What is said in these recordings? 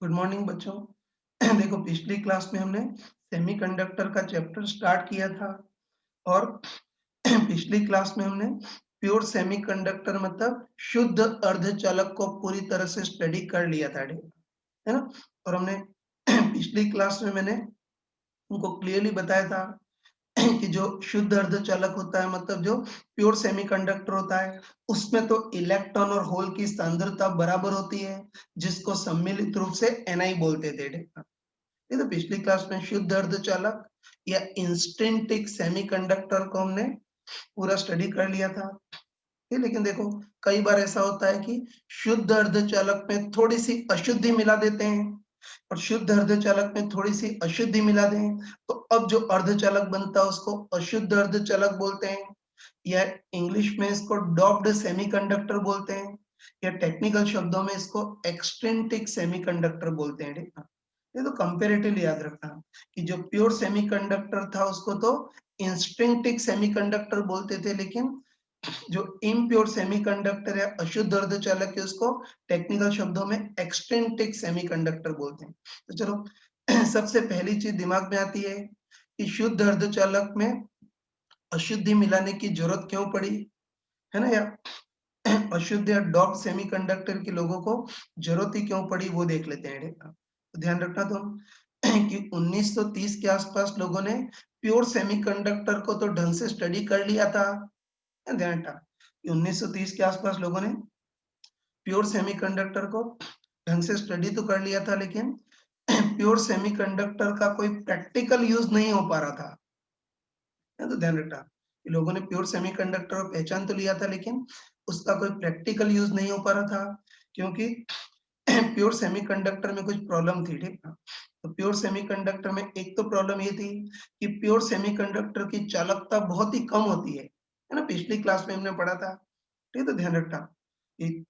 Good morning बच्चों। देखो पिछली क्लास में हमने सेमीकंडक्टर का चैप्टर स्टार्ट किया था और पिछली क्लास में हमने प्योर सेमीकंडक्टर मतलब शुद्ध अर्धचालक को पूरी तरह से स्टडी कर लिया था, है ना। और हमने पिछली क्लास में मैंने उनको क्लियरली बताया था कि जो शुद्ध अर्धचालक होता है मतलब जो प्योर सेमीकंडक्टर होता है उसमें तो इलेक्ट्रॉन और होल की सांद्रता बराबर होती है, जिसको सम्मिलित रूप से Ni बोलते थे। ये तो पिछली क्लास में शुद्ध अर्धचालक या इंस्ट्रिंसिक सेमीकंडक्टर को हमने पूरा स्टडी कर लिया था। लेकिन देखो कई बार ऐसा होता है कि शुद्ध अर्धचालक में थोड़ी सी अशुद्धि मिला देते हैं और शुद्ध अर्धचालक में थोड़ी सी अशुद्धि मिला दें तो अब जो अर्धचालक बनता है उसको अशुद्ध अर्धचालक बोलते हैं, या इंग्लिश में इसको डॉप्ड सेमीकंडक्टर बोलते हैं, या टेक्निकल शब्दों में इसको एक्सट्रिंसिक सेमीकंडक्टर बोलते हैं। ठीक है, ये तो कंपैरेटिवली याद रखना कि जो प्योर सेमीकंडक्टर था उसको तो इंस्ट्रिंसिक सेमीकंडक्टर बोलते थे, लेकिन जो इम्प्योर सेमीकंडक्टर है अशुद्ध अर्धचालक है उसको टेक्निकल शब्दों में एक्सट्रिंसिक सेमीकंडक्टर बोलते हैं। तो चलो सबसे पहली चीज दिमाग में आती है कि शुद्ध अर्धचालक में अशुद्धि मिलाने की जरूरत क्यों पड़ी, है ना, या अशुद्ध या डॉप्ड सेमीकंडक्टर के लोगों को जरूरत ही क्यों पड़ी वो देख लेते हैं। तो ध्यान रखना तुम कि 1930 के आसपास लोगों ने प्योर सेमीकंडक्टर को तो ढंग से स्टडी कर लिया था। ध्यान रखना कि 1930 के आसपास लोगों ने प्योर सेमीकंडक्टर को ढंग से स्टडी तो कर लिया था, लेकिन प्योर सेमीकंडक्टर का कोई प्रैक्टिकल यूज नहीं हो पा रहा था। तो ध्यान रखना कि लोगों ने प्योर सेमीकंडक्टर को पहचान तो लिया था लेकिन उसका कोई प्रैक्टिकल यूज नहीं हो पा रहा था, क्योंकि प्योर सेमीकंडक्टर में कुछ प्रॉब्लम थी। ठीक है, तो प्योर सेमीकंडक्टर में एक तो प्रॉब्लम ये थी कि प्योर सेमीकंडक्टर की चालकता बहुत ही कम होती है ना, पिछली क्लास में हमने पढ़ा था। ठीक है, तो ध्यान रखना कि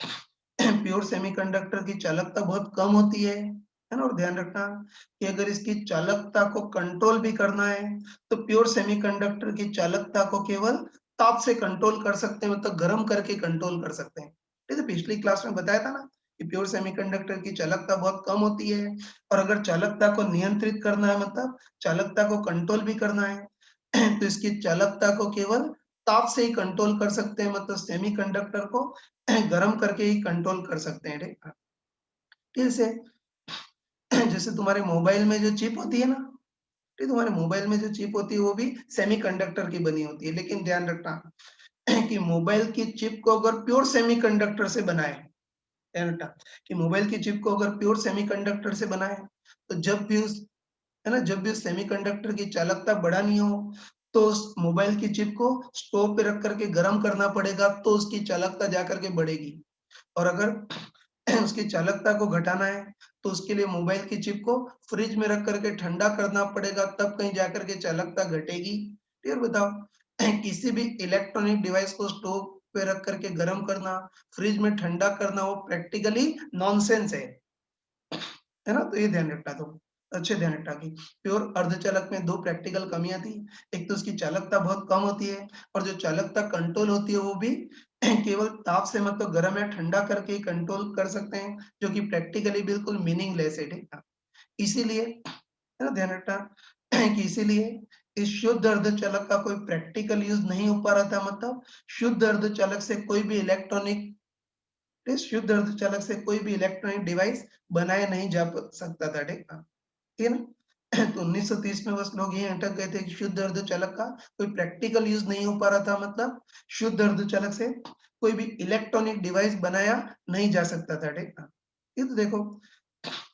प्योर सेमीकंडक्टर की चालकता बहुत कम होती है ना। और ध्यान रखना कि अगर इसकी चालकता को कंट्रोल भी करना है तो प्योर सेमीकंडक्टर की चालकता को केवल ताप से कंट्रोल कर सकते हैं, मतलब गर्म करके कंट्रोल कर सकते हैं। ठीक है, पिछली क्लास में बताया था ना कि प्योर सेमीकंडक्टर की चालकता बहुत कम होती है और अगर चालकता को नियंत्रित करना है मतलब चालकता को कंट्रोल भी करना है तो इसकी चालकता को केवल ताप से ही कंट्रोल कर सकते हैं, मतलब सेमीकंडक्टर को गर्म करके ही कंट्रोल कर सकते हैं। ठीक है, जैसे जैसे तुम्हारे मोबाइल में जो चिप होती है ना, ठीक, तुम्हारे मोबाइल में जो चिप होती है वो भी सेमीकंडक्टर की बनी होती है, लेकिन ध्यान रखना कि मोबाइल की चिप को अगर प्योर सेमीकंडक्टर से बनाए, ध्यान रखना कि मोबाइल की चिप को अगर प्योर सेमीकंडक्टर से बनाए तो जब भी उस, है ना, जब भी उस सेमीकंडक्टर की चालकता बढ़ानी हो तो उस मोबाइल की चिप को स्टोव पे रख करके गर्म करना पड़ेगा तो उसकी चालकता जाकर के बढ़ेगी। और अगर उसकी चालकता को घटाना है तो उसके लिए मोबाइल की चिप को फ्रिज में रख करके ठंडा करना पड़ेगा, तब कहीं जाकर के चालकता घटेगी। फिर बताओ किसी भी इलेक्ट्रॉनिक डिवाइस को स्टोव पे रख करके गर्म करना, फ्रिज में ठंडा करना वो प्रैक्टिकली नॉनसेंस है ना। तो ये ध्यान रखना तुम, अच्छे ध्यान रखना कि प्योर अर्धचालक में दो प्रैक्टिकल कमियां थी। एक तो उसकी चालकता बहुत कम होती है और जो चालकता कंट्रोल होती है वो भी केवल ताप से मतलब गर्म या ठंडा करके ही कंट्रोल कर सकते हैं, जो कि प्रैक्टिकली बिल्कुल मीनिंगलेस है। ठीक है, इसीलिए है ना, ध्यान रखना कि इसीलिए इस शुद्ध अर्धचालक का कोई प्रैक्टिकल यूज नहीं हो पा रहा था, मतलब शुद्ध अर्धचालक से कोई भी इलेक्ट्रॉनिक, इस शुद्ध अर्धचालक से कोई भी इलेक्ट्रॉनिक डिवाइस बनाया नहीं जा सकता था। ठीक है ना। तो 1930 में बस लोग ये अटक गए थे कि शुद्ध अर्धचालक का कोई प्रैक्टिकल यूज नहीं हो पा रहा था, मतलब शुद्ध अर्धचालक से कोई भी इलेक्ट्रॉनिक डिवाइस बनाया नहीं जा सकता था। ठीक है, ये तो देखो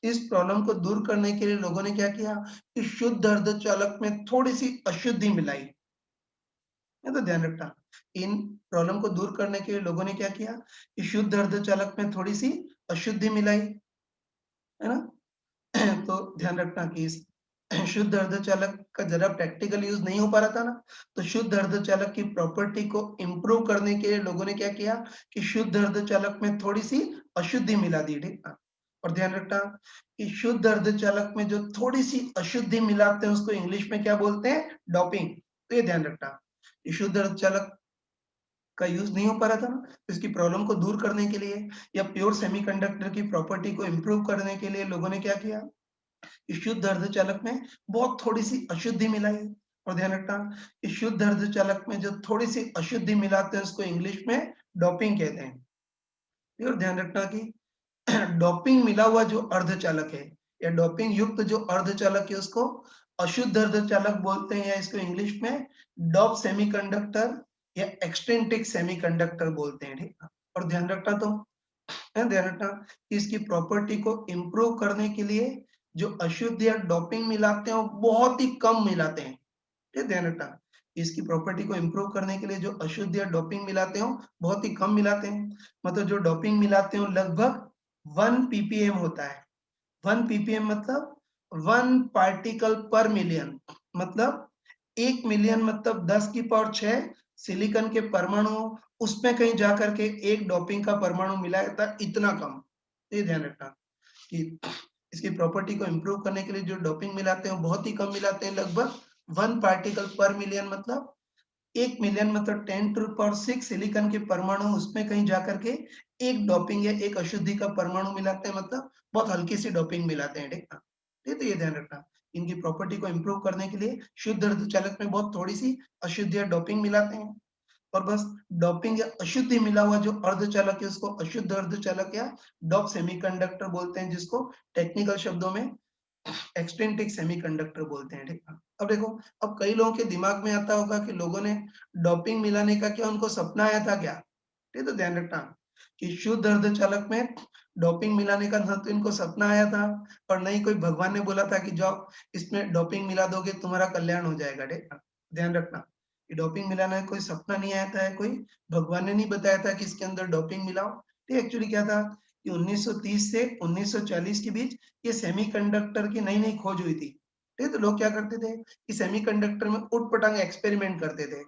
इस प्रॉब्लम को दूर करने के लिए लोगों ने क्या किया कि शुद्ध अर्धचालक में थोड़ी सी अशुद्धि मिलाई। ये तो ध्यान रखना इन प्रॉब्लम को दूर करने के लिए लोगों ने क्या किया कि शुद्ध अर्धचालक में थोड़ी सी अशुद्धि मिलाई, है ना। तो ध्यान रखना कि इस शुद्ध अर्धचालक का जरा प्रैक्टिकल यूज नहीं हो पा रहा था ना, तो शुद्ध अर्धचालक की प्रॉपर्टी को इम्प्रूव करने के लिए लोगों ने क्या किया कि शुद्ध अर्धचालक में थोड़ी सी अशुद्धि मिला दी। ठीक है, और ध्यान रखना कि शुद्ध अर्धचालक में जो थोड़ी सी अशुद्धि मिलाते हैं उसको इंग्लिश में क्या बोलते हैं, डोपिंग। तो ये ध्यान रखना कि शुद्ध अर्धचालक का यूज नहीं हो पा रहा था ना, तो इसकी प्रॉब्लम को दूर करने के लिए या प्योर सेमीकंडक्टर की प्रॉपर्टी को इम्प्रूव करने के लिए लोगों ने क्या किया, इस शुद्ध अर्धचालक में बहुत थोड़ी-सी अशुद्धि मिलाई। और ध्यान रखना, इस शुद्ध अर्धचालक में जो थोड़ी-सी अशुद्धि मिलाते हैं उसको इंग्लिश में डोपिंग कहते हैं। ये और ध्यान रखना कि डोपिंग मिला हुआ जो अर्धचालक है या डोपिंग युक्त जो अर्धचालक है उसको अशुद्ध अर्धचालक बोलते हैं, या इसको इंग्लिश में डोप सेमीकंडक्टर या एक्सट्रिंसिक सेमीकंडक्टर बोलते हैं, ठीक है। और ध्यान रखना तो ध्यान रखना कि इसकी प्रॉपर्टी को इम्प्रूव करने के लिए जो अशुद्ध या डोपिंग मिलाते हैं वो बहुत ही कम मिलाते हैं। ये ध्यान रखना, इसकी प्रॉपर्टी को इम्प्रूव करने के लिए जो अशुद्ध या डोपिंग मिलाते हो बहुत ही कम मिलाते हैं। मतलब जो डोपिंग मिलाते हो लगभग 1 ppm होता है। 1 ppm मतलब 1 पार्टिकल पर मिलियन, मतलब 1 मिलियन मतलब 10 की पावर 6 सिलिकॉन के परमाणु उसमें कहीं जाकर के एक डोपिंग का परमाणु मिलाया था, इतना कम। ये ध्यान रखना कि इसकी प्रॉपर्टी को इम्प्रूव करने के लिए जो डोपिंग मिलाते हैं वो बहुत ही कम मिलाते हैं, लगभग 1 पार्टिकल पर मिलियन, मतलब 1 मिलियन मतलब 10 टू पावर 6 सिलिकॉन के परमाणु उसमें कहीं जाकर के एक डोपिंग या एक अशुद्धि का परमाणु मिलाते हैं, मतलब बहुत हल्की सी डोपिंग मिलाते हैं, ठीक है। ठीक, तो ये ध्यान रखना, इनकी प्रॉपर्टी को इम्प्रूव करने के लिए शुद्ध अर्धचालक में बहुत थोड़ी सी अशुद्धि या डोपिंग मिलाते हैं। और बस डोपिंग या अशुद्धि मिला हुआ जो अर्धचालक है उसको अशुद्ध अर्धचालक या डोप सेमीकंडक्टर बोलते हैं, जिसको टेक्निकल शब्दों में एक्सट्रिंसिक सेमीकंडक्टर बोलते हैं, ठीक है। अब देखो, अब कई लोगों के दिमाग में आता होगा कि लोगों ने डोपिंग मिलाने का क्या उनको सपना आया था क्या? ये तो ध्यान रखना कि शुद्ध अर्धचालक में डोपिंग मिलाने का ना तो इनको सपना आया था और ना ही कोई भगवान ने बोला था कि जाओ इसमें डोपिंग मिला दोगे तुम्हारा कल्याण हो जाएगा, ठीक है। ध्यान रखना, ये डोपिंग मिलाना कोई सपना नहीं आया था, कोई भगवान ने नहीं बताया था कि इसके अंदर डोपिंग मिलाओ। ये एक्चुअली क्या था कि 1930 से 1940 के बीच ये सेमीकंडक्टर की नई-नई खोज हुई थी। ठीक है, तो लोग क्या करते थे कि सेमीकंडक्टर में ऊट-पटांग एक्सपेरिमेंट करते थे।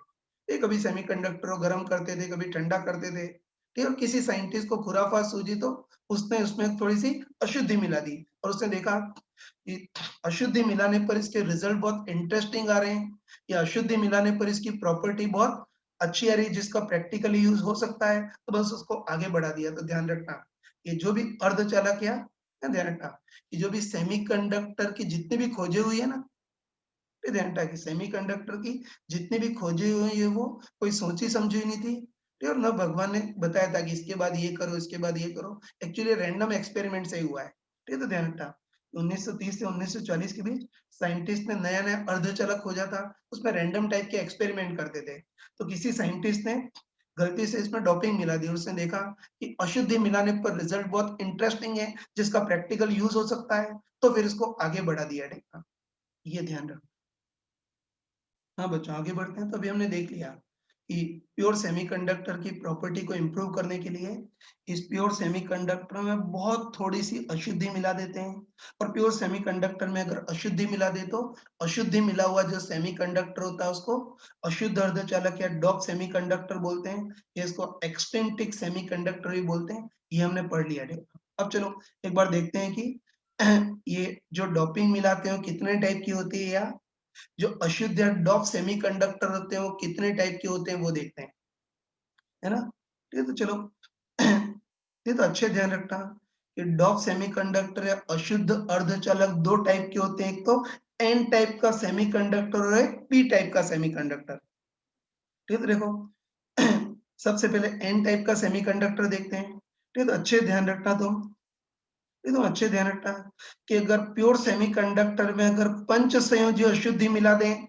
ये कभी सेमीकंडक्टर को गर्म करते थे, कभी ठंडा करते थे। ठीक है, और किसी साइंटिस्ट को खुराफात सूझी तो उसने उसमें थोड़ी-सी अशुद्धि मिला दी और उसने देखा कि अशुद्धि मिलाने पर इसके रिजल्ट बहुत इंटरेस्टिंग आ रहे हैं, या अशुद्धि मिलाने पर इसकी प्रॉपर्टी बहुत अच्छी आ रही है जिसका प्रैक्टिकली यूज़ हो सकता है, तो बस उसको आगे बढ़ा दिया। तो ध्यान रखना, ये जो भी अर्धचालक या ध्यान रखना, ये जो भी सेमीकंडक्टर की जितनी भी खोजें हुई है ना, ये ध्यान रखना कि सेमीकंडक्टर की जितनी भी खोजें हुई है वो कोई सोची समझी हुई नहीं थी। ठीक है, और ना भगवान ने बताया था कि इसके बाद ये करो, इसके बाद ये करो। एक्चुअली रैंडम एक्सपेरिमेंट से ही हुआ है। ठीक है, तो ध्यान रखना 1930 से 1940 के बीच साइंटिस्ट ने नया-नया अर्धचालक खोजा था, उसमें रैंडम टाइप के एक्सपेरिमेंट करते थे। तो किसी साइंटिस्ट ने गलती से इसमें डोपिंग मिला दी, उसने देखा कि अशुद्धि मिलाने पर रिजल्ट बहुत इंटरेस्टिंग है, जिसका प्रैक्टिकल यूज़ हो सकता है, तो फिर इसको आगे बढ़ा दिया। ठीक है, ये ध्यान रखना। हाँ बच्चों, आगे बढ़ते हैं। तो अभी हमने देख लिया कि प्योर सेमीकंडक्टर की प्रॉपर्टी को इम्प्रूव करने के लिए इस प्योर सेमीकंडक्टर में बहुत थोड़ी-सी अशुद्धि मिला देते हैं, और प्योर सेमीकंडक्टर में अगर अशुद्धि मिला दे तो अशुद्धि मिला हुआ जो सेमीकंडक्टर होता है उसको अशुद्ध अर्धचालक या डोप सेमीकंडक्टर बोलते हैं, या इसको एक्सट्रिंसिक सेमीकंडक्टर भी बोलते हैं। ये हमने पढ़ लिया है। अब चलो एक बार देखते हैं कि ये जो डोपिंग मिलाते हैं वो कितने टाइप की होती है, या जो अशुद्ध या डोप सेमीकंडक्टर होते हैं वो कितने टाइप के होते हैं वो देखते हैं, है ना? ठीक है, तो चलो ये तो अच्छे ध्यान रखना कि डोप सेमीकंडक्टर या अशुद्ध अर्धचालक 2 टाइप के होते हैं, एक तो एन टाइप का सेमीकंडक्टर और एक पी टाइप का सेमीकंडक्टर। ठीक है, तो देखो सबसे पहले एन टाइप का सेमीकंडक्टर देखते हैं। ठीक है, तो अच्छे ध्यान रखना तुम, एकदम अच्छे ध्यान रखना कि अगर प्योर सेमीकंडक्टर में अगर पंच संयोजी अशुद्धि मिला दें, है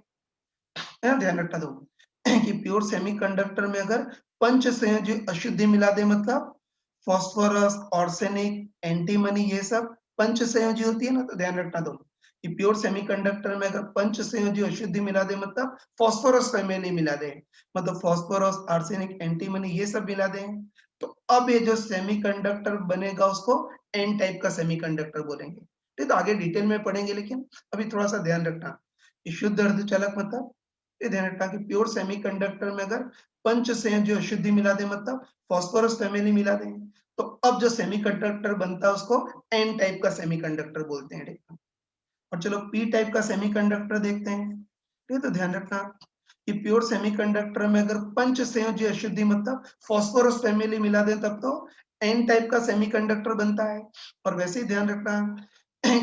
ना? ध्यान रखना तुम कि प्योर सेमीकंडक्टर में अगर पंच संयोजी अशुद्धि मिला दे, मतलब फास्फोरस, आर्सेनिक, एंटीमनी, ये सब पंच संयोजी होती है ना, तो ध्यान रखना तुम कि प्योर सेमीकंडक्टर में अगर पंच संयोजी अशुद्धि मिला दे, मतलब फास्फोरस फैमिली मिला दे, मतलब फास्फोरस, आर्सेनिक, एंटीमनी ये सब मिला दें, तो अब ये जो सेमीकंडक्टर बनेगा उसको एन टाइप का सेमीकंडक्टर बोलेंगे। ठीक, तो आगे डिटेल में पढ़ेंगे, लेकिन अभी थोड़ा सा ध्यान रखना कि शुद्ध अर्धचालक मतलब ये ध्यान रखना कि प्योर सेमीकंडक्टर में अगर पंच संयोजी अशुद्धि मिला दे, मतलब फास्फोरस फैमिली मिला दें, तो अब जो सेमीकंडक्टर बनता है उसको एन टाइप का सेमीकंडक्टर बोलते हैं। और चलो पी टाइप का सेमीकंडक्टर देखते हैं। ठीक है, तो ध्यान रखना कि प्योर सेमीकंडक्टर में अगर पंच संयोजी अशुद्धि मतलब फास्फोरस फैमिली मिला दें तब तो एन टाइप का सेमीकंडक्टर बनता है। और वैसे ही ध्यान रखना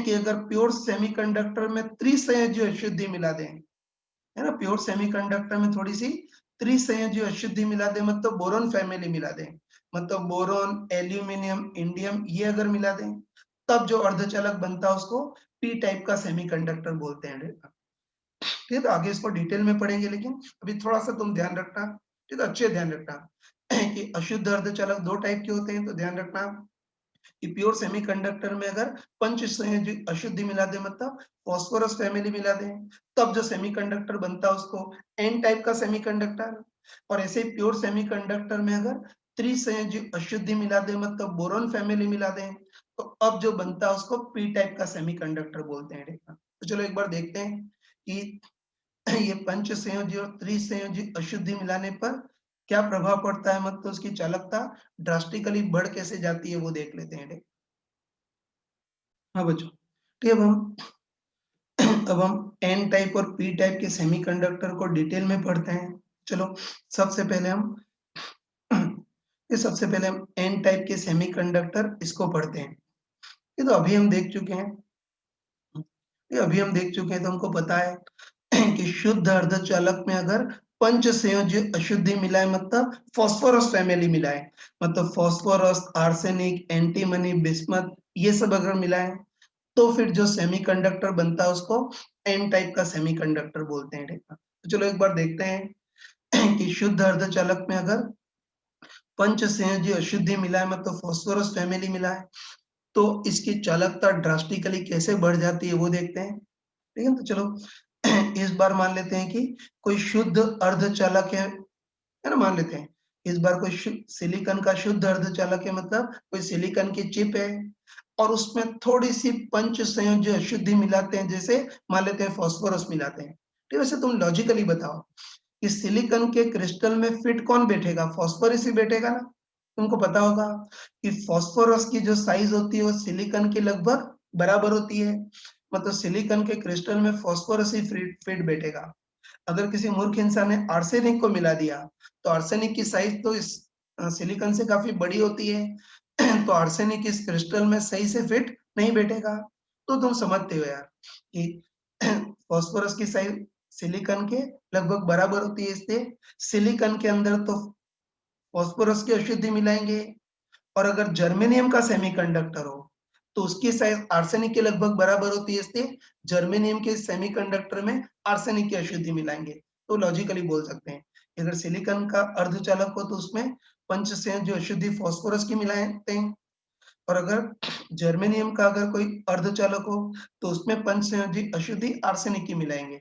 कि अगर प्योर सेमीकंडक्टर में त्रिसंयोजी अशुद्धि मिला दें, है ना, प्योर सेमीकंडक्टर में थोड़ी सी त्रिसंयोजी अशुद्धि मिला दें मतलब बोरॉन फैमिली मिला दें, मतलब बोरॉन, एल्यूमिनियम, इंडियम ये अगर मिला दें तब जो अर्धचालक बनता है उसको पी टाइप का सेमीकंडक्टर बोलते हैं। ठीक है, तो आगे इसको डिटेल में पढ़ेंगे, लेकिन अभी थोड़ा सा तुम ध्यान रखना, ठीक है, अच्छे ध्यान रखना कि अशुद्ध अर्धचालक दो टाइप के होते हैं। तो ध्यान रखना कि प्योर सेमीकंडक्टर में अगर पंच संयोजी अशुद्धि मिला दे मतलब फास्फोरस फैमिली मिला दे तब जो सेमीकंडक्टर बनता है उसको एन टाइप का सेमीकंडक्टर। और ऐसे ही प्योर सेमीकंडक्टर में अगर त्रिसंयोजी अशुद्धि मिला दे मतलब बोरॉन फैमिली मिला दे तो अब जो बनता है उसको पी टाइप का सेमीकंडक्टर बोलते हैं। तो चलो एक बार देखते हैं कि ये पंच संयोजी और त्रिसंयोजी अशुद्धि मिलाने पर क्या प्रभाव पड़ता है, मतलब उसकी चालकता ड्रास्टिकली बढ़ कैसे जाती है वो देख लेते हैं। हाँ बच्चों, ठीक है, अब हम एन टाइप और पी टाइप के सेमीकंडक्टर को डिटेल में पढ़ते हैं। चलो सबसे पहले हम एन टाइप के सेमीकंडक्टर इसको पढ़ते हैं। ये तो अभी हम देख चुके हैं, तो हमको पता है कि शुद्ध अर्धचालक में अगर पंच संयोजी अशुद्धि मिलाए मतलब फास्फोरस फैमिली मिलाए, मतलब फास्फोरस, आर्सेनिक, एंटीमनी, बिस्मथ ये सब अगर मिलाए तो फिर जो सेमीकंडक्टर बनता है उसको एन टाइप का सेमीकंडक्टर बोलते हैं। ठीक है, तो चलो एक बार देखते हैं कि शुद्ध अर्धचालक में अगर पंच संयोजी अशुद्धि मिलाए मतलब फास्फोरस फैमिली मिलाए तो इसकी चालकता ड्रास्टिकली कैसे बढ़ जाती है वो देखते हैं। ठीक है, तो चलो इस बार मान लेते हैं कि कोई शुद्ध अर्धचालक है ना, मान लेते हैं इस बार कोई सिलिकॉन का शुद्ध अर्धचालक है, मतलब कोई सिलिकॉन की चिप है और उसमें थोड़ी सी पंच संयोजी अशुद्धि मिलाते हैं, जैसे मान लेते हैं फास्फोरस मिलाते हैं। ठीक है, वैसे तुम लॉजिकली बताओ कि सिलिकॉन के क्रिस्टल में फिट कौन बैठेगा, फास्फोरस ही बैठेगा ना। तुमको पता होगा कि फास्फोरस की जो साइज होती है वो सिलिकॉन के लगभग बराबर होती है, मतलब सिलिकॉन के क्रिस्टल में फास्फोरस ही फिट बैठेगा। अगर किसी मूर्ख इंसान ने आर्सेनिक को मिला दिया तो आर्सेनिक की साइज तो इस सिलिकॉन से काफी बड़ी होती है तो आर्सेनिक इस क्रिस्टल में सही से फिट नहीं बैठेगा। तो तुम समझते हो यार कि फास्फोरस की साइज सिलिकॉन के लगभग बराबर होती है, इसलिए सिलिकॉन के अंदर तो फास्फोरस की अशुद्धि मिलाएंगे। और अगर जर्मेनियम का सेमीकंडक्टर हो तो उसकी साइज आर्सेनिक के लगभग बराबर होती है, इसलिए जर्मेनियम के सेमीकंडक्टर में आर्सेनिक की अशुद्धि मिलाएंगे। तो लॉजिकली बोल सकते हैं अगर सिलिकॉन का अर्धचालक हो तो उसमें पंच से जो अशुद्धि फास्फोरस की मिलाते हैं, और अगर जर्मेनियम का अगर कोई अर्धचालक हो तो उसमें पंच संयोजी अशुद्धि आर्सेनिक की मिलाएंगे।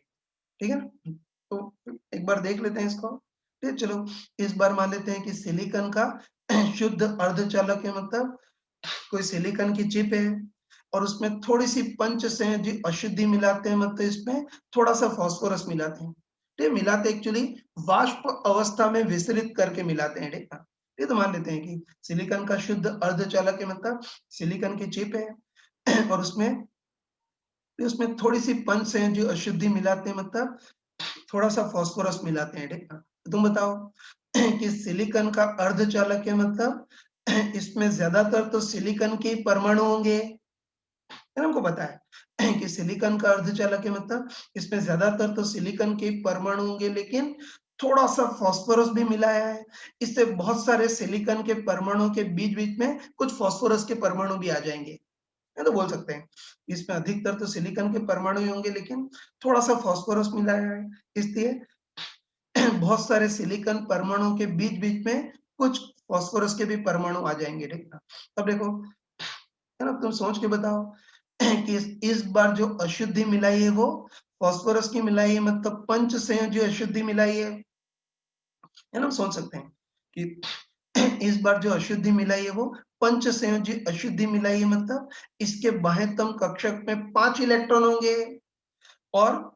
ठीक है ना, तो एक बार देख लेते हैं इसको। ठीक है, चलो इस बार मान लेते हैं कि सिलिकॉन का शुद्ध अर्धचालक है, मतलब कोई सिलिकॉन की चिप है और उसमें थोड़ी सी पंच संयोजी अशुद्धि मिलाते हैं, मतलब इसमें थोड़ा सा फास्फोरस मिलाते हैं। ठीक है, मिलाते एक्चुअली वाष्प अवस्था में विसरित करके मिलाते हैं। ठीक है, ये तो मान लेते हैं कि सिलिकॉन का शुद्ध अर्धचालक है, मतलब सिलिकॉन की चिप है और उसमें थोड़ी सी पंच संयोजी अशुद्धि मिलाते हैं, मतलब थोड़ा सा फास्फोरस मिलाते हैं। ठीक है, तो तुम बताओ कि सिलिकॉन का अर्धचालक है, मतलब इसमें ज्यादातर तो सिलिकॉन के परमाणु होंगे, है ना, हमको पता है कि सिलिकॉन का अर्धचालक है, मतलब इसमें ज्यादातर तो सिलिकॉन के परमाणु होंगे, लेकिन थोड़ा सा फास्फोरस भी मिलाया है, इससे बहुत सारे सिलिकॉन के परमाणु के बीच बीच में कुछ फास्फोरस के परमाणु भी आ जाएंगे। है तो बोल सकते हैं इसमें अधिकतर तो सिलिकॉन के परमाणु ही होंगे, लेकिन थोड़ा सा फास्फोरस मिलाया है, इसलिए बहुत सारे सिलिकॉन परमाणु के बीच बीच में कुछ फास्फोरस के भी परमाणु आ जाएंगे। ठीक है, अब देखो, है ना, तुम सोच के बताओ कि इस बार जो अशुद्धि मिलाई है वो फास्फोरस की मिलाई है, मतलब पंच संयोजी अशुद्धि मिलाई है ना, हम सोच सकते हैं कि इस बार जो अशुद्धि मिलाई है वो पंच संयोजी अशुद्धि मिलाई है, मतलब इसके बाह्यतम कक्षक में 5 इलेक्ट्रॉन होंगे और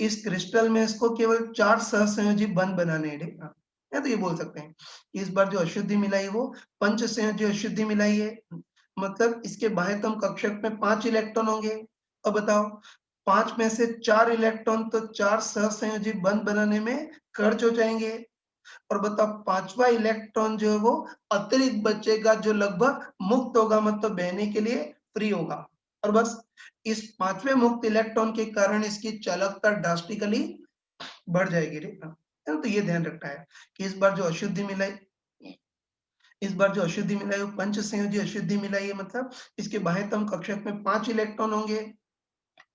इस क्रिस्टल में इसको केवल 4 सहसंयोजी बंध बनाने हैं। ठीक है, या तो ये बोल सकते हैं कि इस बार जो अशुद्धि मिलाई है वो पंच संयोजी अशुद्धि मिलाई है, मतलब इसके बाह्यतम कक्षक में 5 इलेक्ट्रॉन होंगे। अब बताओ 5 में से 4 इलेक्ट्रॉन तो 4 सहसंयोजी बंध बनाने में खर्च हो जाएंगे। और बताओ 5वां इलेक्ट्रॉन जो है वो अतिरिक्त बचेगा, जो लगभग मुक्त होगा, मतलब बहने के लिए फ्री होगा। और बस इस 5वें मुक्त इलेक्ट्रॉन के कारण इसकी चालकता ड्रास्टिकली बढ़ जाएगी रे। तो ये ध्यान रखना है कि इस बार जो अशुद्धि मिलाई वो पंच संयोजी अशुद्धि मिलाई है, मतलब इसके बाह्यतम कक्षक में 5 इलेक्ट्रॉन होंगे,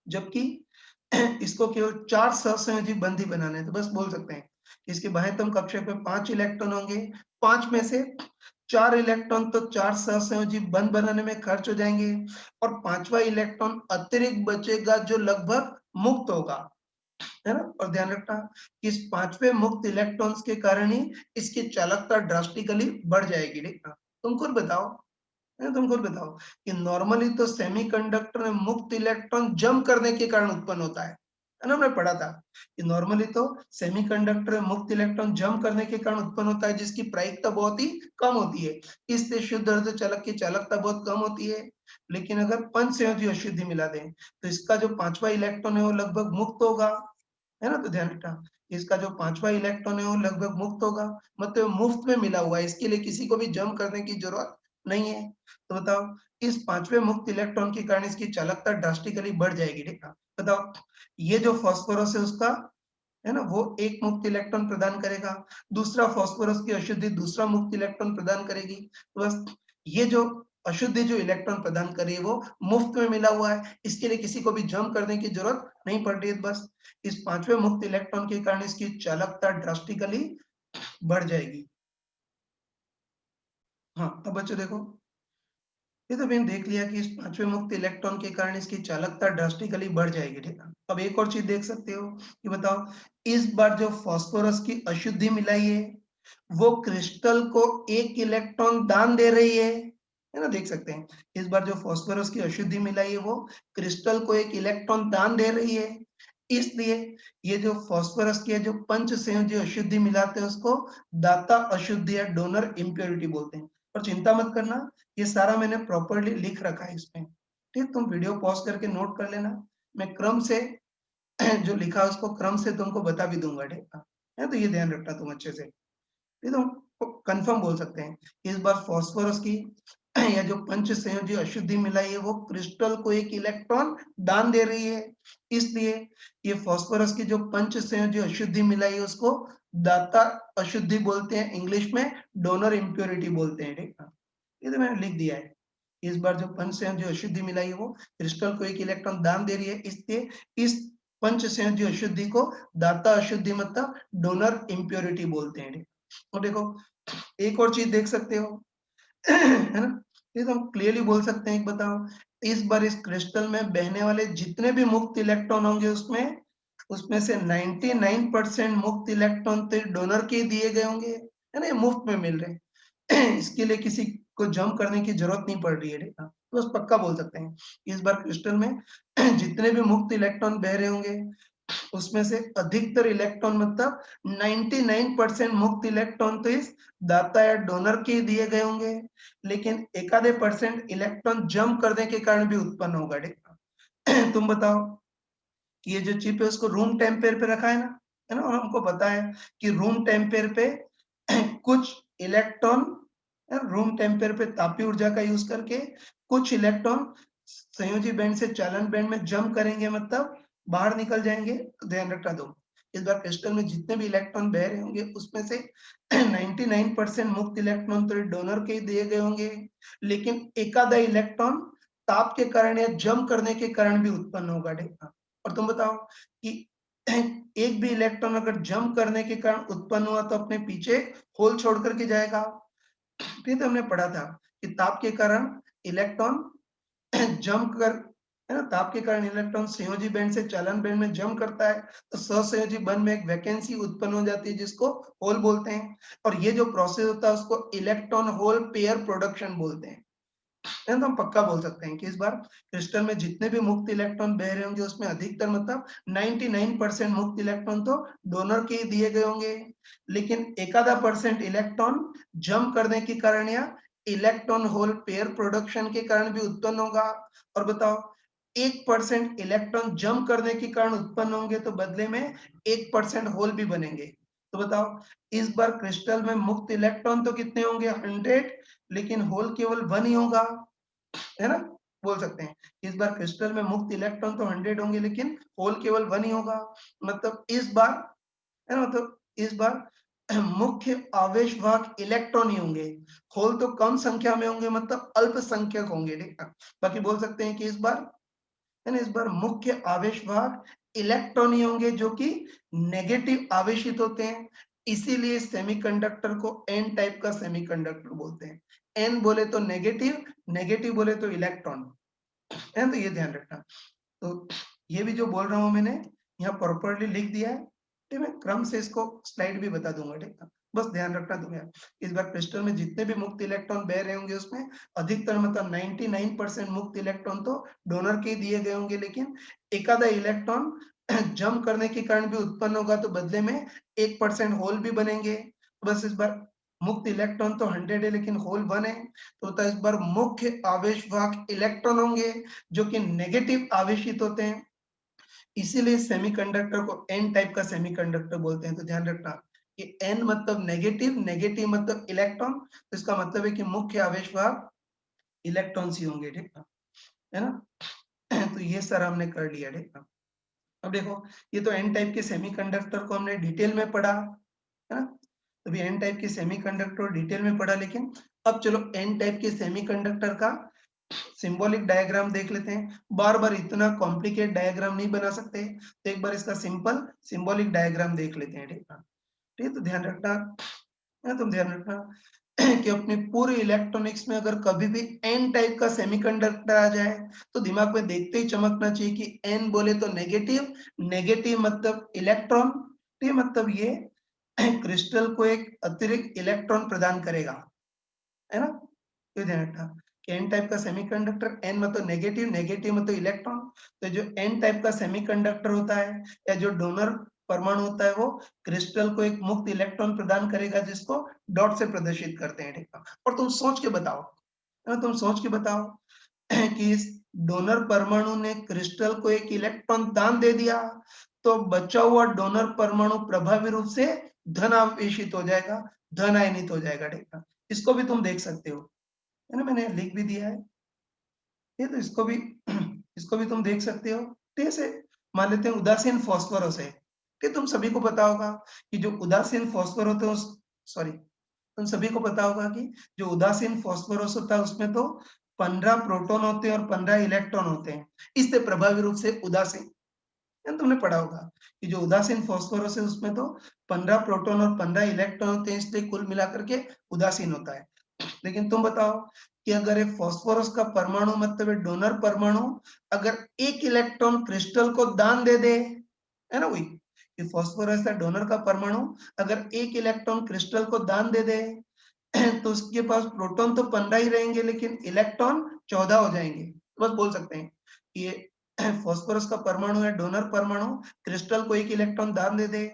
जबकि इसको केवल 4 सहसंयोजी बंध ही बनाने हैं। तो बस बोल सकते हैं इसके बाह्यतम कक्षक में 5 इलेक्ट्रॉन होंगे, 5 में से 4 इलेक्ट्रॉन तो 4 सहसंयोजी बंध बनाने में खर्च हो जाएंगे, और 5वां इलेक्ट्रॉन अतिरिक्त बचेगा जो लगभग मुक्त होगा, है ना। और ध्यान रखना कि इस 5वें मुक्त इलेक्ट्रॉन्स के कारण ही इसकी चालकता ड्रास्टिकली बढ़ जाएगी। देखना, तुम खुद बताओ कि नॉर्मली तो सेमीकंडक्टर में मुक्त इलेक्ट्रॉन जंप करने के कारण उत्पन्न होता है ना। हमने पढ़ा था कि नॉर्मली तो सेमीकंडक्टर में मुक्त इलेक्ट्रॉन जंप करने के कारण उत्पन्न होता है, जिसकी प्रायिकता बहुत ही कम होती है, इससे शुद्ध अर्धचालक की चालकता बहुत कम होती है। लेकिन अगर पंच संयोजी अशुद्धि मिला दें तो इसका जो 5वां इलेक्ट्रॉन है वो लगभग मुक्त होगा, है ना। तो ध्यान रखना, इसका जो 5वां इलेक्ट्रॉन है वो लगभग मुक्त होगा, मतलब मुफ्त में मिला हुआ है, इसके लिए किसी को भी जंप करने की जरूरत नहीं है। तो बताओ इस 5वें मुक्त इलेक्ट्रॉन के कारण इसकी चालकता ड्रास्टिकली बढ़ जाएगी। देखा, बताओ ये जो फास्फोरस है उसका, है ना, वो एक मुक्त इलेक्ट्रॉन प्रदान करेगा, दूसरा फास्फोरस की अशुद्धि दूसरा मुक्त इलेक्ट्रॉन प्रदान करेगी। तो बस ये जो अशुद्धि जो इलेक्ट्रॉन प्रदान कर रही है वो मुफ्त में मिला हुआ है, इसके लिए किसी को भी जंप करने की जरूरत नहीं पड़ रही है। बस इस 5वें मुक्त इलेक्ट्रॉन के कारण इसकी चालकता ड्रास्टिकली बढ़ जाएगी। हाँ, अब बच्चों देखो, ये तो मैंने देख लिया कि इस 5वें मुक्त इलेक्ट्रॉन के कारण इसकी चालकता ड्रास्टिकली बढ़ जाएगी। ठीक है, अब एक और चीज देख सकते हो कि बताओ इस बार जो फास्फोरस की अशुद्धि मिलाई है वो क्रिस्टल को एक इलेक्ट्रॉन दान दे रही है ना। देख सकते हैं इस बार जो फास्फोरस की अशुद्धि मिलाई है वो क्रिस्टल को एक इलेक्ट्रॉन दान दे रही है, इसलिए ये जो फास्फोरस की है जो पंच संयोजी अशुद्धि मिलाते हैं उसको दाता अशुद्धि या डोनर इम्प्योरिटी बोलते हैं। और चिंता मत करना, ये सारा मैंने प्रॉपर्ली लिख रखा है इसमें, ठीक। तुम वीडियो पॉज करके नोट कर लेना, मैं क्रम से जो लिखा है उसको क्रम से तुमको बता भी दूंगा, ठीक है। तो ये ध्यान रखना तुम अच्छे से, ये तो कंफर्म बोल सकते हैं इस बार फास्फोरस की या जो पंच संयोजी अशुद्धि मिलाई है वो क्रिस्टल को एक इलेक्ट्रॉन दान दे रही है, इसलिए ये फास्फोरस की जो पंच संयोजी अशुद्धि मिलाई है उसको दाता अशुद्धि बोलते हैं, इंग्लिश में डोनर इम्प्योरिटी बोलते हैं, ठीक है। ये तो मैंने लिख दिया है, इस बार जो पंच संयोजी अशुद्धि मिलाई है वो क्रिस्टल को एक इलेक्ट्रॉन दान दे रही है, इसलिए इस पंच संयोजी अशुद्धि को दाता अशुद्धि मतलब डोनर इम्प्योरिटी बोलते हैं। और देखो एक और चीज देख सकते हो है ना, ये तो हम क्लियरली बोल सकते हैं। बताओ इस बार इस क्रिस्टल में बहने वाले जितने भी मुक्त इलेक्ट्रॉन होंगे उसमें उसमें से 99% मुक्त इलेक्ट्रॉन तो डोनर के दिए गए होंगे, है ना, ये मुफ्त में मिल रहे हैं इसके लिए किसी को जंप करने की जरूरत नहीं पड़ रही है। देखा, तो बस पक्का बोल सकते हैं इस बार क्रिस्टल में जितने भी मुक्त इलेक्ट्रॉन बह रहे होंगे उसमें से अधिकतर इलेक्ट्रॉन मतलब 99% मुक्त इलेक्ट्रॉन तो इस दाता या डोनर के दिए गए होंगे, लेकिन एक आधे परसेंट इलेक्ट्रॉन जंप करने के कारण भी उत्पन्न होगा। तुम बताओ कि ये जो चिप है उसको रूम टेम्परेचर पे रखा है ना, और हमको पता है कि रूम टेम्परेचर पे कुछ इलेक्ट्रॉन रूम टेम्परेचर पे तापीय ऊर्जा का यूज करके कुछ इलेक्ट्रॉन संयोजी बैंड से चालन बैंड में जंप करेंगे, मतलब बाहर निकल जाएंगे। तो ध्यान रखना दो, इस बार क्रिस्टल में जितने भी इलेक्ट्रॉन बह रहे होंगे उसमें से 99% मुक्त इलेक्ट्रॉन तो डोनर के ही दिए गए होंगे, लेकिन एक आधा इलेक्ट्रॉन ताप के कारण या जंप करने के कारण भी उत्पन्न होगा। देखा, और तुम बताओ कि एक भी इलेक्ट्रॉन अगर जंप करने के कारण उत्पन्न हुआ तो अपने पीछे होल छोड़ करके जाएगा। फिर तो हमने पढ़ा था कि ताप के कारण इलेक्ट्रॉन जंप कर, है ना, ताप के कारण इलेक्ट्रॉन संयोजी बैंड से चालन बैंड में जंप करता है, तो सहसंयोजी बंध में एक वैकेंसी उत्पन्न हो जाती है जिसको होल बोलते हैं, और ये जो प्रोसेस होता है उसको इलेक्ट्रॉन होल पेयर प्रोडक्शन बोलते हैं। तो हम पक्का बोल सकते हैं कि इस बार क्रिस्टल में जितने भी मुक्त इलेक्ट्रॉन बह रहे होंगे उसमें अधिकतर मतलब 99% मुक्त इलेक्ट्रॉन तो डोनर के ही दिए गए होंगे, लेकिन एक आधा परसेंट इलेक्ट्रॉन जंप करने के कारण या इलेक्ट्रॉन होल पेयर प्रोडक्शन के कारण भी उत्पन्न होगा। और बताओ 1% इलेक्ट्रॉन जंप करने के कारण उत्पन्न होंगे तो बदले में 1% होल भी बनेंगे। तो बताओ इस बार क्रिस्टल में मुक्त इलेक्ट्रॉन तो कितने होंगे 100, लेकिन होल केवल 1 ही होगा, है ना? बोल सकते हैं इस बार क्रिस्टल में मुक्त इलेक्ट्रॉन तो 100 होंगे लेकिन होल केवल 1 ही होगा। मतलब इस बार, है ना, मतलब इस बार मुख्य आवेश वाहक इलेक्ट्रॉन ही होंगे, होल तो कम संख्या में होंगे, मतलब अल्पसंख्यक होंगे, ठीक है। बाकी बोल सकते हैं कि इस बार, है ना, इस बार मुख्य आवेश वाहक इलेक्ट्रॉन ही होंगे जो कि नेगेटिव आवेशित होते हैं, इसीलिए सेमीकंडक्टर को एन टाइप का सेमीकंडक्टर बोलते हैं। एन बोले तो नेगेटिव, नेगेटिव बोले तो इलेक्ट्रॉन, है ना, तो ये ध्यान रखना। तो ये भी जो बोल रहा हूँ मैंने यहाँ प्रॉपर्ली लिख दिया है, ठीक है। क्रम से इसको स्लाइड भी बता दूंगा, ठीक है। बस ध्यान रखना तुम्हें, इस बार क्रिस्टल में जितने भी मुक्त इलेक्ट्रॉन बह रहे होंगे उसमें अधिकतर मतलब 99% मुक्त इलेक्ट्रॉन तो डोनर के ही दिए गए होंगे, लेकिन एक आधा इलेक्ट्रॉन जंप करने के कारण भी उत्पन्न होगा तो बदले में 1% होल भी बनेंगे। बस इस बार मुक्त इलेक्ट्रॉन तो 100 है लेकिन होल 1 है, तो इस बार मुख्य आवेश वाहक इलेक्ट्रॉन होंगे जो कि नेगेटिव आवेशित होते हैं, इसीलिए सेमीकंडक्टर को एन टाइप का सेमीकंडक्टर बोलते हैं। तो ध्यान रखना कि एन मतलब नेगेटिव, नेगेटिव मतलब इलेक्ट्रॉन, तो इसका मतलब है कि मुख्य आवेश वाहक इलेक्ट्रॉन्स ही होंगे, ठीक है ना। तो ये सर हमने कर लिया, ठीक है। अब देखो ये तो एन टाइप के सेमीकंडक्टर को हमने डिटेल में पढ़ा, है ना। तो भी एन टाइप के सेमीकंडक्टर डिटेल में पढ़ा, लेकिन अब चलो एन टाइप के सेमीकंडक्टर का सिंबॉलिक डायग्राम देख लेते हैं। बार बार इतना कॉम्प्लिकेट डायग्राम नहीं बना सकते, तो एक बार इसका सिंपल सिंबॉलिक डायग्राम देख लेते हैं, ठीक है। ठीक है, तो ध्यान रखना, तुम ध्यान रखना कि अपने पूरे इलेक्ट्रॉनिक्स में अगर कभी भी एन टाइप का सेमीकंडक्टर आ जाए तो दिमाग में देखते ही चमकना चाहिए कि एन बोले तो नेगेटिव, नेगेटिव मतलब इलेक्ट्रॉन, ठीक है, मतलब ये क्रिस्टल को एक अतिरिक्त इलेक्ट्रॉन प्रदान करेगा, है ना। ये ध्यान रखना कि एन टाइप का सेमीकंडक्टर, एन मतलब नेगेटिव, नेगेटिव मतलब इलेक्ट्रॉन, तो जो एन टाइप का सेमीकंडक्टर होता है या जो डोनर परमाणु होता है वो क्रिस्टल को एक मुक्त इलेक्ट्रॉन प्रदान करेगा जिसको डॉट से प्रदर्शित करते हैं, ठीक है। और तुम सोच के बताओ, है ना, तुम सोच के बताओ कि इस डोनर परमाणु ने क्रिस्टल को एक इलेक्ट्रॉन दान दे दिया तो बचा हुआ डोनर परमाणु प्रभावी रूप से धन आवेशित हो जाएगा, धन आयनित हो जाएगा, ठीक है। इसको भी तुम देख सकते हो, है ना, मैंने लिख भी दिया है ये, तो इसको भी इसको भी तुम देख सकते हो। तो ऐसे मान लेते हैं उदासीन फास्फोरस है, कि तुम सभी को पता होगा कि जो उदासीन फास्फोरस होते हैं सॉरी, तुम सभी को पता होगा कि जो उदासीन फास्फोरस होता है उसमें तो 15 प्रोटॉन होते हैं और 15 इलेक्ट्रॉन होते हैं, इससे प्रभावी रूप से उदासीन, तुमने पढ़ा होगा कि जो उदासीन फास्फोरस है उसमें तो 15 प्रोटॉन और 15 इलेक्ट्रॉन होते हैं, इसलिए कुल मिलाकर के उदासीन होता है। लेकिन तुम बताओ कि अगर एक फास्फोरस का परमाणु मतलब एक डोनर परमाणु अगर एक इलेक्ट्रॉन क्रिस्टल को दान दे दे, है ना, वही कि फास्फोरस का डोनर का परमाणु अगर एक इलेक्ट्रॉन क्रिस्टल को दान दे दे तो उसके पास प्रोटॉन तो 15 ही रहेंगे लेकिन इलेक्ट्रॉन 14 हो जाएंगे। बस बोल सकते हैं कि ये फास्फोरस का परमाणु है डोनर परमाणु, क्रिस्टल को एक इलेक्ट्रॉन दान दे दे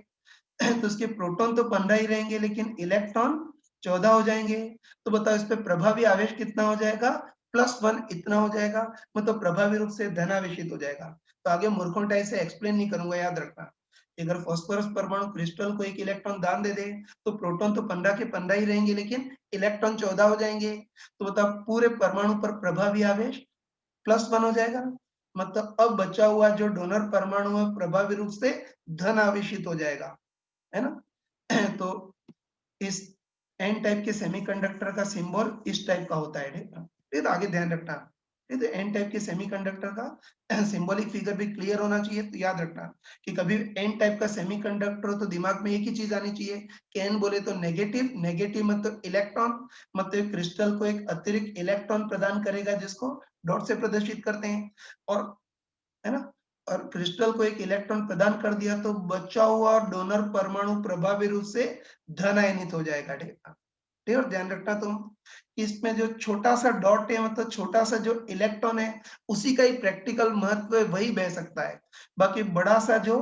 तो उसके प्रोटॉन तो 15 ही रहेंगे लेकिन इलेक्ट्रॉन 14 हो जाएंगे। तो बताओ इस पे प्रभावी आवेश कितना हो जाएगा, +1 इतना हो जाएगा, मतलब प्रभावी रूप से धनावेशित हो जाएगा। तो आगे मूर्खों से एक्सप्लेन नहीं करूंगा, याद रखना। अगर फास्फोरस परमाणु क्रिस्टल को एक इलेक्ट्रॉन दान दे दे तो प्रोटॉन तो 15 के 15 ही रहेंगे लेकिन इलेक्ट्रॉन 14 हो जाएंगे। तो बताओ पूरे परमाणु पर प्रभावी आवेश +1 हो जाएगा, मतलब अब बचा हुआ जो डोनर परमाणु है प्रभावी रूप से धन आवेशित हो जाएगा, है ना। तो इस एन टाइप के सेमीकंडक्टर का सिंबल इस टाइप का होता है, ठीक है। फिर आगे ध्यान रखना, ठीक है, एन टाइप के सेमीकंडक्टर का सिंबॉलिक फिगर भी क्लियर होना चाहिए। तो याद रखना कि कभी एन टाइप का सेमीकंडक्टर हो तो दिमाग में एक ही चीज आनी चाहिए कि एन बोले तो नेगेटिव, नेगेटिव मतलब इलेक्ट्रॉन, मतलब क्रिस्टल को एक अतिरिक्त इलेक्ट्रॉन प्रदान करेगा जिसको डॉट से प्रदर्शित करते हैं, और, है ना, और क्रिस्टल को एक इलेक्ट्रॉन प्रदान कर दिया तो बचा हुआ डोनर परमाणु प्रभावी रूप से धन आयनित हो जाएगा, ठीक है। ठीक है, और ध्यान रखना तुम इसमें जो छोटा सा डॉट है मतलब छोटा सा जो इलेक्ट्रॉन है उसी का ही प्रैक्टिकल महत्व है, वही बह सकता है। बाकी बड़ा सा जो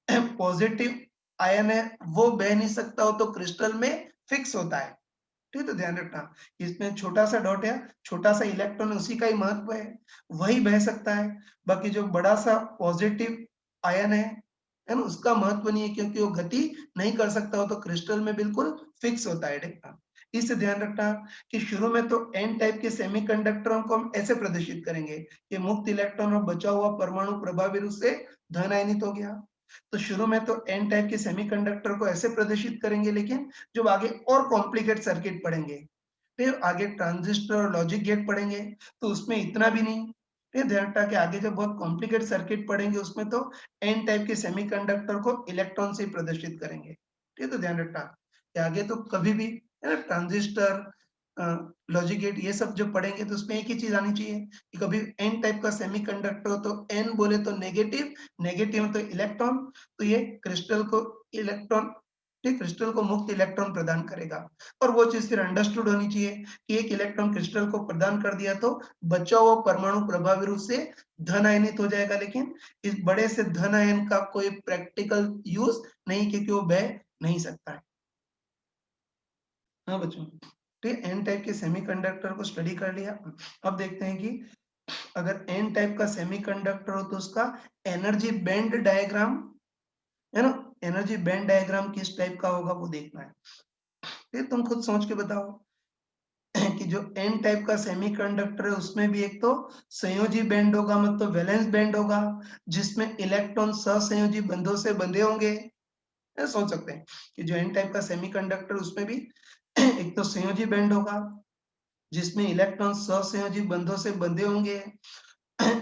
पॉजिटिव आयन है वो बह नहीं सकता, हो तो क्रिस्टल में फिक्स होता है, ठीक है, तो ध्यान रखना इसमें छोटा सा डॉट है, छोटा सा इलेक्ट्रॉन उसी का ही महत्व है, वही बह सकता है। बाकी जो बड़ा सा पॉजिटिव आयन है ना, उसका महत्व नहीं है क्योंकि वो गति नहीं कर सकता, हो तो क्रिस्टल में बिल्कुल फिक्स होता है। देखना इससे ध्यान रखना कि शुरू में तो एन टाइप के सेमीकंडक्टरों को हम ऐसे प्रदर्शित करेंगे कि मुक्त इलेक्ट्रॉन और बचा हुआ परमाणु प्रभावी रूप से धन आयनित हो गया। तो शुरू में तो एन टाइप के सेमीकंडक्टर को ऐसे प्रदर्शित करेंगे, लेकिन जब आगे और कॉम्प्लिकेट सर्किट पढ़ेंगे, फिर आगे ट्रांजिस्टर और लॉजिक गेट पढ़ेंगे, तो उसमें इतना भी नहीं। फिर ध्यान रखना कि आगे जब बहुत कॉम्प्लिकेट सर्किट पढ़ेंगे, उसमें तो एन टाइप के सेमीकंडक्टर को इलेक्ट्रॉन से प्रदर्शित करेंगे। ठीक है, तो ध्यान रखना कि आगे तो कभी भी है ना ट्रांजिस्टर, लॉजिक गेट ये सब जब पढ़ेंगे तो उसमें एक ही चीज आनी चाहिए कि कभी एन टाइप का सेमीकंडक्टर हो तो एन बोले तो नेगेटिव, नेगेटिव तो इलेक्ट्रॉन, तो ये क्रिस्टल को इलेक्ट्रॉन, ठीक, क्रिस्टल को मुक्त इलेक्ट्रॉन प्रदान करेगा। और वो चीज फिर अंडरस्टूड होनी चाहिए कि एक इलेक्ट्रॉन क्रिस्टल को प्रदान कर दिया तो बचा हुआ परमाणु प्रभावी रूप से धन आयनित हो जाएगा, लेकिन इस बड़े से धन आयन का कोई प्रैक्टिकल यूज नहीं, क्योंकि वो बह नहीं सकता है। हाँ बच्चों, ठीक है, एन टाइप के सेमीकंडक्टर को स्टडी कर लिया। अब देखते हैं कि अगर एन टाइप का सेमीकंडक्टर हो तो उसका एनर्जी बैंड डायग्राम, है ना, एनर्जी बैंड डायग्राम किस टाइप का होगा वो देखना है। फिर तुम खुद सोच के बताओ कि जो एन टाइप का सेमीकंडक्टर है उसमें भी एक तो संयोजी बैंड होगा, मतलब वैलेंस बैंड होगा, जिसमें इलेक्ट्रॉन सहसंयोजी बंधों से बंधे होंगे। सोच सकते हैं कि जो एन टाइप का सेमीकंडक्टर उसमें भी एक तो संयोजी बैंड होगा जिसमें इलेक्ट्रॉन सहसंयोजी बंधों से बंधे होंगे,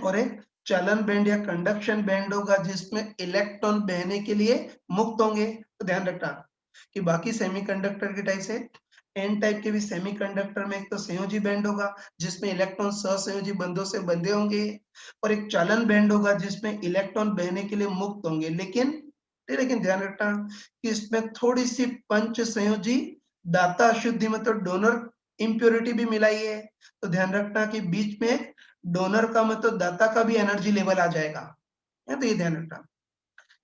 और एक चलन बैंड या कंडक्शन बैंड होगा जिसमें इलेक्ट्रॉन बहने के लिए मुक्त होंगे। तो ध्यान रखना कि बाकी सेमीकंडक्टर के टाइप से एन टाइप के भी सेमीकंडक्टर में एक तो संयोजी बैंड होगा जिसमें इलेक्ट्रॉन सहसंयोजी बंधों से बंधे होंगे, और एक चालन बैंड होगा जिसमें इलेक्ट्रॉन बहने के लिए मुक्त होंगे। लेकिन ध्यान रखना कि इसमें थोड़ी सी पंच संयोजी दाता अशुद्धि मतलब डोनर इम्प्योरिटी भी मिलाई है। तो ध्यान रखना कि बीच में एक डोनर का मतलब दाता का भी एनर्जी लेवल आ जाएगा, है, तो ये ध्यान रखना।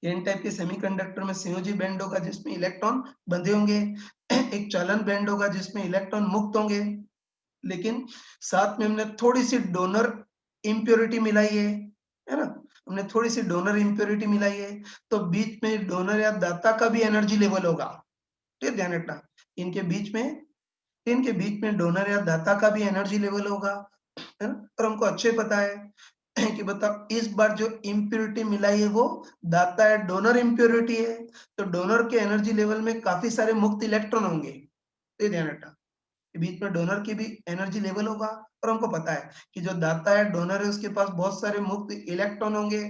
एन टाइप के सेमीकंडक्टर में संयोजी बैंड होगा जिसमें इलेक्ट्रॉन बंधे होंगे, एक चालन बैंड होगा जिसमें इलेक्ट्रॉन मुक्त होंगे, लेकिन साथ में हमने थोड़ी सी डोनर इम्प्योरिटी मिलाई है ना, हमने थोड़ी सी डोनर इम्प्योरिटी मिलाई है, तो बीच में डोनर या दाता का भी एनर्जी लेवल होगा। ठीक, ध्यान रखना इनके बीच में, इनके बीच में डोनर या दाता का भी एनर्जी लेवल होगा, है ना, और हमको अच्छे पता है कि बताओ इस बार जो इम्प्योरिटी मिलाई है वो दाता या डोनर इम्प्योरिटी है, तो डोनर के एनर्जी लेवल में काफी सारे मुक्त इलेक्ट्रॉन होंगे। तो ये ध्यान रखना बीच में डोनर की भी एनर्जी लेवल होगा, और हमको पता है कि जो दाता है डोनर है उसके पास बहुत सारे मुक्त इलेक्ट्रॉन होंगे।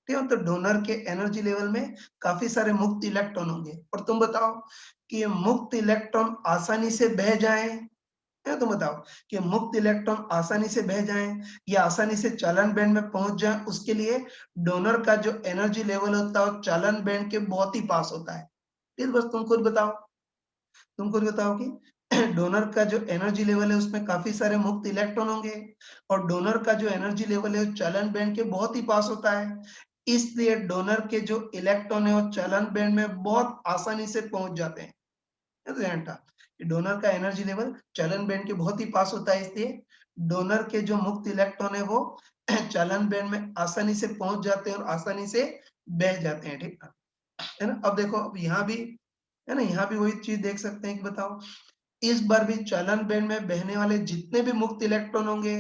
ठीक है, तो डोनर के एनर्जी लेवल में काफी सारे मुक्त इलेक्ट्रॉन होंगे। और तुम बताओ कि ये मुक्त इलेक्ट्रॉन आसानी से बह जाए, है, तुम बताओ कि मुक्त इलेक्ट्रॉन आसानी से बह जाएं या आसानी से चालन बैंड में पहुंच जाए, उसके लिए डोनर का जो एनर्जी लेवल होता है वो चालन बैंड के बहुत ही पास होता है। फिर बस तुम खुद बताओ कि डोनर का जो एनर्जी लेवल है उसमें काफी सारे मुक्त इलेक्ट्रॉन होंगे, और डोनर का जो एनर्जी लेवल है वो चालन बैंड के बहुत ही पास होता है, इसलिए डोनर के जो इलेक्ट्रॉन है वो चालन बैंड में बहुत आसानी से पहुंच जाते हैं। ये तो ध्यान था कि डोनर का एनर्जी लेवल चालन बैंड के बहुत ही पास होता है, इसलिए डोनर के जो मुक्त इलेक्ट्रॉन है वो चालन बैंड में आसानी से पहुंच जाते हैं और आसानी से बह जाते हैं। ठीक है ना, अब देखो अब यहाँ भी, है ना, यहाँ भी वही चीज देख सकते हैं कि बताओ इस बार भी चालन बैंड में बहने वाले जितने भी मुक्त इलेक्ट्रॉन होंगे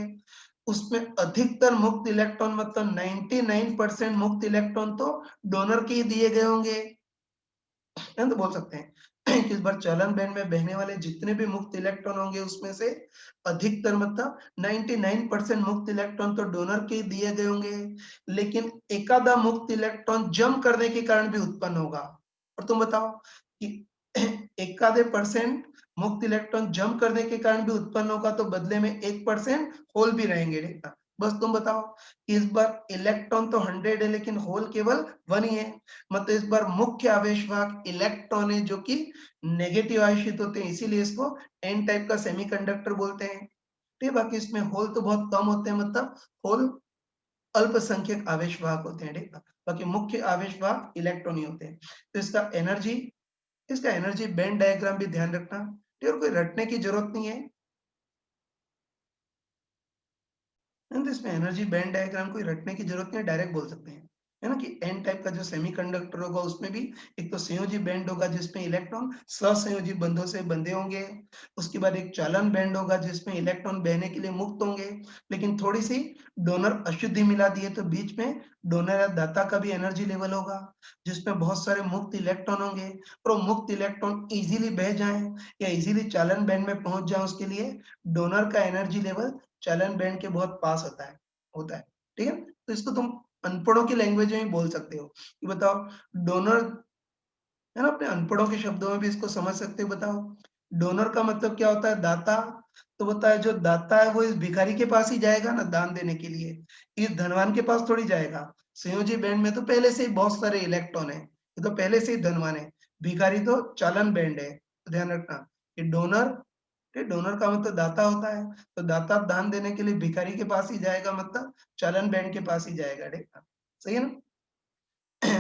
उसमें अधिकतर मुक्त इलेक्ट्रॉन मतलब 99% मुक्त इलेक्ट्रॉन तो डोनर के ही दिए गए होंगे, है, तो बोल सकते हैं कि इस बार चालन बैंड में बहने वाले जितने भी मुक्त इलेक्ट्रॉन होंगे उसमें से अधिकतर मतलब 99% मुक्त इलेक्ट्रॉन तो डोनर के दिए गए होंगे, लेकिन एकादा मुक्त इलेक्ट्रॉन जम करने के कारण भी उत्पन्न होगा। और तुम बताओ कि एकादे परसेंट मुक्त इलेक्ट्रॉन जम करने के कारण भी उत्पन्न होगा, तो बदले में 1% होल भी रहेंगे। बस तुम बताओ कि इस बार इलेक्ट्रॉन तो 100 है लेकिन होल केवल 1 ही है, मतलब इस बार मुख्य आवेश वाहक इलेक्ट्रॉन है जो कि नेगेटिव आवेशित होते हैं, इसीलिए इसको एन टाइप का सेमीकंडक्टर बोलते हैं। ठीक, बाकी इसमें होल तो बहुत कम होते हैं, मतलब होल अल्पसंख्यक आवेश वाहक होते हैं। ठीक, बाकी मुख्य आवेश वाहक इलेक्ट्रॉन ही होते हैं। तो इसका एनर्जी बैंड डायग्राम भी ध्यान रखना। ठीक है, कोई रटने की जरूरत नहीं है। नहीं तो इसमें एनर्जी बैंड डायग्राम कोई रटने की जरूरत नहीं है, डायरेक्ट बोल सकते हैं, है ना? कि एन टाइप का जो सेमीकंडक्टर होगा उसमें भी एक तो संयोजी बैंड होगा जिसमें इलेक्ट्रॉन सहसंयोजी बंधों से बंधे होंगे। उसके बाद एक चालन बैंड होगा जिसमें इलेक्ट्रॉन बहने के लिए मुक्त होंगे, लेकिन थोड़ी सी डोनर अशुद्धि मिला दी है तो बीच में डोनर या दाता का भी एनर्जी लेवल होगा जिसमें बहुत सारे मुक्त इलेक्ट्रॉन होंगे। और वो मुक्त इलेक्ट्रॉन इजीली बह जाएं या इजीली चालन बैंड में पहुंच जाए उसके लिए डोनर का एनर्जी लेवल चालन बैंड के बहुत पास होता है, ठीक है? तो इसको तुम अनपढ़ों की लैंग्वेज में भी बोल सकते हो कि बताओ डोनर, है ना? अपने अनपढ़ों के शब्दों में भी इसको समझ सकते हो। बताओ डोनर का मतलब क्या होता है? दाता। तो होता है जो दाता है वो इस भिखारी के पास ही जाएगा ना दान देने के लिए, इस धनवान के पास थोड़ी जाएगा। संयोजी बैंड में तो पहले से ही बहुत सारे इलेक्ट्रॉन है, ये तो पहले से ही धनवान है। भिखारी तो चालन बैंड है, तो ध्यान रखना कि डोनर, ठीक, डोनर का मतलब दाता होता है, तो दाता दान देने के लिए भिखारी के पास ही जाएगा, मतलब चालन बैंड के पास ही जाएगा, ठीक है? सही है ना?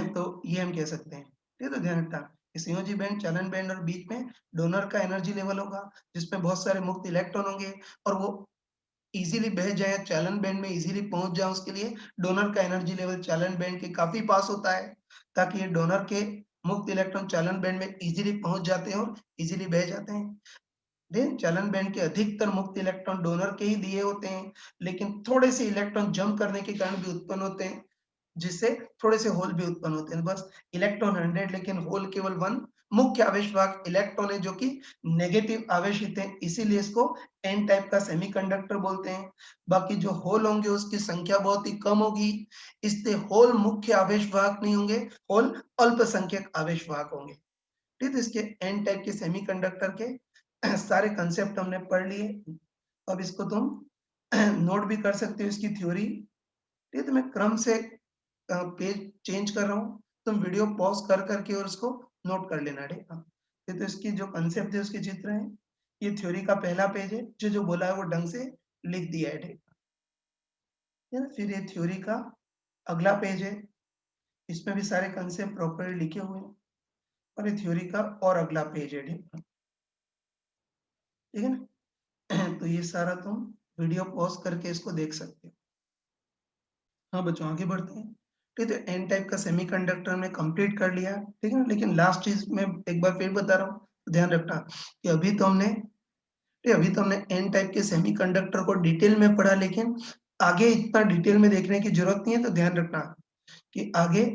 तो ये हम कह सकते हैं, ठीक है? तो ध्यान रखना कि संयोजी बैंड, चालन बैंड और बीच में डोनर का एनर्जी लेवल होगा जिसमें बहुत सारे मुक्त इलेक्ट्रॉन होंगे और वो इजीली बह जाए, चालन बैंड में इजीली पहुंच जाए उसके लिए डोनर का एनर्जी लेवल चालन बैंड के काफी पास होता है, ताकि ये डोनर के मुक्त इलेक्ट्रॉन चालन बैंड में इजीली पहुंच जाते हैं और इजीली बह जाते हैं। चालन बैंड के अधिकतर मुक्त इलेक्ट्रॉन डोनर के ही दिए होते हैं, लेकिन थोड़े से इलेक्ट्रॉन जंप करने के कारण भी उत्पन्न होते हैं, जिससे थोड़े से होल भी उत्पन्न होते हैं। बस इलेक्ट्रॉन 100 लेकिन होल केवल 1। मुख्य आवेश वाहक इलेक्ट्रॉन है जो कि नेगेटिव आवेशित है, इसीलिए इसको एन टाइप का सेमीकंडक्टर बोलते हैं। बाकी जो होल होंगे उसकी संख्या बहुत ही कम होगी, इसलिए होल मुख्य आवेश वाहक नहीं होंगे, होल अल्पसंख्यक आवेश वाहक होंगे। ठीक है, इसके एन टाइप के सेमीकंडक्टर के सारे कंसेप्ट हमने पढ़ लिए। अब इसको तुम नोट भी कर सकते हो इसकी थ्योरी। ठीक है, तो मैं क्रम से पेज चेंज कर रहा हूँ, तुम वीडियो पॉज कर करके और उसको नोट कर लेना, ठीक है? ये तो इसकी जो कंसेप्ट है उसके चित्र हैं, ये थ्योरी का पहला पेज है, जो जो बोला है वो ढंग से लिख दिया है, ठीक है ना? फिर ये थ्योरी का अगला पेज है, इसमें भी सारे कंसेप्ट प्रॉपर्ली लिखे हुए हैं। और ये थ्योरी का और अगला पेज है, ठीक है ना? तो ये सारा तुम वीडियो पॉज करके इसको देख सकते हो। हाँ बच्चों, आगे बढ़ते हैं। ठीक है, तो एन टाइप का सेमीकंडक्टर हमने कंप्लीट कर लिया, ठीक है ना? लेकिन लास्ट चीज मैं एक बार फिर बता रहा हूँ, ध्यान रखना कि अभी तो हमने एन टाइप के सेमीकंडक्टर को डिटेल में पढ़ा, लेकिन आगे इतना डिटेल में देखने की जरूरत नहीं है। तो ध्यान रखना कि आगे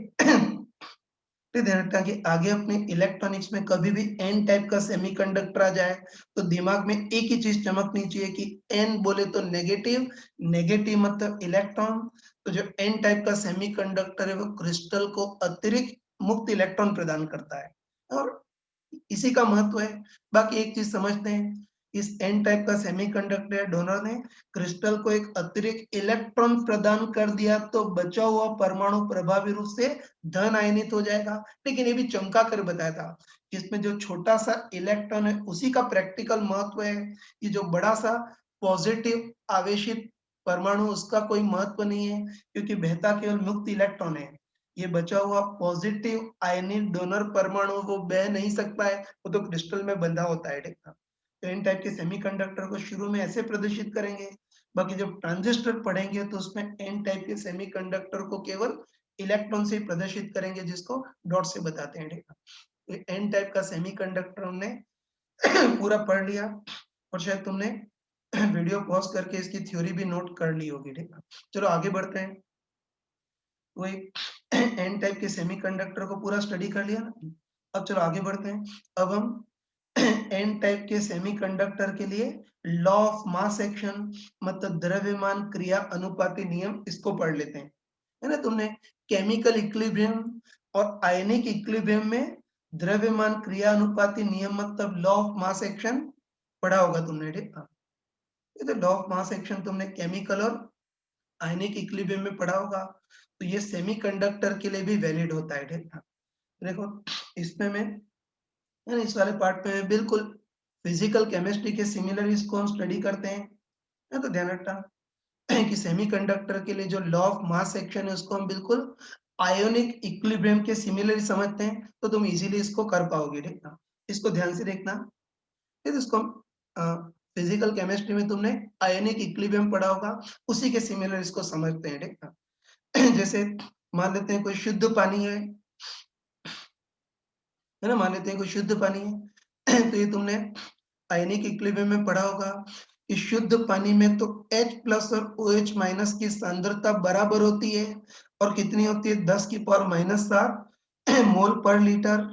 तो ध्यान रखना कि आगे अपने इलेक्ट्रॉनिक्स में कभी भी एन टाइप का सेमीकंडक्टर आ जाए तो दिमाग में एक ही चीज चमकनी चाहिए कि एन बोले तो नेगेटिव, नेगेटिव मतलब इलेक्ट्रॉन। तो जो एन टाइप का सेमीकंडक्टर है वो क्रिस्टल को अतिरिक्त मुक्त इलेक्ट्रॉन प्रदान करता है और इसी का महत्व है। बाकी एक चीज समझते हैं, इस एन टाइप का सेमीकंडक्टर डोनर ने क्रिस्टल को एक अतिरिक्त इलेक्ट्रॉन प्रदान कर दिया तो बचा हुआ परमाणु प्रभावी रूप से धन आयनित हो जाएगा। लेकिन ये भी चमका कर बताया था कि इसमें जो छोटा सा इलेक्ट्रॉन है उसी का प्रैक्टिकल महत्व है, ये जो बड़ा सा पॉजिटिव आवेशित परमाणु उसका कोई महत्व नहीं है, क्योंकि बहता केवल मुक्त इलेक्ट्रॉन है। ये बचा हुआ पॉजिटिव आयनिक डोनर परमाणु वो बह नहीं सकता है, वो तो क्रिस्टल में बंधा होता है, ठीक है? तो इन टाइप के सेमीकंडक्टर को शुरू में ऐसे प्रदर्शित करेंगे, बाकी जब ट्रांजिस्टर पढ़ेंगे तो उसमें एन टाइप के सेमीकंडक्टर को केवल इलेक्ट्रॉन से ही प्रदर्शित करेंगे, जिसको डॉट से बताते हैं, ठीक है? तो एन टाइप का सेमीकंडक्टर हमने पूरा पढ़ लिया और शायद तुमने वीडियो पॉज करके इसकी थ्योरी भी नोट कर ली होगी, ठीक है? चलो आगे बढ़ते हैं। वही एन टाइप के सेमीकंडक्टर को पूरा स्टडी कर लिया ना। अब चलो आगे बढ़ते हैं। अब हम एन टाइप के सेमीकंडक्टर के लिए लॉ ऑफ मास एक्शन मतलब द्रव्यमान क्रिया अनुपाती नियम इसको पढ़ लेते हैं, है ना? तुमने केमिकल इक्विलिब्रियम और आयनिक इक्विलिब्रियम में द्रव्यमान क्रिया अनुपाती नियम मतलब लॉ ऑफ मास एक्शन पढ़ा होगा तुमने, ठीक है? ये तो लॉ ऑफ मास एक्शन तुमने केमिकल और आयनिक इक्विलिब्रियम में पढ़ा होगा, तो ये सेमीकंडक्टर के लिए भी वैलिड होता है, ठीक है? देखो इसमें मैं, है ना, इस वाले पार्ट में बिल्कुल फिजिकल केमिस्ट्री के सिमिलर इसको हम स्टडी करते हैं, है, तो ध्यान रखना कि सेमीकंडक्टर के लिए जो लॉ ऑफ मास एक्शन है उसको हम बिल्कुल आयोनिक इक्विलिब्रियम के सिमिलर समझते हैं, तो तुम इजीली इसको कर पाओगे, ठीक है? इसको ध्यान से देखना फिर इसको हम फिजिकल केमिस्ट्री में तुमने आयनिक इक्विलिब्रियम पढ़ा होगा, उसी के सिमिलर इसको समझते हैं, ठीक है। जैसे मान लेते हैं कोई शुद्ध पानी है ना, मान लेते हैं कोई शुद्ध पानी है। तो ये तुमने आयनिक इक्विलिब्रियम में पढ़ा होगा कि शुद्ध पानी में तो H प्लस और OH माइनस की सांद्रता बराबर होती है, और कितनी होती है, 10 की पावर माइनस 7 मोल पर लीटर।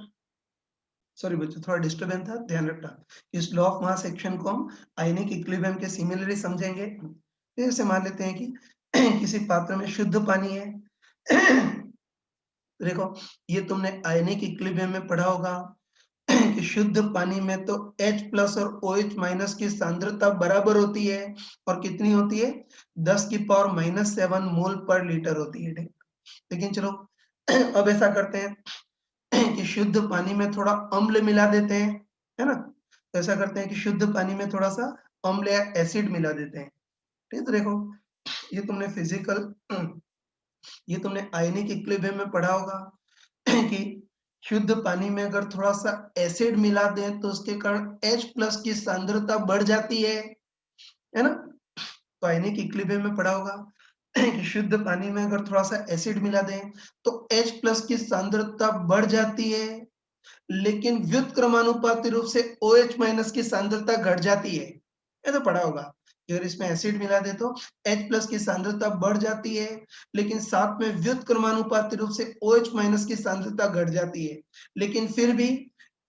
सॉरी बच्चों, थोड़ा डिस्टर्बेंस था, ध्यान रखना। इस लॉ ऑफ मास एक्शन को हम आयनिक इक्विलिब्रियम के सिमिलरली समझेंगे। फिर से मान लेते हैं कि किसी पात्र में शुद्ध पानी है। देखो, ये तुमने आयनिक इक्विलिब्रियम में पढ़ा होगा कि शुद्ध पानी में तो H प्लस और OH माइनस की सांद्रता बराबर होती है, और कितनी होती है, 10 की पावर माइनस 7 मोल पर लीटर होती है, ठीक। लेकिन चलो अब ऐसा करते हैं कि शुद्ध पानी में थोड़ा अम्ल मिला देते हैं, है ना। तो ऐसा करते हैं कि शुद्ध पानी में थोड़ा सा अम्ल या एसिड मिला देते हैं, ठीक। तो देखो, ये तुमने फिजिकल ये तुमने आयनिक इक्विलिब्रियम में पढ़ा होगा कि शुद्ध पानी में अगर थोड़ा सा एसिड मिला दें तो उसके कारण H प्लस की सांद्रता बढ़ जाती है ना। तो आयनिक इक्विलिब्रियम में पढ़ा होगा कि शुद्ध पानी में अगर थोड़ा सा एसिड मिला दें तो H प्लस की सांद्रता बढ़ जाती है, लेकिन व्युत्क्रमानुपाती रूप से OH माइनस की सांद्रता घट जाती है। ये तो पढ़ा होगा कि अगर इसमें एसिड मिला दे तो H प्लस की सांद्रता बढ़ जाती है, लेकिन साथ में व्युत्क्रमानुपाती रूप से OH माइनस की सांद्रता घट जाती है। लेकिन फिर भी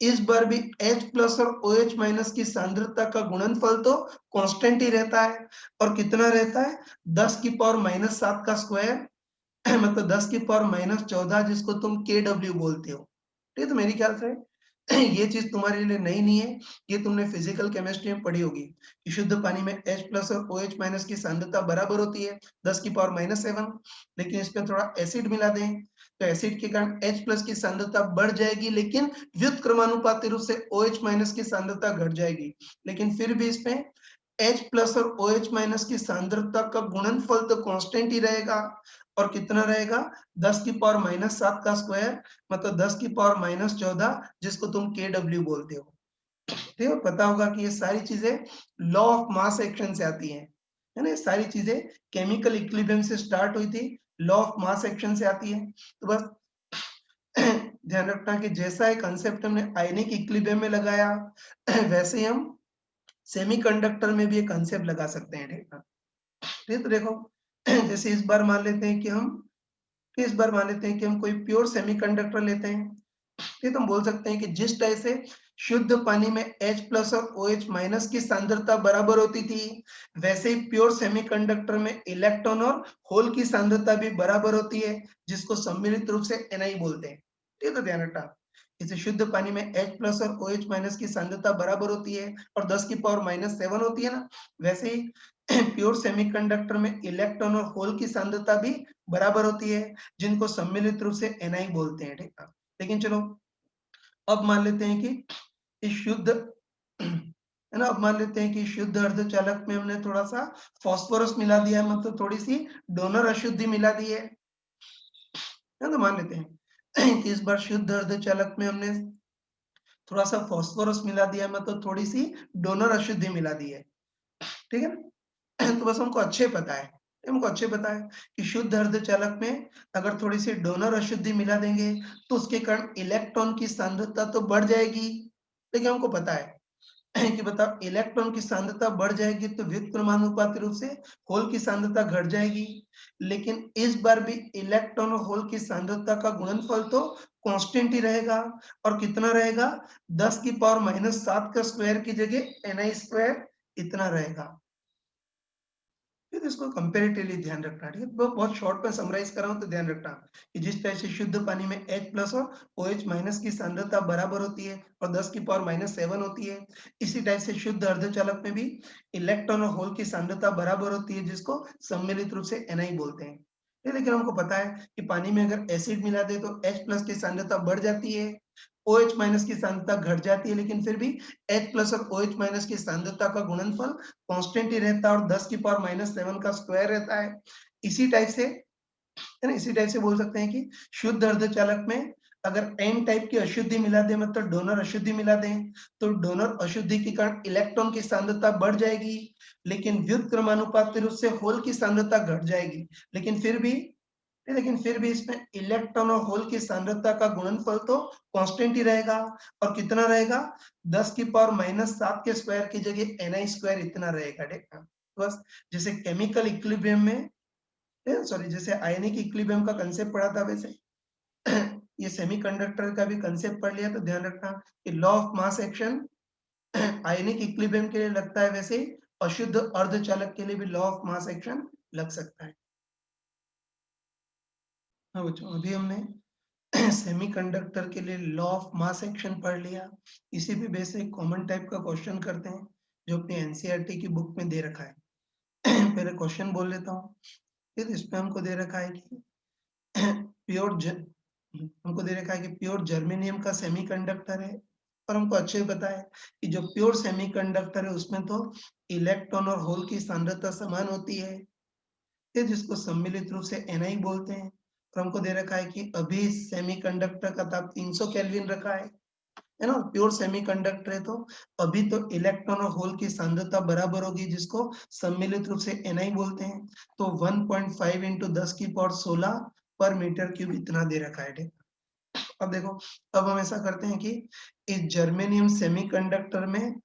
इस बार भी H प्लस और OH माइनस की सांद्रता का गुणनफल तो कांस्टेंट ही रहता है, और कितना रहता है, 10 की पावर माइनस 7 का स्क्वायर मतलब 10 की पावर माइनस 14, जिसको तुम KW बोलते हो, ठीक है। तो मेरे ख्याल से ये चीज तुम्हारे लिए नई नहीं है, ये तुमने फिजिकल केमिस्ट्री में पढ़ी होगी कि शुद्ध पानी में H प्लस और OH माइनस की सांद्रता बराबर होती है 10 की पावर माइनस 7, लेकिन इसमें थोड़ा एसिड मिला दें तो एसिड के कारण H प्लस की सांद्रता बढ़ जाएगी, लेकिन व्युत्क्रमानुपाती रूप से OH माइनस की सांद्रता घट जाएगी। लेकिन फिर भी इसमें H प्लस और OH माइनस की सांद्रता का गुणनफल तो कांस्टेंट ही रहेगा, और कितना रहेगा, 10 की पावर माइनस 7 का स्क्वायर मतलब 10 की पावर माइनस 14, जिसको तुम KW बोलते हो, ठीक है। पता होगा कि ये सारी चीजें लॉ ऑफ मास एक्शन से आती हैं, है ना। ये सारी चीजें केमिकल इक्विलिब्रियम से स्टार्ट हुई थी, लॉ ऑफ मास एक्शन से आती है। तो बस ध्यान रखना कि जैसा एक कंसेप्ट हमने आयनिक इक्विलिब्रियम में लगाया वैसे ही हम सेमीकंडक्टर में भी एक कंसेप्ट लगा सकते हैं, ठीक है। ठीक है, तो देखो जैसे इस बार मान लेते हैं कि हम कोई प्योर सेमीकंडक्टर लेते हैं, ठीक है। तो हम बोल सकते हैं कि जिस टाइप से शुद्ध पानी में H प्लस और OH माइनस की सांद्रता बराबर होती थी, वैसे ही प्योर सेमीकंडक्टर में इलेक्ट्रॉन और होल की सांद्रता भी बराबर होती है, जिसको सम्मिलित रूप से Ni बोलते हैं, ठीक है। तो ध्यान रखना, इसे शुद्ध पानी में H प्लस और OH माइनस की सांद्रता बराबर होती है और 10 की पावर माइनस 7 होती है ना, वैसे ही प्योर सेमीकंडक्टर में इलेक्ट्रॉन और होल की सांद्रता भी बराबर होती है, जिनको सम्मिलित रूप से Ni बोलते हैं, ठीक है। लेकिन चलो अब मान लेते हैं कि शुद्ध है ना, अब मान लेते हैं कि शुद्ध अर्धचालक में हमने थोड़ा सा फास्फोरस मिला दिया है, मतलब थोड़ी सी डोनर अशुद्धि मिला दी है ना। तो मान लेते हैं कि इस बार शुद्ध अर्धचालक में हमने थोड़ा सा फास्फोरस मिला दिया है, मतलब थोड़ी सी डोनर अशुद्धि मिला दी है, ठीक है ना। तो बस हमको अच्छे पता है कि शुद्ध अर्धचालक में अगर थोड़ी सी डोनर अशुद्धि मिला देंगे तो उसके कारण इलेक्ट्रॉन की सांद्रता तो बढ़ जाएगी, लेकिन हमको पता है कि बताओ इलेक्ट्रॉन की सांद्रता बढ़ जाएगी तो व्युत्क्रमानुपाती रूप से होल की सांद्रता घट जाएगी, लेकिन इस बार भी इलेक्ट्रॉन और होल की सांद्रता का गुणनफल तो कांस्टेंट ही रहेगा, और कितना रहेगा, 10 की पावर माइनस 7 का स्क्वायर की जगह Ni स्क्वायर इतना रहेगा। फिर इसको कंपैरेटिवली ध्यान रखना, ठीक है। बहुत शॉर्ट में समराइज कर रहा हूं, तो ध्यान रखना कि जिस तरह से शुद्ध पानी में H प्लस और OH माइनस की सांद्रता बराबर होती है और 10 की पावर माइनस 7 होती है, इसी टाइप से शुद्ध अर्धचालक में भी इलेक्ट्रॉन और होल की सांद्रता बराबर होती है, जिसको सम्मिलित रूप से Ni बोलते हैं। लेकिन हमको पता है कि पानी में अगर एसिड मिला दे तो H प्लस की सांद्रता बढ़ जाती है, OH माइनस की सांद्रता घट जाती है, लेकिन फिर भी H प्लस और OH माइनस की सांद्रता का गुणनफल कांस्टेंट ही रहता है और 10 की पावर माइनस 7 का स्क्वायर रहता है। इसी टाइप से है ना, इसी टाइप से बोल सकते हैं कि शुद्ध अर्धचालक में अगर n टाइप की अशुद्धि मिला दें मतलब डोनर अशुद्धि मिला दें, तो डोनर अशुद्धि के कारण इलेक्ट्रॉन की सांद्रता बढ़ जाएगी, लेकिन व्युत्क्रमानुपाती रूप से होल की सांद्रता घट जाएगी। लेकिन फिर भी इसमें इलेक्ट्रॉन और होल की सांद्रता का गुणनफल तो कांस्टेंट ही रहेगा। और कितना रहेगा? 10 की पावर -7 के स्क्वायर की जगह ni स्क्वायर इतना रहेगा। ठीक है, बस जैसे केमिकल इक्विलिब्रियम में, सॉरी, जैसे आयनिक इक्विलिब्रियम का कंसेप्ट पढ़ा था, वैसे ये सेमीकंडक्टर का भी कंसेप्ट पढ़ लिया, तो ध्यान रखना कि law of mass action ionic equilibrium के लिए लगता है, वैसे अशुद्ध अर्धचालक के लिए भी लॉ ऑफ मास एक्शन लग सकता है। हाँ बच्चों, अभी हमने सेमीकंडक्टर के लिए लॉ ऑफ मास एक्शन पढ़ लिया। इसी पे बेस एक कॉमन टाइप का क्वेश्चन करते हैं जो अपनी एनसीईआरटी की बुक में दे रखा है। पहले क्वेश्चन बोल लेता हूँ। फिर इसमें हमको दे रखा है कि हमको दे रखा है कि प्योर जर्मेनियम का सेमीकंडक्टर है, और हमको अच्छे से पता है कि जो प्योर सेमीकंडक्टर है उसमें तो इलेक्ट्रॉन और होल की सांद्रता समान होती है, जिसको सम्मिलित रूप से Ni बोलते हैं। और हमको दे रखा है कि अभी सेमीकंडक्टर का ताप 300 केल्विन रखा है ना, प्योर सेमीकंडक्टर है, तो अभी तो इलेक्ट्रॉन और होल की सांद्रता बराबर होगी, जिसको सम्मिलित रूप से Ni बोलते हैं। तो 1.5 × 10 की पावर 16 पर मीटर क्यूब इतना दे रखा है। ठीक, अब देखो, अब हम ऐसा करते हैं कि इस जर्मेनियम सेमीकंडक्टर में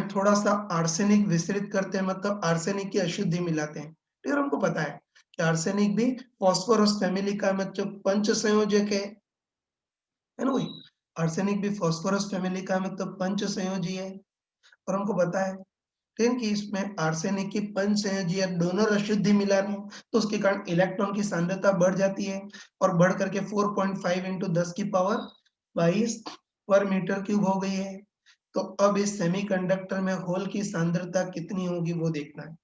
थोड़ा सा आर्सेनिक विस्तृत करते हैं, मतलब आर्सेनिक की अशुद्धि मिलाते हैं। ठीक है, हमको पता है कि आर्सेनिक भी फास्फोरस फैमिली का मतलब पंच संयोजक है ना, वही आर्सेनिक भी फास्फोरस फैमिली का मतलब पंच संयोजी है। और हमको पता है ठीक कि इसमें आर्सेनिक की पंच संयोजी या डोनर अशुद्धि मिला रहे हैं, तो उसके कारण इलेक्ट्रॉन की सांद्रता बढ़ जाती है, और बढ़ करके 4.5 × 10 की पावर 22 पर मीटर क्यूब हो गई है। तो अब इस सेमीकंडक्टर में होल की सांद्रता कितनी होगी वो देखना है।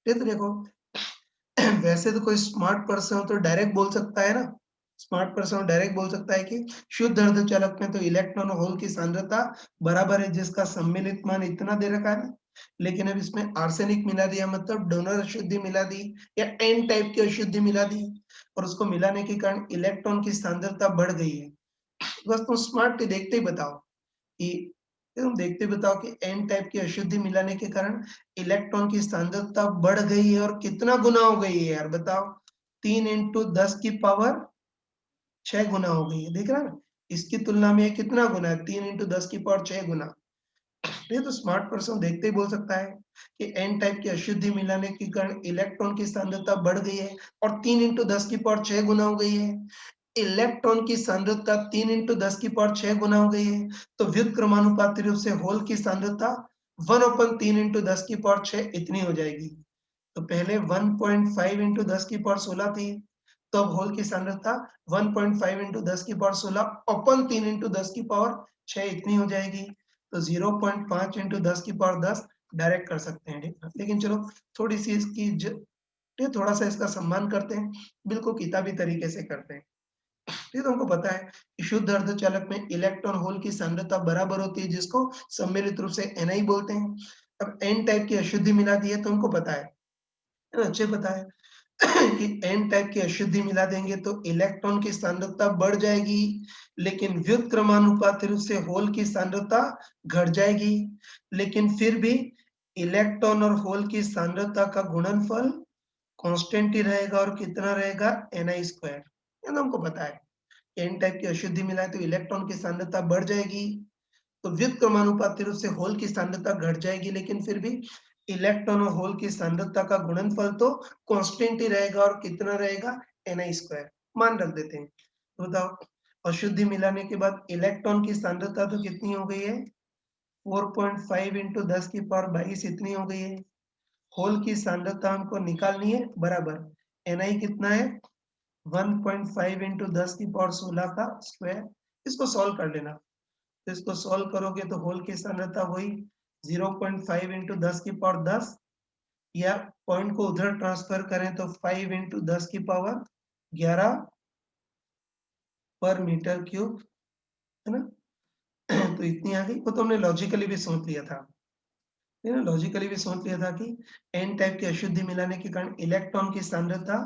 ठीक, देखो, वैसे तो कोई स्मार्ट पर्सन हो तो डायरेक्ट बोल सकता है ना, स्मार्ट पर्सन डायरेक्ट बोल सकता है कि शुद्ध अर्धचालक में तो इलेक्ट्रॉन और होल की सांद्रता बराबर है, जिसका सम्मिलित मान इतना दे रखा है ना। लेकिन अब इसमें आर्सेनिक मिला दिया, मतलब डोनर अशुद्धि मिला दी या एन टाइप की अशुद्धि मिला दी, और उसको मिलाने के कारण इलेक्ट्रॉन की सांद्रता बढ़ गई है। बस तुम स्मार्ट देखते ही बताओ कि तुम देखते बताओ कि एन टाइप की अशुद्धि मिलाने के कारण इलेक्ट्रॉन की सांद्रता बढ़ गई है, और कितना गुना हो गई है यार, बताओ? 3 × 10 की पावर 6 गुना हो गई है। देख रहा है ना, इसकी तुलना में कितना गुना है? 3 × 10 की पावर 6 गुना। ये तो स्मार्ट पर्सन देखते ही बोल सकता है कि एन टाइप की अशुद्धि मिलाने के कारण इलेक्ट्रॉन की सांद्रता बढ़ गई है, और 3 × 10 की पावर 6 गुना हो गई है। इलेक्ट्रॉन की सांद्रता 3 × 10 की पावर 6 गुना हो गई है, तो व्युत्क्रमानुपाती रूप से होल की सांद्रता 1/3 × 10 की पावर 6 इतनी हो जाएगी। तो पहले 1.5 × 10 की पावर 16 थी, तो अब होल की सांद्रता 1.5 × 10 की पावर 16/3 × 10 की पावर 6 इतनी हो जाएगी। तो 0.5 × 10 की पावर 10 डायरेक्ट कर सकते हैं। ठीक है, लेकिन चलो थोड़ी सी इसकी थोड़ा सा इसका सम्मान करते हैं, बिल्कुल किताबी तरीके से करते हैं। ये तो हमको पता है कि शुद्ध अर्धचालक में इलेक्ट्रॉन होल की सांद्रता बराबर होती है, जिसको सम्मिलित रूप से Ni बोलते हैं। अब एन टाइप की अशुद्धि मिला दी है, तो हमको पता है ना, अच्छे पता है कि एन टाइप की अशुद्धि मिला देंगे तो इलेक्ट्रॉन की सांद्रता बढ़ जाएगी, लेकिन व्युत्क्रमानुपाती रूप से होल की सांद्रता घट जाएगी। लेकिन फिर भी इलेक्ट्रॉन और होल की सांद्रता का गुणनफल कांस्टेंट ही रहेगा, और कितना रहेगा? Ni square. ये तो हमको पता है, एन टाइप की अशुद्धि मिला है तो इलेक्ट्रॉन की सांद्रता बढ़ जाएगी, तो व्युत्क्रमानुपाती रूप से होल की सांद्रता घट जाएगी, लेकिन फिर भी इलेक्ट्रॉन और होल की सांद्रता का गुणनफल तो कांस्टेंट ही रहेगा, और कितना रहेगा? Ni स्क्वायर मान रख देते हैं। तो बताओ, अशुद्धि मिलाने के बाद इलेक्ट्रॉन की सांद्रता तो कितनी हो गई है? 4.5 × 10 की पावर 22 इतनी हो गई है। होल की सांद्रता हमको निकालनी है, बराबर Ni कितना है? 1.5 × 10 की पावर 16 का स्क्वायर। इसको सॉल्व कर लेना, तो इसको सॉल्व करोगे तो होल की सांद्रता वही 0.5 × 10 की पावर 10, या पॉइंट को उधर ट्रांसफर करें तो 5 × 10 की पावर 11 पर मीटर क्यूब, है ना। तो इतनी आ गई। वो तो हमने लॉजिकली भी सोच लिया था, है ना, लॉजिकली भी सोच लिया था कि एन टाइप की अशुद्धि मिलाने के कारण इलेक्ट्रॉन की सांद्रता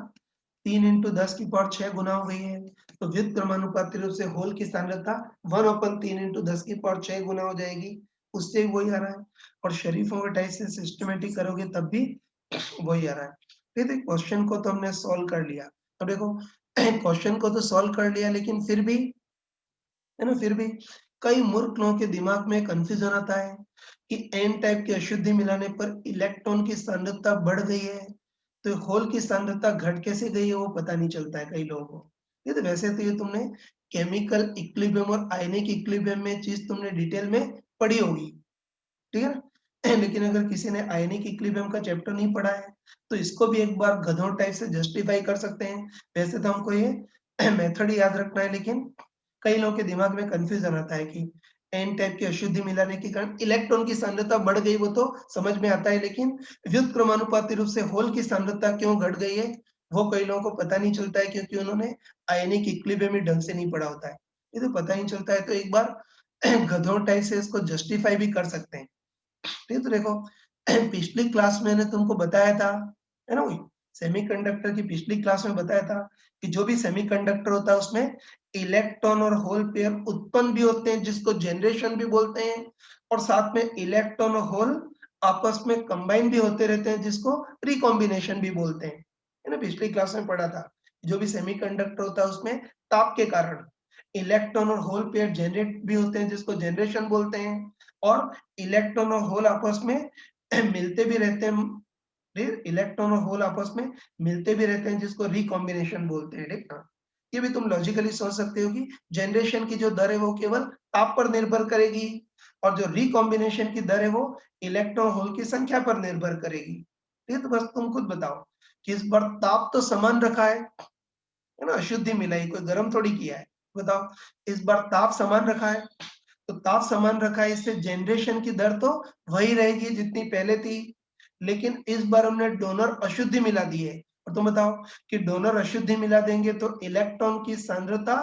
3 इंटू 10 की पावर 6 गुना हो गई है, तो व्युत्क्रमानुपाती रूप से होल की सांद्रता 1/3 इंटू 10 की पावर 6 गुना हो जाएगी, उससे वही आ रहा है। और शरीफों के टाइप से सिस्टमेटिक करोगे तब भी वही आ रहा है। फिर देखो क्वेश्चन को तो हमने सॉल्व कर लिया। अब देखो क्वेश्चन को तो सॉल्व कर लिया, लेकिन फिर भी है ना, फिर भी कई मूर्ख लोगों के दिमाग में कंफ्यूजन आता है कि एन टाइप की अशुद्धि मिलाने पर इलेक्ट्रॉन की सांद्रता बढ़ गई है, तो होल की सांद्रता घट कैसे गई है वो पता नहीं चलता है कई लोगों को। ये तो वैसे तो ये तुमने केमिकल इक्विलिब्रियम और आयनिक इक्विलिब्रियम में चीज तुमने डिटेल में पढ़ी होगी, ठीक है ना? लेकिन अगर किसी ने आयनिक इक्विलिब्रियम का चैप्टर नहीं पढ़ा है, तो इसको भी एक बार गधों टाइप से जस्टिफाई कर सकते हैं। वैसे तो हमको ये मेथड ही याद रखना है, लेकिन कई लोगों के दिमाग में कंफ्यूजन आता है कि एन टाइप की अशुद्धि मिलाने के कारण इलेक्ट्रॉन की सांद्रता बढ़ गई, वो तो समझ में आता है, लेकिन व्युत्क्रमानुपाती रूप से होल की सांद्रता क्यों घट गई है, वो कई लोगों को पता नहीं चलता है, क्योंकि उन्होंने आयनिक इक्विलिब्रियम ही ढंग से नहीं पढ़ा होता है। ये तो पता नहीं चलता है, तो एक बार गधों टाइप से इसको जस्टिफाई भी कर सकते हैं। ठीक है, तो देखो पिछली क्लास में मैंने तुमको बताया था, है ना, वही सेमीकंडक्टर की पिछली क्लास में बताया था कि जो भी सेमीकंडक्टर होता है उसमें इलेक्ट्रॉन और होल पेयर उत्पन्न भी होते हैं, जिसको जनरेशन भी बोलते हैं, और साथ में इलेक्ट्रॉन और होल आपस में कंबाइन भी होते रहते हैं, जिसको रिकॉम्बिनेशन भी बोलते हैं, है ना। पिछली क्लास में पढ़ा था जो भी सेमीकंडक्टर होता है उसमें ताप के कारण इलेक्ट्रॉन और होल पेयर जनरेट भी होते हैं, जिसको जनरेशन बोलते हैं, और इलेक्ट्रॉन और होल आपस में मिलते भी रहते हैं, फिर इलेक्ट्रॉन और होल आपस में मिलते भी रहते हैं, जिसको रिकॉम्बिनेशन बोलते हैं, ठीक है। ये भी तुम लॉजिकली सोच सकते हो कि जनरेशन की जो दर है वो केवल ताप पर निर्भर करेगी, और जो रिकॉम्बिनेशन की दर है वो इलेक्ट्रॉन होल की संख्या पर निर्भर करेगी। ठीक है, तो बस तुम खुद बताओ कि इस बार ताप तो समान रखा है ना, अशुद्धि मिलाई, कोई गर्म थोड़ी किया है। बताओ, इस बार ताप समान रखा है, तो ताप समान रखा है, इससे जनरेशन की दर तो वही रहेगी जितनी पहले थी, लेकिन इस बार हमने डोनर अशुद्धि मिला दी है। और तुम बताओ कि डोनर अशुद्धि मिला देंगे तो इलेक्ट्रॉन की सांद्रता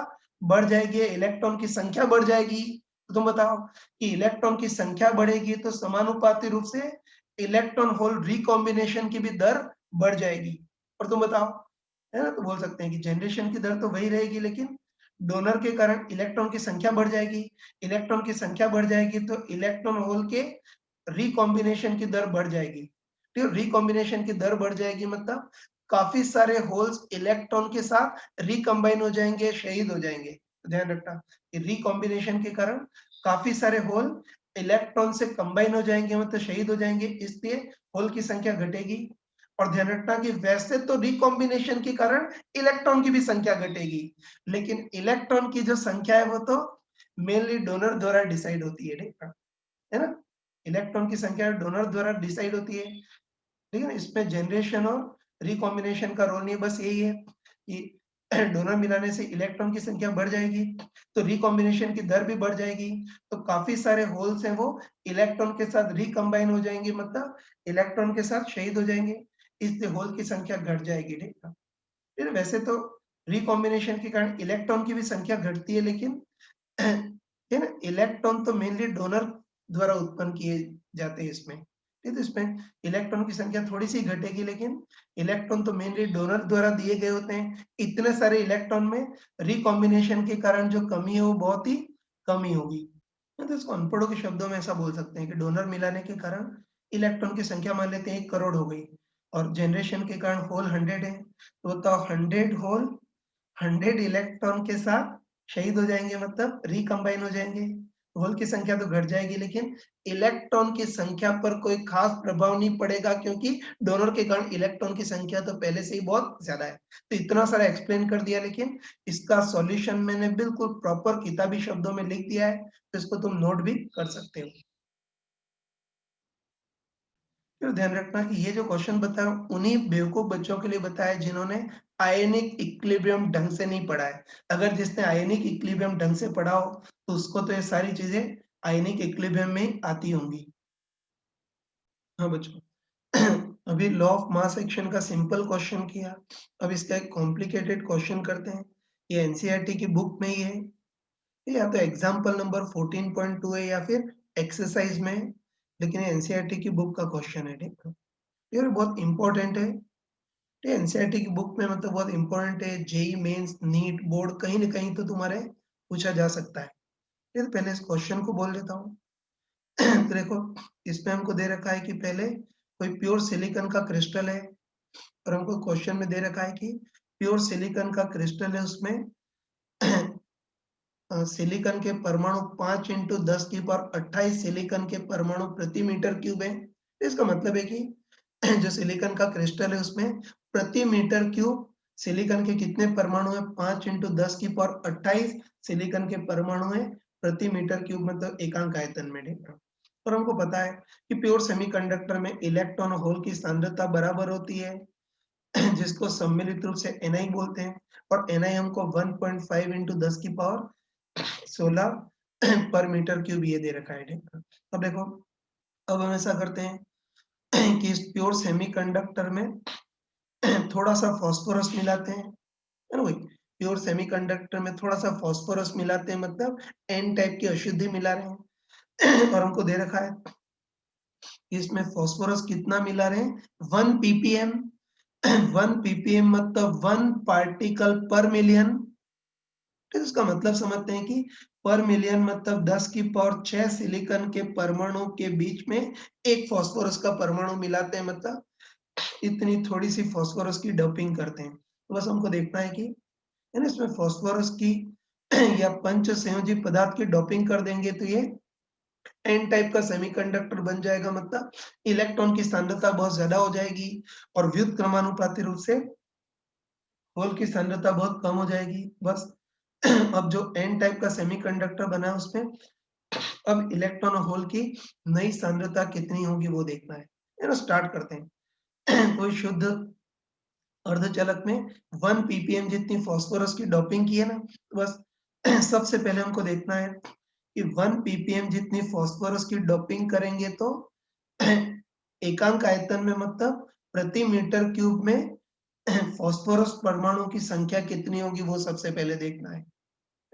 बढ़ जाएगी, इलेक्ट्रॉन की संख्या बढ़ जाएगी। तो तुम बताओ कि इलेक्ट्रॉन की संख्या बढ़ेगी तो समानुपाती रूप से इलेक्ट्रॉन होल रिकॉम्बिनेशन की भी दर बढ़ जाएगी। और तुम बताओ, है ना, तो बोल सकते हैं कि जनरेशन की दर तो वही रहेगी, लेकिन डोनर के कारण इलेक्ट्रॉन की संख्या बढ़ जाएगी। इलेक्ट्रॉन की संख्या बढ़ जाएगी तो इलेक्ट्रॉन होल के रिकॉम्बिनेशन की दर बढ़ जाएगी। ठीक है, रिकॉम्बिनेशन की दर बढ़ जाएगी मतलब काफी सारे होल्स इलेक्ट्रॉन के साथ रिकम्बाइन हो जाएंगे, शहीद हो जाएंगे। तो ध्यान रखना कि रिकॉम्बिनेशन के कारण काफी सारे होल इलेक्ट्रॉन से कंबाइन हो जाएंगे, मतलब शहीद हो जाएंगे, इसलिए होल की संख्या घटेगी। और ध्यान रखना कि वैसे तो रिकॉम्बिनेशन के कारण इलेक्ट्रॉन की भी संख्या घटेगी, लेकिन इलेक्ट्रॉन की जो संख्या है वो तो मेनली डोनर द्वारा डिसाइड होती है, ठीक है ना। इलेक्ट्रॉन की संख्या डोनर द्वारा डिसाइड होती है, ठीक है ना। इसमें जनरेशन और रिकॉम्बिनेशन का रोल नहीं है, बस यही है कि डोनर मिलाने से इलेक्ट्रॉन की संख्या बढ़ जाएगी तो रिकॉम्बिनेशन की दर भी बढ़ जाएगी, तो काफी सारे होल्स हैं वो इलेक्ट्रॉन के साथ रिकम्बाइन हो जाएंगे, मतलब इलेक्ट्रॉन के साथ शहीद हो जाएंगे, इसलिए होल की संख्या घट जाएगी, ठीक है। फिर वैसे तो रिकॉम्बिनेशन के कारण इलेक्ट्रॉन की भी संख्या घटती है, लेकिन है ना, इलेक्ट्रॉन तो मेनली डोनर द्वारा उत्पन्न किए जाते हैं इसमें, ठीक है। तो इसमें इलेक्ट्रॉन की संख्या थोड़ी सी घटेगी, लेकिन इलेक्ट्रॉन तो मेनली डोनर द्वारा दिए गए होते हैं। इतने सारे इलेक्ट्रॉन में रिकॉम्बिनेशन के कारण जो कमी है वो बहुत ही कम ही होगी। तो इसको अनपढ़ों के शब्दों में ऐसा बोल सकते हैं कि डोनर मिलाने के कारण इलेक्ट्रॉन की संख्या मान लेते हैं 1 करोड़ हो गई, और जनरेशन के कारण होल 100 है, तो बताओ 100 होल 100 इलेक्ट्रॉन के साथ शहीद हो जाएंगे, मतलब रिकम्बाइन हो जाएंगे। होल की संख्या तो घट जाएगी, लेकिन इलेक्ट्रॉन की संख्या पर कोई खास प्रभाव नहीं पड़ेगा, क्योंकि डोनर के कारण इलेक्ट्रॉन की संख्या तो पहले से ही बहुत ज्यादा है। तो इतना सारा एक्सप्लेन कर दिया, लेकिन इसका सॉल्यूशन मैंने बिल्कुल प्रॉपर किताबी शब्दों में लिख दिया है, तो इसको तुम नोट भी कर सकते हो। फिर ध्यान रखना कि ये जो क्वेश्चन बताया उन्हीं बेवकूफ बच्चों के लिए बताया जिन्होंने आयनिक इक्विलिब्रियम ढंग से नहीं पढ़ा है। अगर जिसने आयनिक इक्विलिब्रियम ढंग से पढ़ा हो तो उसको तो ये सारी चीजें आयनिक इक्विलिब्रियम में ही आती होंगी। हाँ बच्चों, अभी लॉ ऑफ मास एक्शन का सिंपल क्वेश्चन किया, अब इसका एक कॉम्प्लिकेटेड क्वेश्चन करते हैं। ये एनसीईआरटी की बुक में ही है, या तो एग्जाम्पल नंबर 14.2 है या फिर एक्सरसाइज में है, लेकिन एनसीईआरटी की बुक का क्वेश्चन है, ठीक है। ये बहुत इंपॉर्टेंट है, ठीक है, एनसीईआरटी की बुक में मतलब बहुत इंपॉर्टेंट है, जेईई मेंस, नीट, बोर्ड कहीं न कहीं तो तुम्हारे पूछा जा सकता है। ठीक है, तो पहले इस क्वेश्चन को बोल देता हूँ। तो देखो, इसमें हमको दे रखा है कि पहले कोई प्योर सिलिकॉन का क्रिस्टल है और हमको क्वेश्चन में दे रखा है कि प्योर सिलिकॉन का क्रिस्टल है, उसमें सिलिकॉन के परमाणु 5 × 10⁻28 सिलिकॉन के परमाणु प्रति मीटर क्यूब है। इसका मतलब है कि जो सिलिकॉन का क्रिस्टल है उसमें प्रति मीटर क्यूब सिलिकॉन के कितने परमाणु है, 5 × 10⁻28 सिलिकॉन के परमाणु है प्रति मीटर क्यूब, मतलब एकांक आयतन में। ठीक है, और हमको पता है कि प्योर सेमीकंडक्टर में इलेक्ट्रॉन और होल की सांद्रता बराबर होती है, जिसको सम्मिलित रूप से Ni बोलते हैं, और Ni हमको 1.5 × 10⁻16 पर मीटर क्यूब ये दे रखा है। ठीक है, अब देखो, अब हम ऐसा करते हैं कि इस प्योर सेमीकंडक्टर में थोड़ा सा फास्फोरस मिलाते हैं, है ना भाई। प्योर सेमीकंडक्टर में थोड़ा सा फास्फोरस मिलाते हैं, मतलब एन टाइप की अशुद्धि मिला रहे हैं। और हमको दे रखा है इसमें फास्फोरस कितना मिला रहे हैं, 1 ppm। 1 ppm मतलब 1 पार्टिकल पर मिलियन। तो इसका मतलब समझते हैं कि पर मिलियन मतलब 10⁶ सिलिकॉन के परमाणु के बीच में एक फास्फोरस का परमाणु मिलाते हैं, मतलब इतनी थोड़ी सी फास्फोरस की डोपिंग करते हैं। तो बस हमको देखना है कि है ना, इसमें फास्फोरस की या पंच संयोजी पदार्थ की डोपिंग कर देंगे तो ये एन टाइप का सेमीकंडक्टर बन जाएगा, मतलब इलेक्ट्रॉन की सांद्रता बहुत ज्यादा हो जाएगी और व्युत्क्रमानुपाती रूप से होल की सांद्रता बहुत कम हो जाएगी। बस अब जो एन टाइप का सेमीकंडक्टर बना है उसमें अब इलेक्ट्रॉन और होल की नई सांद्रता कितनी होगी वो देखना है ना। स्टार्ट करते हैं। कोई शुद्ध अर्धचालक में 1 ppm जितनी फास्फोरस की डोपिंग की है ना, तो बस सबसे पहले हमको देखना है कि 1 ppm जितनी फास्फोरस की डोपिंग करेंगे तो एकांक आयतन में मतलब प्रति मीटर क्यूब में फास्फोरस परमाणु की संख्या कितनी होगी वो सबसे पहले देखना है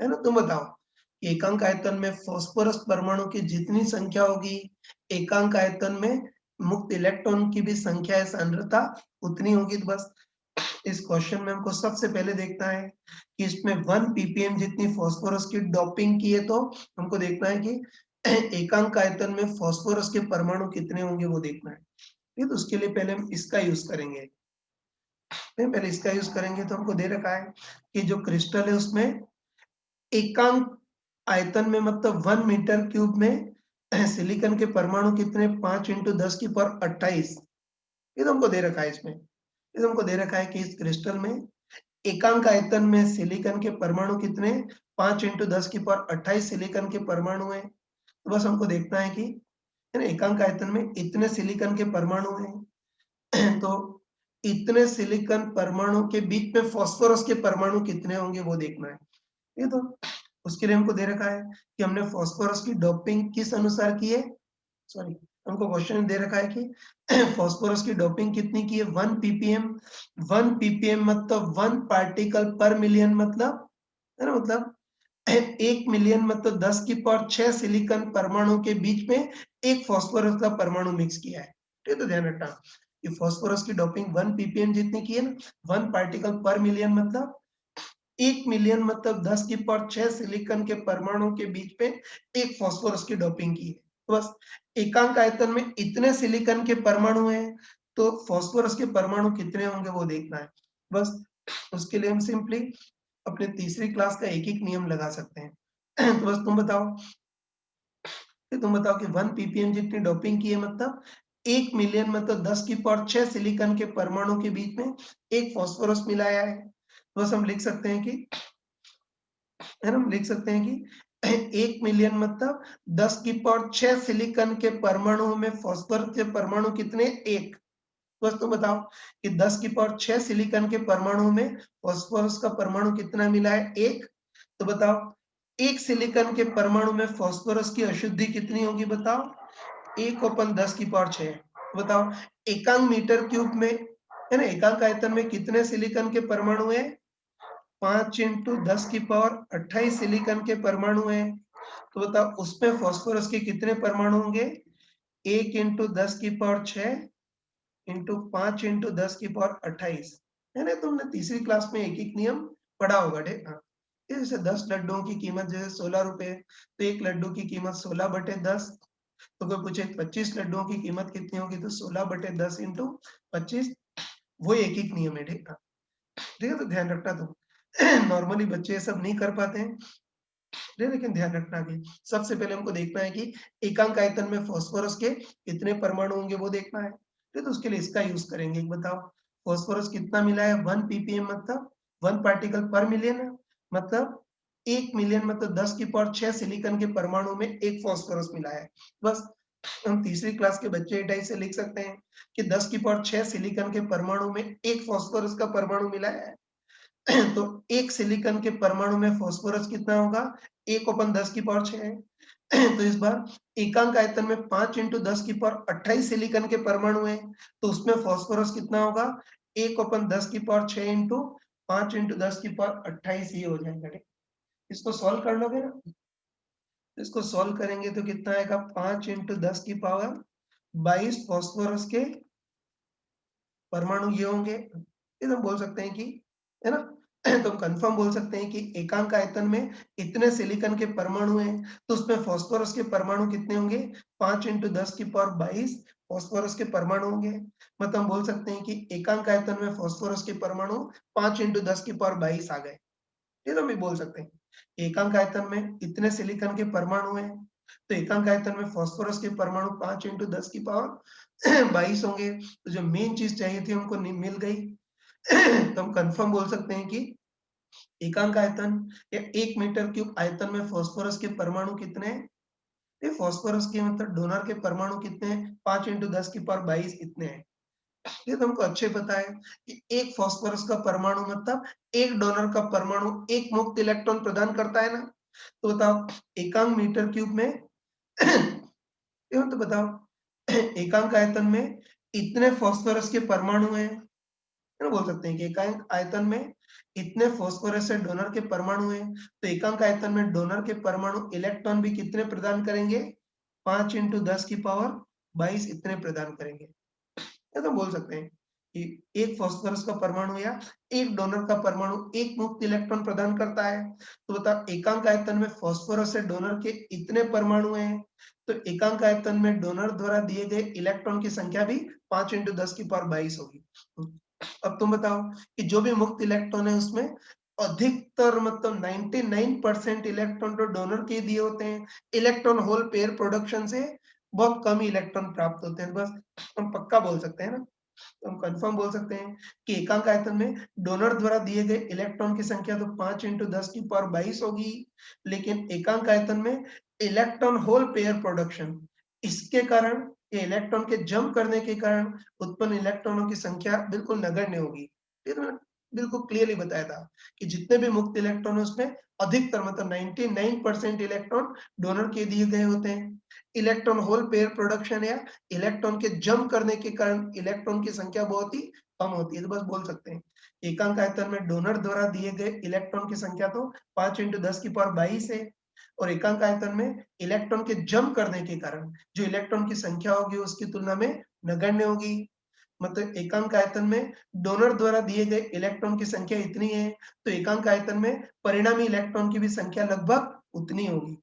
ना। तुम बताओ कि एकांक आयतन में फास्फोरस परमाणु की जितनी संख्या होगी, एकांक आयतन में मुक्त इलेक्ट्रॉन की भी संख्या है, सांद्रता उतनी होगी। तो बस इस क्वेश्चन में हमको सबसे पहले देखना है कि इसमें 1 ppm जितनी फास्फोरस की डोपिंग की है, तो हमको देखना है कि एकांक आयतन में फास्फोरस के परमाणु कितने होंगे वो देखना है। तो उसके लिए पहले हम इसका यूज करेंगे। पहले इसका यूज करेंगे तो हमको दे रखा है कि जो क्रिस्टल है उसमें एकांक आयतन में मतलब 1 मीटर क्यूब में सिलिकॉन के परमाणु कितने, 5 × 10⁻28। ये तो हमको दे रखा है इसमें। ये तो हमको दे रखा है कि इस क्रिस्टल में एकांक आयतन में सिलिकॉन के परमाणु कितने, 5 × 10⁻28 सिलिकॉन के परमाणु हैं। तो बस हमको देखना है कि है ना, एकांक आयतन में इतने सिलिकॉन के परमाणु हैं। तो इतने सिलिकॉन परमाणु के बीच में फास्फोरस के परमाणु कितने होंगे वो देखना है। ये तो उसके लिए हमको दे रखा है कि हमने फास्फोरस की डोपिंग किस अनुसार की है, सॉरी, हमको क्वेश्चन में दे रखा है कि फास्फोरस की डोपिंग कितनी की है, 1 ppm। 1 ppm मतलब 1 पार्टिकल पर मिलियन, मतलब है ना, मतलब 1 मिलियन मतलब 10⁶ सिलिकॉन परमाणु के बीच में एक फास्फोरस का परमाणु मिक्स किया है। ठीक है, तो ध्यान रखना कि फास्फोरस की डोपिंग 1 ppm जितनी की है ना, 1 पार्टिकल पर मिलियन मतलब 1 मिलियन मतलब 10⁶ सिलिकॉन के परमाणु के बीच में एक फास्फोरस की डोपिंग की है। तो बस एकांक आयतन में इतने सिलिकॉन के परमाणु हैं, तो फास्फोरस के परमाणु कितने होंगे वो देखना है। बस उसके लिए हम सिंपली अपने तीसरी क्लास का एक-एक नियम लगा सकते हैं। तो बस तुम बताओ कि 1 ppm जितनी डोपिंग की है, मतलब 1 मिलियन मतलब 10⁶ सिलिकॉन के परमाणु के बीच में एक फास्फोरस मिलाया है। तो बस हम लिख सकते हैं कि है ना, हम लिख सकते हैं कि 1 मिलियन मतलब 10⁶ सिलिकॉन के परमाणु में फास्फोरस के परमाणु कितने, 1। बस तुम बताओ कि 10⁶ सिलिकॉन के परमाणु में फास्फोरस का परमाणु कितना मिला है, 1। तो बताओ 1 सिलिकॉन के परमाणु में फास्फोरस की अशुद्धि कितनी होगी, बताओ 1/10⁶। बताओ एकांक मीटर क्यूब में, है ना, एकांक आयतन में कितने सिलिकॉन के परमाणु है, 5 × 10⁻28 सिलिकॉन के परमाणु हैं। तो बताओ उसमें फास्फोरस के कितने परमाणु होंगे, 1 × 10⁶ इंटू 5 इंटू 10 की पावर 28 है ना। तुमने तीसरी क्लास में एक एक नियम पढ़ा होगा। ठीक, हाँ। जैसे 10 लड्डुओं की कीमत जैसे 16 रुपए, तो एक लड्डू की कीमत 16/10। तो कोई पूछे 25 लड्डुओं की कीमत कितनी होगी, तो 16/10 इंटू 25, वो एक एक नियम है। ठीक है, ठीक है, तो ध्यान रखना तुम। नॉर्मली बच्चे ये सब नहीं कर पाते हैं, लेकिन ध्यान रखना कि सबसे पहले हमको देखना है कि एकांक आयतन में फास्फोरस के कितने परमाणु होंगे, वो देखना है। ठीक, तो उसके लिए इसका यूज करेंगे। एक बताओ, फास्फोरस कितना मिला है, 1 ppm, मतलब 1 पार्टिकल पर मिलियन है। मतलब 1 मिलियन मतलब 10 की पावर 6 सिलिकॉन के परमाणु में एक फास्फोरस मिला है। बस हम तीसरी क्लास के बच्चे टाइप से लिख सकते हैं कि 10 की पावर 6 सिलिकॉन के परमाणु में एक फास्फोरस का परमाणु मिला है। तो एक सिलिकॉन के परमाणु में फास्फोरस कितना होगा, 1/10 की पावर 6 है। तो इस बार एकांक आयतन में 5 इंटू 10 की पावर 28 सिलिकॉन के परमाणु है, तो उसमें फास्फोरस कितना होगा, 1/10 की पावर 6 इंटू 5 इंटू 10 की पावर 28 ये हो जाएगा। ठीक, इसको सॉल्व कर लोगे ना, इसको सॉल्व करेंगे तो कितना आएगा, 5 इंटू 10 की पावर 22 फास्फोरस के परमाणु ये होंगे। ये हम बोल सकते हैं कि, है ना। तो हम कंफर्म बोल सकते हैं कि एकांक आयतन में इतने सिलिकॉन के परमाणु हैं, तो उसमें फास्फोरस के परमाणु कितने होंगे, 5 इंटू 10 की पावर 22 फास्फोरस के परमाणु होंगे। मतलब हम बोल सकते हैं कि एकांक आयतन में फास्फोरस के परमाणु 5 इंटू 10 की पावर 22 आ गए। ये तो हम भी बोल सकते हैं, एकांक आयतन में इतने सिलिकॉन के परमाणु हैं, तो एकांक आयतन में फास्फोरस के परमाणु 5 इंटू 10 की पावर 22 होंगे। तो जो मेन चीज चाहिए थी हमको मिल गई। तो हम कंफर्म बोल सकते हैं कि एकांक आयतन या 1 मीटर क्यूब आयतन में फास्फोरस के परमाणु कितने हैं, ये फास्फोरस के मतलब डोनर के परमाणु कितने हैं, 5 इंटू 10 की पावर 22 इतने हैं। ये तो हमको अच्छे पता है कि एक फास्फोरस का परमाणु मतलब एक डोनर का परमाणु एक मुक्त इलेक्ट्रॉन प्रदान करता है ना। तो बताओ एकांक मीटर क्यूब में ये तो बताओ एकांक आयतन में इतने फास्फोरस के परमाणु हैं, है ना। बोल सकते हैं कि एकांक आयतन में इतने फास्फोरस से डोनर के परमाणु हैं, तो एकांक आयतन में डोनर के परमाणु इलेक्ट्रॉन भी कितने प्रदान करेंगे, 5 इंटू 10 की पावर 22 इतने प्रदान करेंगे। या तो बोल सकते हैं कि एक फास्फोरस का परमाणु या एक डोनर का परमाणु एक मुक्त इलेक्ट्रॉन प्रदान करता है। तो बता एकांक आयतन में फास्फोरस से डोनर के इतने परमाणु हैं, तो एकांक आयतन में डोनर द्वारा दिए गए इलेक्ट्रॉन की संख्या भी 5 इंटू 10 की पावर 22 होगी। अब तुम बताओ कि जो भी मुक्त इलेक्ट्रॉन है उसमें अधिकतर मतलब 99% इलेक्ट्रॉन तो डोनर के दिए होते हैं। इलेक्ट्रॉन होल पेयर प्रोडक्शन से बहुत कम इलेक्ट्रॉन प्राप्त होते हैं। बस हम पक्का बोल सकते हैं ना, तो हम कंफर्म बोल सकते हैं कि एकांक आयतन में डोनर द्वारा दिए गए इलेक्ट्रॉन की संख्या तो 5 इंटू 10 की पावर 22 होगी, लेकिन एकांक आयतन में इलेक्ट्रॉन होल पेयर प्रोडक्शन, इसके कारण ये इलेक्ट्रॉन के जंप करने के कारण उत्पन्न इलेक्ट्रॉनों की संख्या बिल्कुल नगण्य होगी। ये तो मैंने बिल्कुल क्लियरली बताया था कि जितने भी मुक्त इलेक्ट्रॉन है उसमें अधिकतर मतलब 99% इलेक्ट्रॉन डोनर के दिए गए होते हैं। इलेक्ट्रॉन होल पेयर प्रोडक्शन या इलेक्ट्रॉन के जंप करने के कारण इलेक्ट्रॉन की संख्या बहुत ही कम होती है। तो बस बोल सकते हैं एकांक आयतन में डोनर द्वारा दिए गए इलेक्ट्रॉन की संख्या तो 5 इंटू 10 की पावर 22 है, और एकांक आयतन में इलेक्ट्रॉन के जंप करने के कारण जो इलेक्ट्रॉन की संख्या होगी उसकी तुलना में नगण्य होगी। मतलब एकांक आयतन में डोनर द्वारा दिए गए इलेक्ट्रॉन की संख्या इतनी है, तो एकांक आयतन में परिणामी इलेक्ट्रॉन की भी संख्या लगभग उतनी होगी।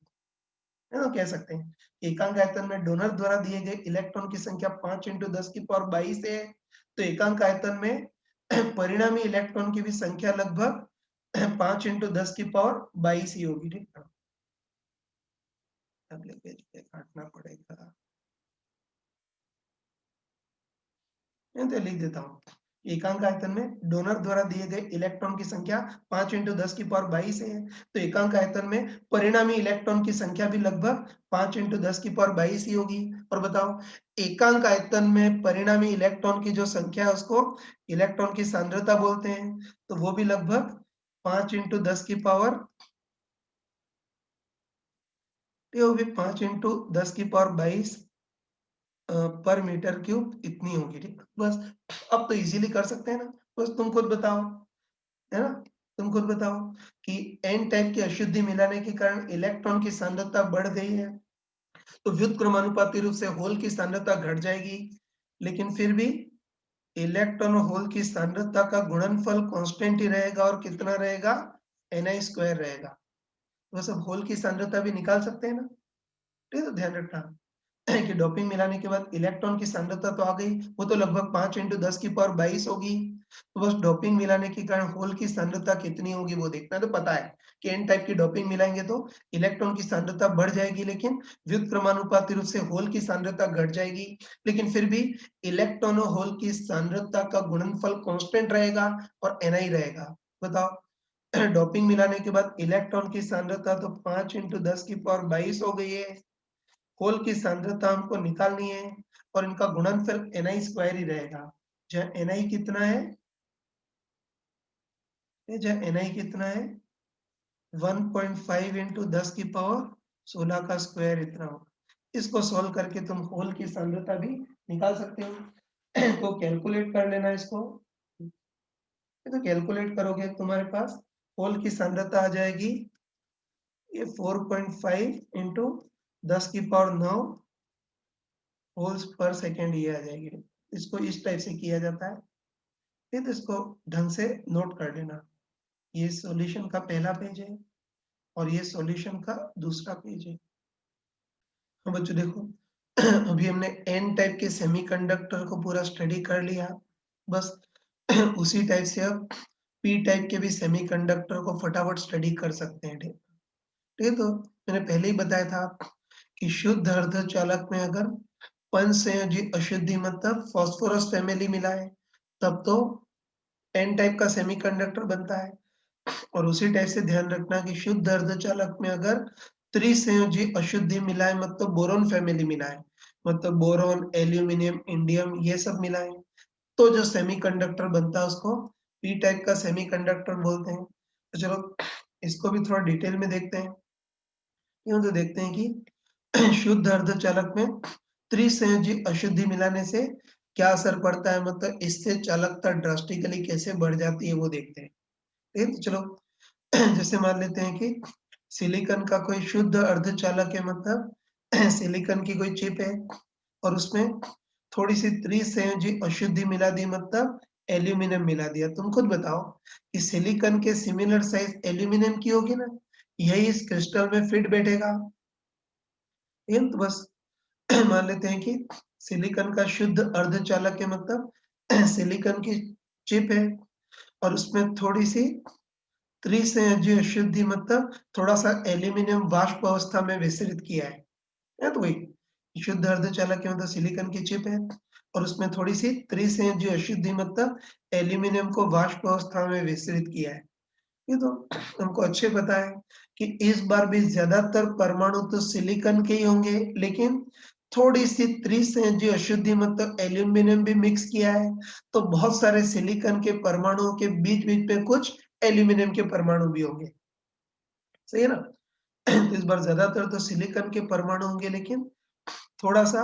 है ना, कह सकते हैं एकांक आयतन में डोनर द्वारा दिए गए इलेक्ट्रॉन की संख्या 5 इंटू 10 की पावर 22 है, तो एकांक आयतन में परिणामी इलेक्ट्रॉन की भी संख्या लगभग 5 इंटू 10 की पावर 22 ही होगी। ठीक है, अगले पेज पे काटना पड़ेगा, मैं तो लिख देता हूँ। एकांक आयतन में डोनर द्वारा दिए गए इलेक्ट्रॉन की संख्या 5 इंटू 10 की पावर 22 है, तो एकांक आयतन में परिणामी इलेक्ट्रॉन की संख्या भी लगभग 5 इंटू 10 की पावर 22 ही होगी। और बताओ एकांक आयतन में परिणामी इलेक्ट्रॉन की जो संख्या है उसको इलेक्ट्रॉन की सांद्रता बोलते हैं, तो वो भी लगभग 5 इंटू 10 की पावर, ये वो भी 5 इंटू 10 की पावर 22 पर मीटर क्यूब इतनी होगी। ठीक, बस अब तो इजीली कर सकते हैं ना। बस तुम खुद बताओ, है ना, तुम खुद बताओ कि एन टाइप की अशुद्धि मिलाने के कारण इलेक्ट्रॉन की सांद्रता बढ़ गई है, तो व्युत्क्रमानुपाती रूप से होल की सांद्रता घट जाएगी, लेकिन फिर भी इलेक्ट्रॉन और होल की सांद्रता का गुणनफल कांस्टेंट ही रहेगा और कितना रहेगा, ni स्क्वायर रहेगा। वो सब होल की सांद्रता भी निकाल सकते हैं ना, ठीक है, तो ध्यान रखना कि डोपिंग मिलाने के बाद इलेक्ट्रॉन की सांद्रता तो आ गई, वो तो लगभग 5 × 10 की पावर 22 होगी। तो बस डोपिंग मिलाने के कारण होल की सांद्रता कितनी होगी वो देखना है। तो पता है कि एन टाइप की डोपिंग मिलाएंगे तो इलेक्ट्रॉन की सांद्रता बढ़ जाएगी, लेकिन व्युत्क्रमानुपाती रूप से होल की सांद्रता घट जाएगी। लेकिन फिर भी इलेक्ट्रॉन और होल की सांद्रता का गुणनफल कांस्टेंट रहेगा और ni रहेगा। बताओ डोपिंग मिलाने के बाद इलेक्ट्रॉन की सांद्रता तो 5 × 10 की पावर 22 हो गई है, होल की सांद्रता हमको निकालनी है और इनका गुणनफल ni स्क्वायर ही रहेगा। जहाँ ni कितना है, जहाँ ni कितना है 1.5 × 10 की पावर 16 का स्क्वायर इतना होगा। इसको सॉल्व करके तुम होल की सांद्रता भी निकाल सकते हो। तो कैलकुलेट कर लेना इसको, तो कैलकुलेट करोगे तुम्हारे पास होल की सांद्रता आ जाएगी ये 4.5 × 10 की पावर 9 होल्स पर सेकेंड ये आ जाएगी। इसको इस टाइप से किया जाता है। फिर इसको ढंग से नोट कर लेना। ये सॉल्यूशन का पहला पेज है और ये सॉल्यूशन का दूसरा पेज है। अब बच्चों देखो अभी हमने एन टाइप के सेमीकंडक्टर को पूरा स्टडी कर लिया। बस उसी टाइप से अब पी टाइप के भी सेमीकंडक्टर को फटाफट स्टडी कर सकते हैं। ठीक है, तो मैंने पहले ही बताया था कि शुद्ध अर्धचालक में अगर पंचसंयोजी अशुद्धि मतलब फास्फोरस फैमिली मिला है तब तो एन टाइप का सेमीकंडक्टर बनता है। और उसी टाइप से ध्यान रखना कि शुद्ध अर्धचालक में अगर त्रिसंयोजी अशुद्धि मिला है मतलब बोरोन फैमिली मिला है, मतलब बोरोन, एल्यूमिनियम, इंडियम ये सब मिला है, तो जो सेमीकंडक्टर बनता है उसको पी टाइप का सेमीकंडक्टर बोलते हैं। तो चलो इसको भी थोड़ा डिटेल में देखते हैं। यूं तो देखते हैं कि शुद्ध अर्धचालक में त्रिसंयोजी अशुद्धि मिलाने से क्या असर पड़ता है, मतलब इससे चालकता ड्रास्टिकली कैसे बढ़ जाती है वो देखते हैं। ठीक है, तो चलो जैसे मान लेते हैं कि सिलिकॉन का कोई शुद्ध अर्धचालक है, मतलब सिलिकॉन की कोई चिप है और उसमें थोड़ी सी त्रिसंयोजी अशुद्धि मिला दी, मतलब एल्यूमिनियम मिला दिया। तुम खुद बताओ कि सिलिकॉन के सिमिलर साइज एल्यूमिनियम की होगी ना, यही इस क्रिस्टल में फिट बैठेगा। तो बस मान लेते हैं कि सिलिकॉन का शुद्ध अर्धचालक है, मतलब सिलिकॉन की चिप है और उसमें थोड़ी सी त्रिसंयोजी अशुद्धि मतलब थोड़ा सा एल्यूमिनियम वाष्प अवस्था में विस्तृत किया है तो वही शुद्ध अर्धचालक के मतलब सिलिकॉन की चिप है और उसमें थोड़ी सी त्रिसंयोजी अशुद्धि मतलब एल्यूमिनियम को वाष्प अवस्था में विस्तृत किया है। ये तो हमको अच्छे पता है कि इस बार भी ज्यादातर परमाणु तो सिलिकॉन के ही होंगे, लेकिन थोड़ी सी त्रिसंयोजी अशुद्धि मतलब एल्यूमिनियम भी मिक्स किया है, तो बहुत सारे सिलिकॉन के परमाणुओं के बीच बीच में कुछ एल्यूमिनियम के परमाणु भी होंगे। सही है ना? तो इस बार ज्यादातर तो सिलिकॉन के परमाणु होंगे, लेकिन थोड़ा सा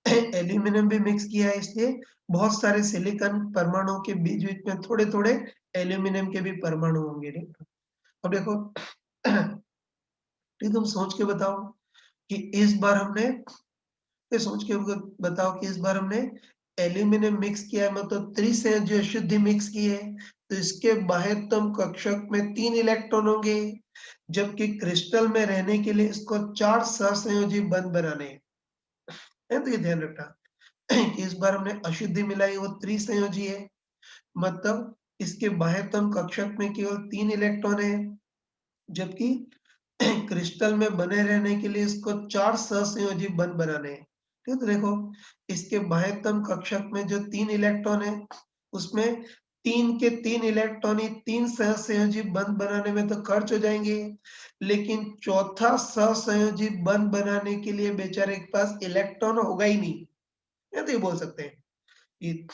एल्यूमिनियम भी मिक्स किया है, इसलिए बहुत सारे सिलिकॉन परमाणुओं के बीच बीच में थोड़े थोड़े एल्यूमिनियम के भी परमाणु होंगे। अब देखो ठीक, तुम सोच के बताओ कि इस बार हमने ये सोच के बताओ कि इस बार हमने एल्यूमिनियम मिक्स किया है, मतलब त्रिसंयोजी अशुद्धि मिक्स की है, तो इसके बाह्यतम कक्षक में 3 इलेक्ट्रॉन होंगे, जबकि क्रिस्टल में रहने के लिए इसको 4 सहसंयोजी बंध बनाने हैं। तो ये ध्यान रखना कि इस बार हमने अशुद्धि मिलाई वो त्रिसंयोजी है, मतलब इसके बाह्यतम कक्षक में केवल 3 इलेक्ट्रॉन है, जबकि क्रिस्टल में बने रहने के लिए इसको 4 सहसंयोजी बंध बनाने हैं। ठीक है, तो देखो इसके बाह्यतम कक्षक में जो 3 इलेक्ट्रॉन है उसमें 3 के 3 इलेक्ट्रॉन ही 3 सहसंयोजी बंध बनाने में तो खर्च हो जाएंगे, लेकिन चौथा सहसंयोजी बंध बनाने के लिए बेचारे के पास इलेक्ट्रॉन होगा ही नहीं। या तो ये बोल सकते हैं कि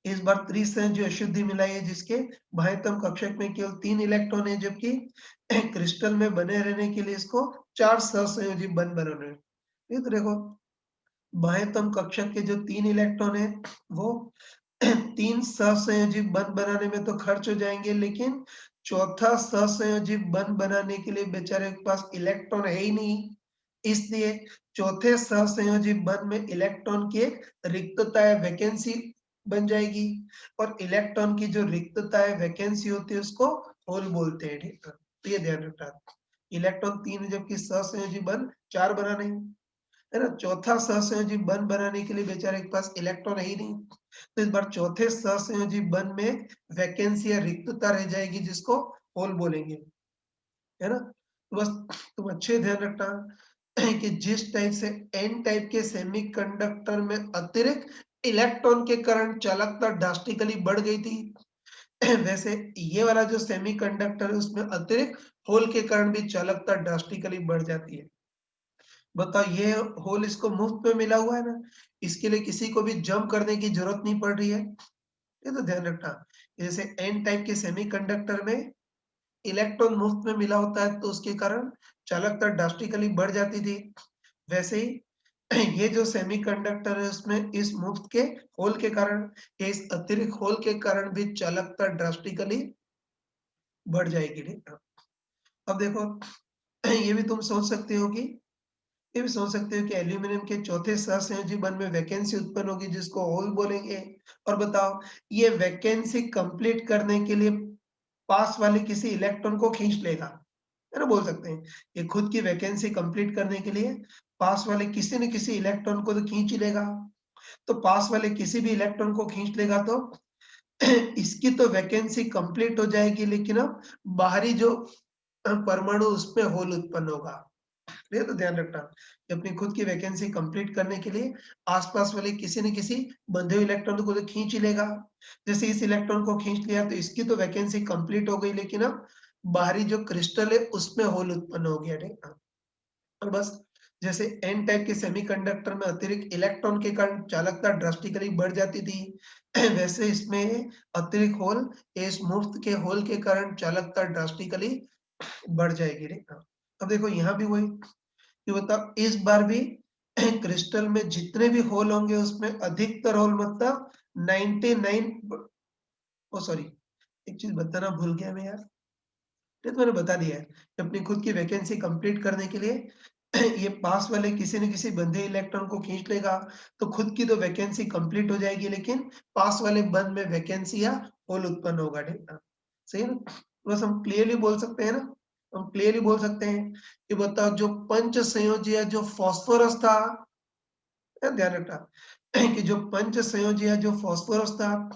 इस बार त्रिसंयोजी अशुद्धि मिलाई है जिसके बाह्यतम कक्षक में केवल 3 इलेक्ट्रॉन है, जबकि क्रिस्टल में बने रहने के लिए इसको 4 सहसंयोजी बंध बनाने हैं। ये तो देखो बाह्यतम कक्षक के जो 3 इलेक्ट्रॉन है वो 3 सहसंयोजी बंध बनाने में तो खर्च हो जाएंगे, लेकिन चौथा सहसंयोजी बंध बनाने के लिए बेचारे के पास इलेक्ट्रॉन है ही नहीं, इसलिए चौथे सहसंयोजी बंध में इलेक्ट्रॉन की एक रिक्तता है, वैकेंसी बन जाएगी और इलेक्ट्रॉन की जो रिक्तता है, वैकेंसी होती है उसको होल बोलते हैं, ठीक है? तो ये ध्यान रखना। इलेक्ट्रॉन 3 है जबकि सहसंयोजी बंध 4 बनाने हैं, है ना? चौथा सहसंयोजी बंध बनाने के लिए बेचारे के पास इलेक्ट्रॉन है ही नहीं। तो इस बार चौथे सहसंयोजी बंध में वैकेंसी या रिक्तता रह जाएगी जिसको होल बोलेंगे, है ना? तो बस तुम अच्छे ध्यान रखना कि जिस टाइप से एन टाइप के सेमीकंडक्टर में अतिरिक्त इलेक्ट्रॉन के कारण चालकता ड्रास्टिकली बढ़ गई थी, वैसे ये वाला जो सेमीकंडक्टर है उसमें अतिरिक्त होल के कारण भी चालकता ड्रास्टिकली बढ़ जाती है। बताओ ये होल इसको मुफ्त में मिला हुआ है ना, इसके लिए किसी को भी जंप करने की जरूरत नहीं पड़ रही है, ये तो ध्यान रखना। जैसे एन टाइप के सेमीकंडक्टर में इलेक्ट्रॉन मुफ्त में मिला होता है तो उसके कारण चालकता ड्रास्टिकली बढ़ जाती थी। वैसे ही ये जो सेमीकंडक्टर है उसमें इस मुफ्त के होल के कारण या इस अतिरिक्त होल के कारण भी चालकता ड्रास्टिकली बढ़ जाएगी, ठीक है? अब देखो ये भी तुम सोच सकते हो कि ये भी सोच सकते हो कि एल्यूमीनियम के चौथे सहसंयोजी बंध में वैकेंसी उत्पन्न होगी जिसको होल बोलेंगे। और बताओ ये वैकेंसी कंप्लीट करने के लिए पास वाले किसी इलेक्ट्रॉन को खींच लेगा, है ना? बोल सकते हैं ये खुद की वैकेंसी कंप्लीट करने के लिए पास वाले किसी न किसी इलेक्ट्रॉन को तो खींच ही लेगा। तो पास वाले किसी भी इलेक्ट्रॉन को खींच लेगा तो इसकी तो वैकेंसी कंप्लीट हो जाएगी, लेकिन अब बाहरी जो परमाणु उसमें होल उत्पन्न होगा। ये तो ध्यान रखना कि अपनी खुद की वैकेंसी कंप्लीट करने के लिए आसपास वाले किसी न किसी बंधे हुए इलेक्ट्रॉन को तो खींच ही लेगा। जैसे इस इलेक्ट्रॉन को खींच लिया तो इसकी तो वैकेंसी कंप्लीट हो गई, लेकिन अब बाहरी जो क्रिस्टल है उसमें होल उत्पन्न हो गया, ठीक है? और बस जैसे एन टाइप के सेमीकंडक्टर में अतिरिक्त इलेक्ट्रॉन के कारण चालकता ड्रास्टिकली बढ़ जाती थी, वैसे इसमें अतिरिक्त होल इस मुफ्त के होल के कारण चालकता ड्रास्टिकली बढ़ जाएगी, ठीक है? अब देखो यहाँ भी वही कि बताओ इस बार भी क्रिस्टल में जितने भी होल होंगे उसमें अधिकतर होल मतलब 99 ओ सॉरी, एक चीज बताना भूल गया मैं यार। ये तो मैंने बता दिया है कि अपनी खुद की वैकेंसी कंप्लीट करने के लिए ये पास वाले किसी न किसी बंधे इलेक्ट्रॉन को खींच लेगा तो खुद की तो वैकेंसी कंप्लीट हो जाएगी, लेकिन पास वाले बंध में वैकेंसी या होल उत्पन्न होगा, ठीक है? सही है ना? बस हम क्लियरली बोल सकते हैं ना, हम क्लियरली बोल सकते हैं कि बताओ जो पंच संयोजी या जो फास्फोरस था, ध्यान रखना कि जो पंच संयोजी या जो फास्फोरस था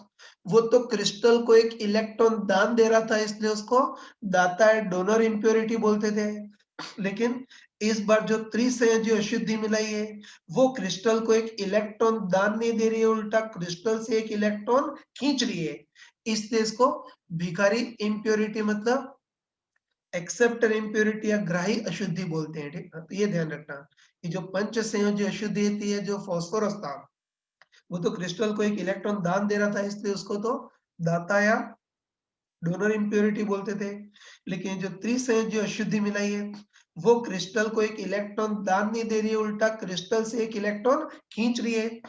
वो तो क्रिस्टल को एक इलेक्ट्रॉन दान दे रहा था, इसलिए उसको दाता है डोनर इम्प्योरिटी बोलते थे। लेकिन इस बार जो त्रिसंयोजी अशुद्धि मिलाई है वो क्रिस्टल को एक इलेक्ट्रॉन दान नहीं दे रही है, उल्टा क्रिस्टल से एक इलेक्ट्रॉन खींच रही है, इसलिए इसको भिखारी इम्प्योरिटी मतलब एक्सेप्टर इम्प्योरिटी या ग्राही अशुद्धि बोलते हैं, ठीक है? तो ये ध्यान रखना कि जो पंच संयोजी अशुद्धि थी है जो फास्फोरस था वो तो क्रिस्टल को एक इलेक्ट्रॉन दान दे रहा था, इसलिए उसको तो दाता या डोनर इम्प्योरिटी बोलते थे। लेकिन जो त्रिसंयोजी अशुद्धि मिलाई है वो क्रिस्टल को एक इलेक्ट्रॉन दान नहीं दे रही है, उल्टा क्रिस्टल से एक इलेक्ट्रॉन खींच रही है,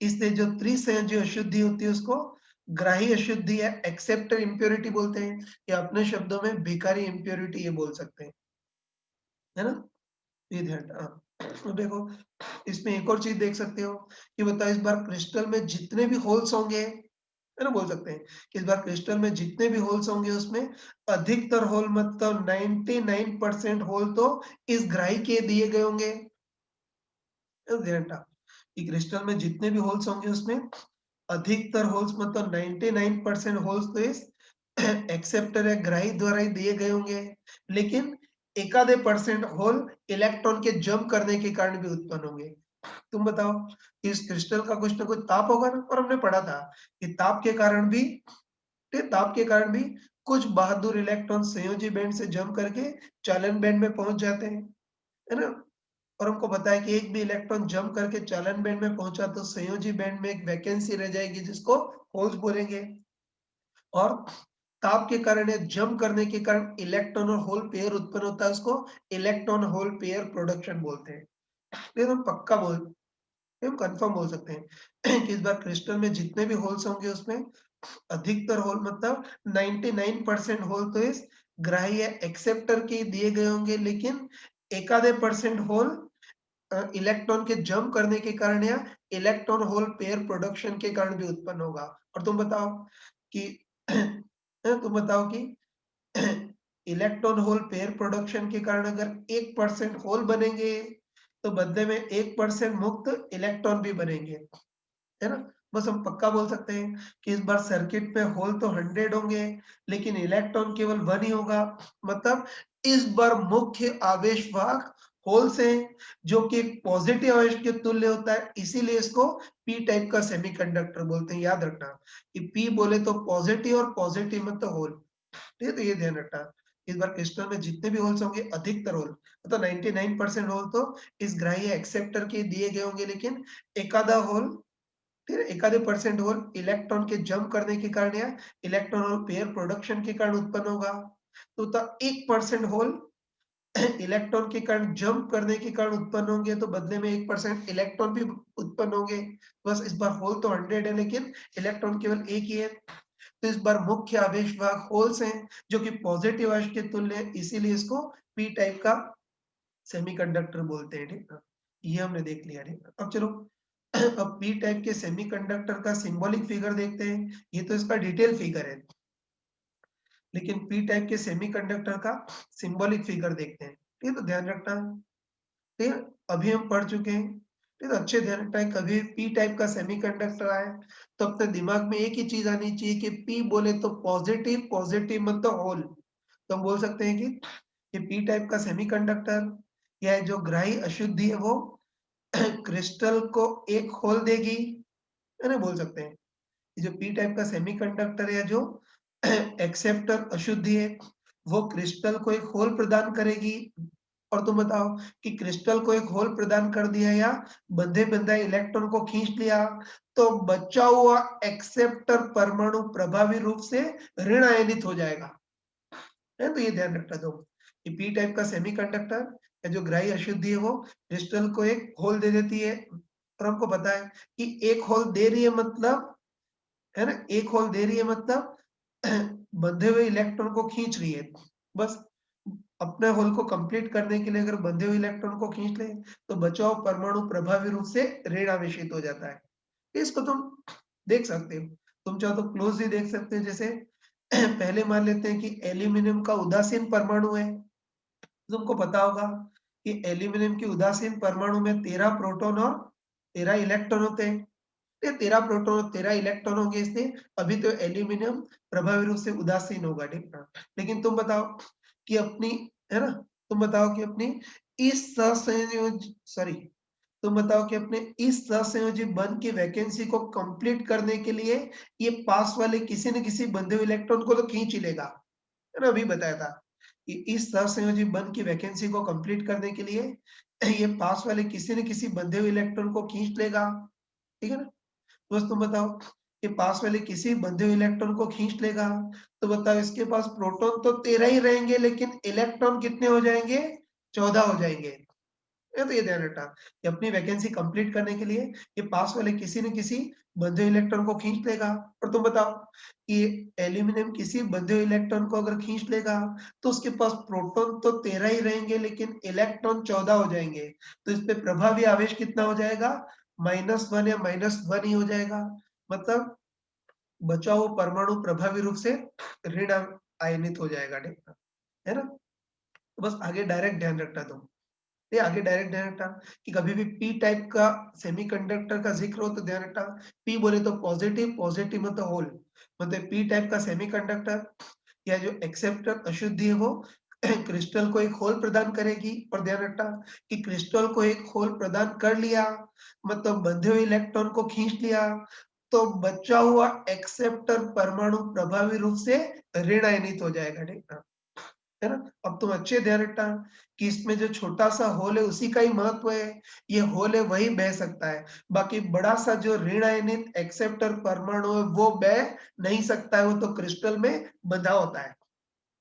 इसलिए जो त्रिसंयोजी अशुद्धि होती है उसको ग्राही अशुद्धि या एक्सेप्टर इम्प्योरिटी बोलते हैं, या अपने शब्दों में भिखारी इम्प्योरिटी ये बोल सकते हैं, है ना? ये ध्यान तो देखो इसमें एक और चीज देख सकते हो कि बताओ इस बार क्रिस्टल में जितने भी होल्स होंगे, है ना? बोल सकते हैं कि इस बार क्रिस्टल में जितने भी होल्स होंगे उसमें अधिकतर होल मतलब 99% होल तो इस ग्राही के दिए गए होंगे, ध्यान रखना कि क्रिस्टल में जितने भी होल्स होंगे उसमें अधिकतर होल्स मतलब 99% होल्स तो इस एक्सेप्टर या ग्राही द्वारा ही दिए गए होंगे, लेकिन एकाधे परसेंट होल इलेक्ट्रॉन के जंप करने के कारण भी उत्पन्न होंगे। तुम बताओ इस क्रिस्टल का कुछ ना कुछ ताप होगा ना, और हमने पढ़ा था कि ताप के कारण भी कुछ बहादुर इलेक्ट्रॉन संयोजी बैंड से जंप करके चालन बैंड में पहुंच जाते हैं, है ना? और हमको बताया कि एक भी इलेक्ट्रॉन जंप करके चालन बैंड में पहुंचा तो संयोजी बैंड में एक वैकेंसी रह जाएगी जिसको होल्स बोलेंगे। और ताप के कारण या जंप करने के कारण इलेक्ट्रॉन और होल पेयर उत्पन्न होता है, उसको इलेक्ट्रॉन होल पेयर प्रोडक्शन बोलते हैं। ये हम पक्का बोल हम कंफर्म बोल सकते हैं कि इस बार क्रिस्टल में जितने भी होल्स होंगे उसमें अधिकतर होल मतलब 99% होल तो इस ग्राही या एक्सेप्टर के दिए गए होंगे, लेकिन एकाधे परसेंट होल इलेक्ट्रॉन के जंप करने के कारण या इलेक्ट्रॉन होल पेयर प्रोडक्शन के कारण भी उत्पन्न होगा। और तुम बताओ कि तुम बताओ कि इलेक्ट्रॉन होल पेयर प्रोडक्शन के कारण अगर 1% होल बनेंगे, तो बदले में 1% मुक्त इलेक्ट्रॉन भी बनेंगे, है ना? बस हम पक्का बोल सकते हैं कि इस बार सर्किट में होल तो 100 होंगे, लेकिन इलेक्ट्रॉन केवल 1 ही होगा। मतलब इस बार मुख्य आवेश वाहक होल्स हैं, जो कि एक पॉजिटिव आवेश के तुल्य होता है, इसीलिए इसको पी टाइप का सेमीकंडक्टर बोलते हैं। याद रखना कि पी बोले तो पॉजिटिव और पॉजिटिव मतलब होल। ठीक है, तो ये ध्यान रखना। इस बार क्रिस्टल में जितने भी होल्स होंगे, अधिकतर होल मतलब 99% होल तो इस ग्राह्य एक्सेप्टर के दिए गए होंगे, लेकिन एकाधा होल, फिर एकाधे परसेंट होल इलेक्ट्रॉन के जंप करने के कारण या इलेक्ट्रॉन और पेयर प्रोडक्शन के कारण उत्पन्न होगा। तो 1% होल इलेक्ट्रॉन के कारण जंप करने के कारण उत्पन्न होंगे, तो बदले में 1% इलेक्ट्रॉन भी उत्पन्न होंगे। बस इस बार होल तो 100 है, लेकिन इलेक्ट्रॉन केवल एक ही है। तो इस बार मुख्य आवेश वाहक होल्स हैं, जो कि पॉजिटिव आवेश के तुल्य है, इसीलिए इसको पी टाइप का सेमीकंडक्टर बोलते हैं। ठीक है, ये हमने देख लिया। ठीक है, अब चलो अब पी टाइप के सेमीकंडक्टर का सिंबॉलिक फिगर देखते हैं। ये तो इसका डिटेल फिगर है, लेकिन पी टाइप के सेमीकंडक्टर का सिंबॉलिक फिगर देखते हैं। ठीक है, तो ध्यान रखना। ठीक है, अभी हम पढ़ चुके हैं। ठीक है, तो अच्छे ध्यान रखना है, कभी पी टाइप का सेमीकंडक्टर आए तो अपने दिमाग में एक ही चीज आनी चाहिए कि पी बोले तो पॉजिटिव, पॉजिटिव मतलब होल। तो हम बोल सकते हैं कि ये पी टाइप का सेमीकंडक्टर या जो ग्राही अशुद्धि है वो क्रिस्टल को एक होल देगी, है ना? बोल सकते हैं ये जो पी टाइप का सेमीकंडक्टर या जो एक्सेप्टर अशुद्धि है, वो क्रिस्टल को एक होल प्रदान करेगी। और तुम बताओ कि क्रिस्टल को एक होल प्रदान कर दिया या बंधे बंधाए इलेक्ट्रॉन को खींच लिया, तो बचा हुआ एक्सेप्टर परमाणु प्रभावी रूप से ऋण आयनित हो जाएगा। है, तो ये ध्यान रखना दो कि पी टाइप का सेमीकंडक्टर या जो ग्राही अशुद्धि है वो क्रिस्टल को एक होल दे देती है। और हमको पता है कि एक होल दे रही है मतलब, है ना, एक होल दे रही है मतलब बंधे हुए इलेक्ट्रॉन को खींच रही है। बस अपने होल को कंप्लीट करने के लिए अगर बंधे हुए इलेक्ट्रॉन को खींच ले, तो बचा हुआ परमाणु प्रभावी रूप से ऋण आवेशित हो जाता है। इसको तुम देख सकते हो, तुम चाहो तो क्लोजली देख सकते हो। जैसे पहले मान लेते हैं कि एल्यूमिनियम का उदासीन परमाणु है। तुमको पता होगा कि एल्यूमिनियम के उदासीन परमाणु में 13 प्रोटॉन और 13 इलेक्ट्रॉन होते हैं। ये 13 प्रोटॉन और 13 इलेक्ट्रॉन होंगे, इसलिए अभी तो एल्यूमिनियम प्रभावी रूप से उदासीन होगा। ठीक है, लेकिन तुम बताओ कि अपनी, है ना, तुम बताओ कि अपनी इस सहसंयोज सॉरी तुम बताओ कि अपने इस सहसंयोजी बंध की वैकेंसी को कंप्लीट करने के लिए ये पास वाले किसी न किसी बंधे हुए इलेक्ट्रॉन को तो खींच ही लेगा। है ना, अभी बताया था कि इस सहसंयोजी बंध की वैकेंसी को कंप्लीट करने के लिए ये पास वाले किसी न किसी बंधे हुए इलेक्ट्रॉन को खींच लेगा। ठीक है ना? बस तुम बताओ कि पास वाले किसी बंधे हुए इलेक्ट्रॉन को खींच लेगा, तो बताओ इसके पास प्रोटॉन तो 13 ही रहेंगे, लेकिन इलेक्ट्रॉन कितने हो जाएंगे? 14 हो जाएंगे। ये तो ये ध्यान रखना कि अपनी वैकेंसी कंप्लीट करने के लिए ये पास वाले किसी न किसी बंधे हुए इलेक्ट्रॉन को खींच लेगा। और तुम बताओ कि एल्यूमिनियम किसी बंधे हुए इलेक्ट्रॉन को अगर खींच लेगा, तो उसके पास प्रोटॉन तो 13 ही रहेंगे, लेकिन इलेक्ट्रॉन 14 हो जाएंगे। तो इस पे प्रभावी आवेश कितना हो जाएगा? -1 या -1 ही हो जाएगा। मतलब बचा हुआ परमाणु प्रभावी रूप से ऋण आयनित हो जाएगा। ठीक है ना? तो बस आगे डायरेक्ट ध्यान रखना तुम। ये आगे डायरेक्ट ध्यान रखना कि कभी भी पी टाइप का सेमीकंडक्टर का जिक्र हो तो ध्यान रखना, पी बोले तो पॉजिटिव, पॉजिटिव मतलब होल। मतलब पी टाइप का सेमीकंडक्टर या जो एक्सेप्टर अशुद्धि है वो क्रिस्टल को एक होल प्रदान करेगी। और ध्यान रखना कि क्रिस्टल को एक होल प्रदान कर लिया मतलब बंधे हुए इलेक्ट्रॉन को खींच लिया, तो बचा हुआ एक्सेप्टर परमाणु प्रभावी रूप से ऋण आयनित हो जाएगा। ठीक है ना? अब तुम अच्छे ध्यान रखना कि इसमें जो छोटा-सा होल है उसी का ही महत्व है। ये होल है वही बह सकता है। बाकी बड़ा-सा जो ऋण आयनित एक्सेप्टर परमाणु है वो बह नहीं सकता है, वो तो क्रिस्टल में बंधा होता है।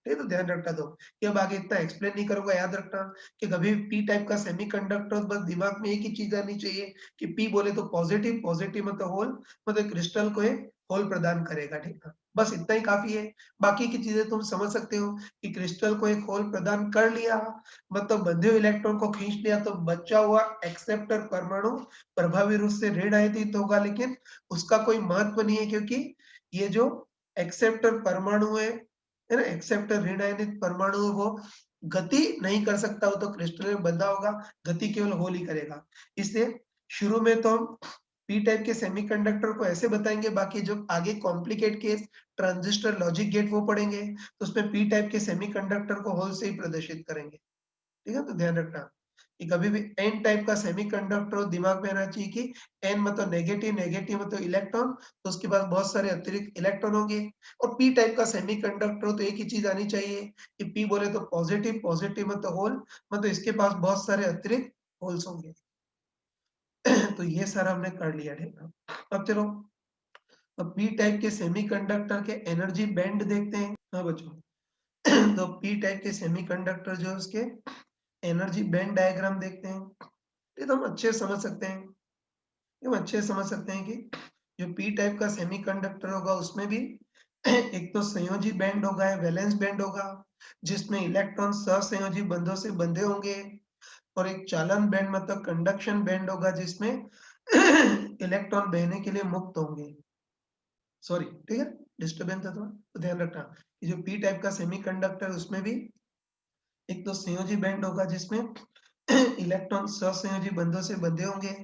ठीक है? तो ध्यान रखना तुम कि अब आगे इतना एक्सप्लेन नहीं करूँगा। याद रखना कि कभी भी पी टाइप का सेमीकंडक्टर बस दिमाग में एक ही चीज़ आनी चाहिए कि पी बोले तो पॉजिटिव, पॉजिटिव मतलब होल, मतलब क्रिस्टल को एक होल प्रदान करेगा। ठीक है? बस इतना ही काफ़ी है। बाकी की चीज़ें तुम समझ सकते हो कि क्रिस्टल को एक होल प्रदान कर लिया, मतलब बंधे हुए इलेक्ट्रॉन को खींच लिया तो बचा हुआ एक्सेप्टर परमाणु प्रभावी रूप से ऋण आयनित होगा, लेकिन उसका कोई महत्व नहीं है क्योंकि ये जो एक्सेप्टर परमाणु है ना? एक्सेप्टर ऋण आयनित परमाणु है वो गति नहीं कर सकता, वो तो क्रिस्टल में बंधा होगा, गति केवल होल ही करेगा। इसलिए शुरू में तो हम पी टाइप के सेमीकंडक्टर को ऐसे बताएँगे, बाकी जो आगे complicate case transistor logic gate वो पढ़ेंगे, तो उसमें पी टाइप के सेमीकंडक्टर को होल से ही प्रदर्शित करेंगे। ठीक है? तो ध्यान रखना कि कभी भी एन टाइप का सेमीकंडक्टर हो, दिमाग में आना चाहिए कि एन मतलब नेगेटिव, नेगेटिव मतलब इलेक्ट्रॉन, तो उसके पास बहुत सारे अतिरिक्त इलेक्ट्रॉन होंगे। और पी टाइप का सेमीकंडक्टर हो तो एक ही चीज़ आनी चाहिए कि पी बोले तो पॉजिटिव, पॉजिटिव मतलब होल, मतलब इसके पास बहुत सारे अतिरिक्त होल्स होंगे। तो ये सारा हमने कर लिया, ठीक है? अब चलो, अब पी टाइप के सेमीकंडक्टर के एनर्जी बैंड देखते हैं। हाँ बच्चों, तो पी टाइप के सेमीकंडक्टर जो है उसके एनर्जी बैंड डायग्राम देखते हैं। ये तो हम अच्छे से समझ सकते हैं, ये हम अच्छे से समझ सकते हैं कि जो पी टाइप का सेमीकंडक्टर होगा उसमें भी एक तो संयोजी बैंड होगा या वैलेंस बैंड होगा, जिसमें इलेक्ट्रॉन सहसंयोजी बंधों से बंधे होंगे, और एक चालन बैंड मतलब कंडक्शन बैंड होगा जिसमें इलेक्ट्रॉन बहने के लिए मुक्त होंगे। सॉरी, ठीक है, डिस्टर्बेंस था थोड़ा, तो ध्यान रखना। ये जो पी टाइप का सेमीकंडक्टर उसमें भी एक तो संयोजी बैंड होगा जिसमें इलेक्ट्रॉन सहसंयोजी बंधों से बंधे होंगे,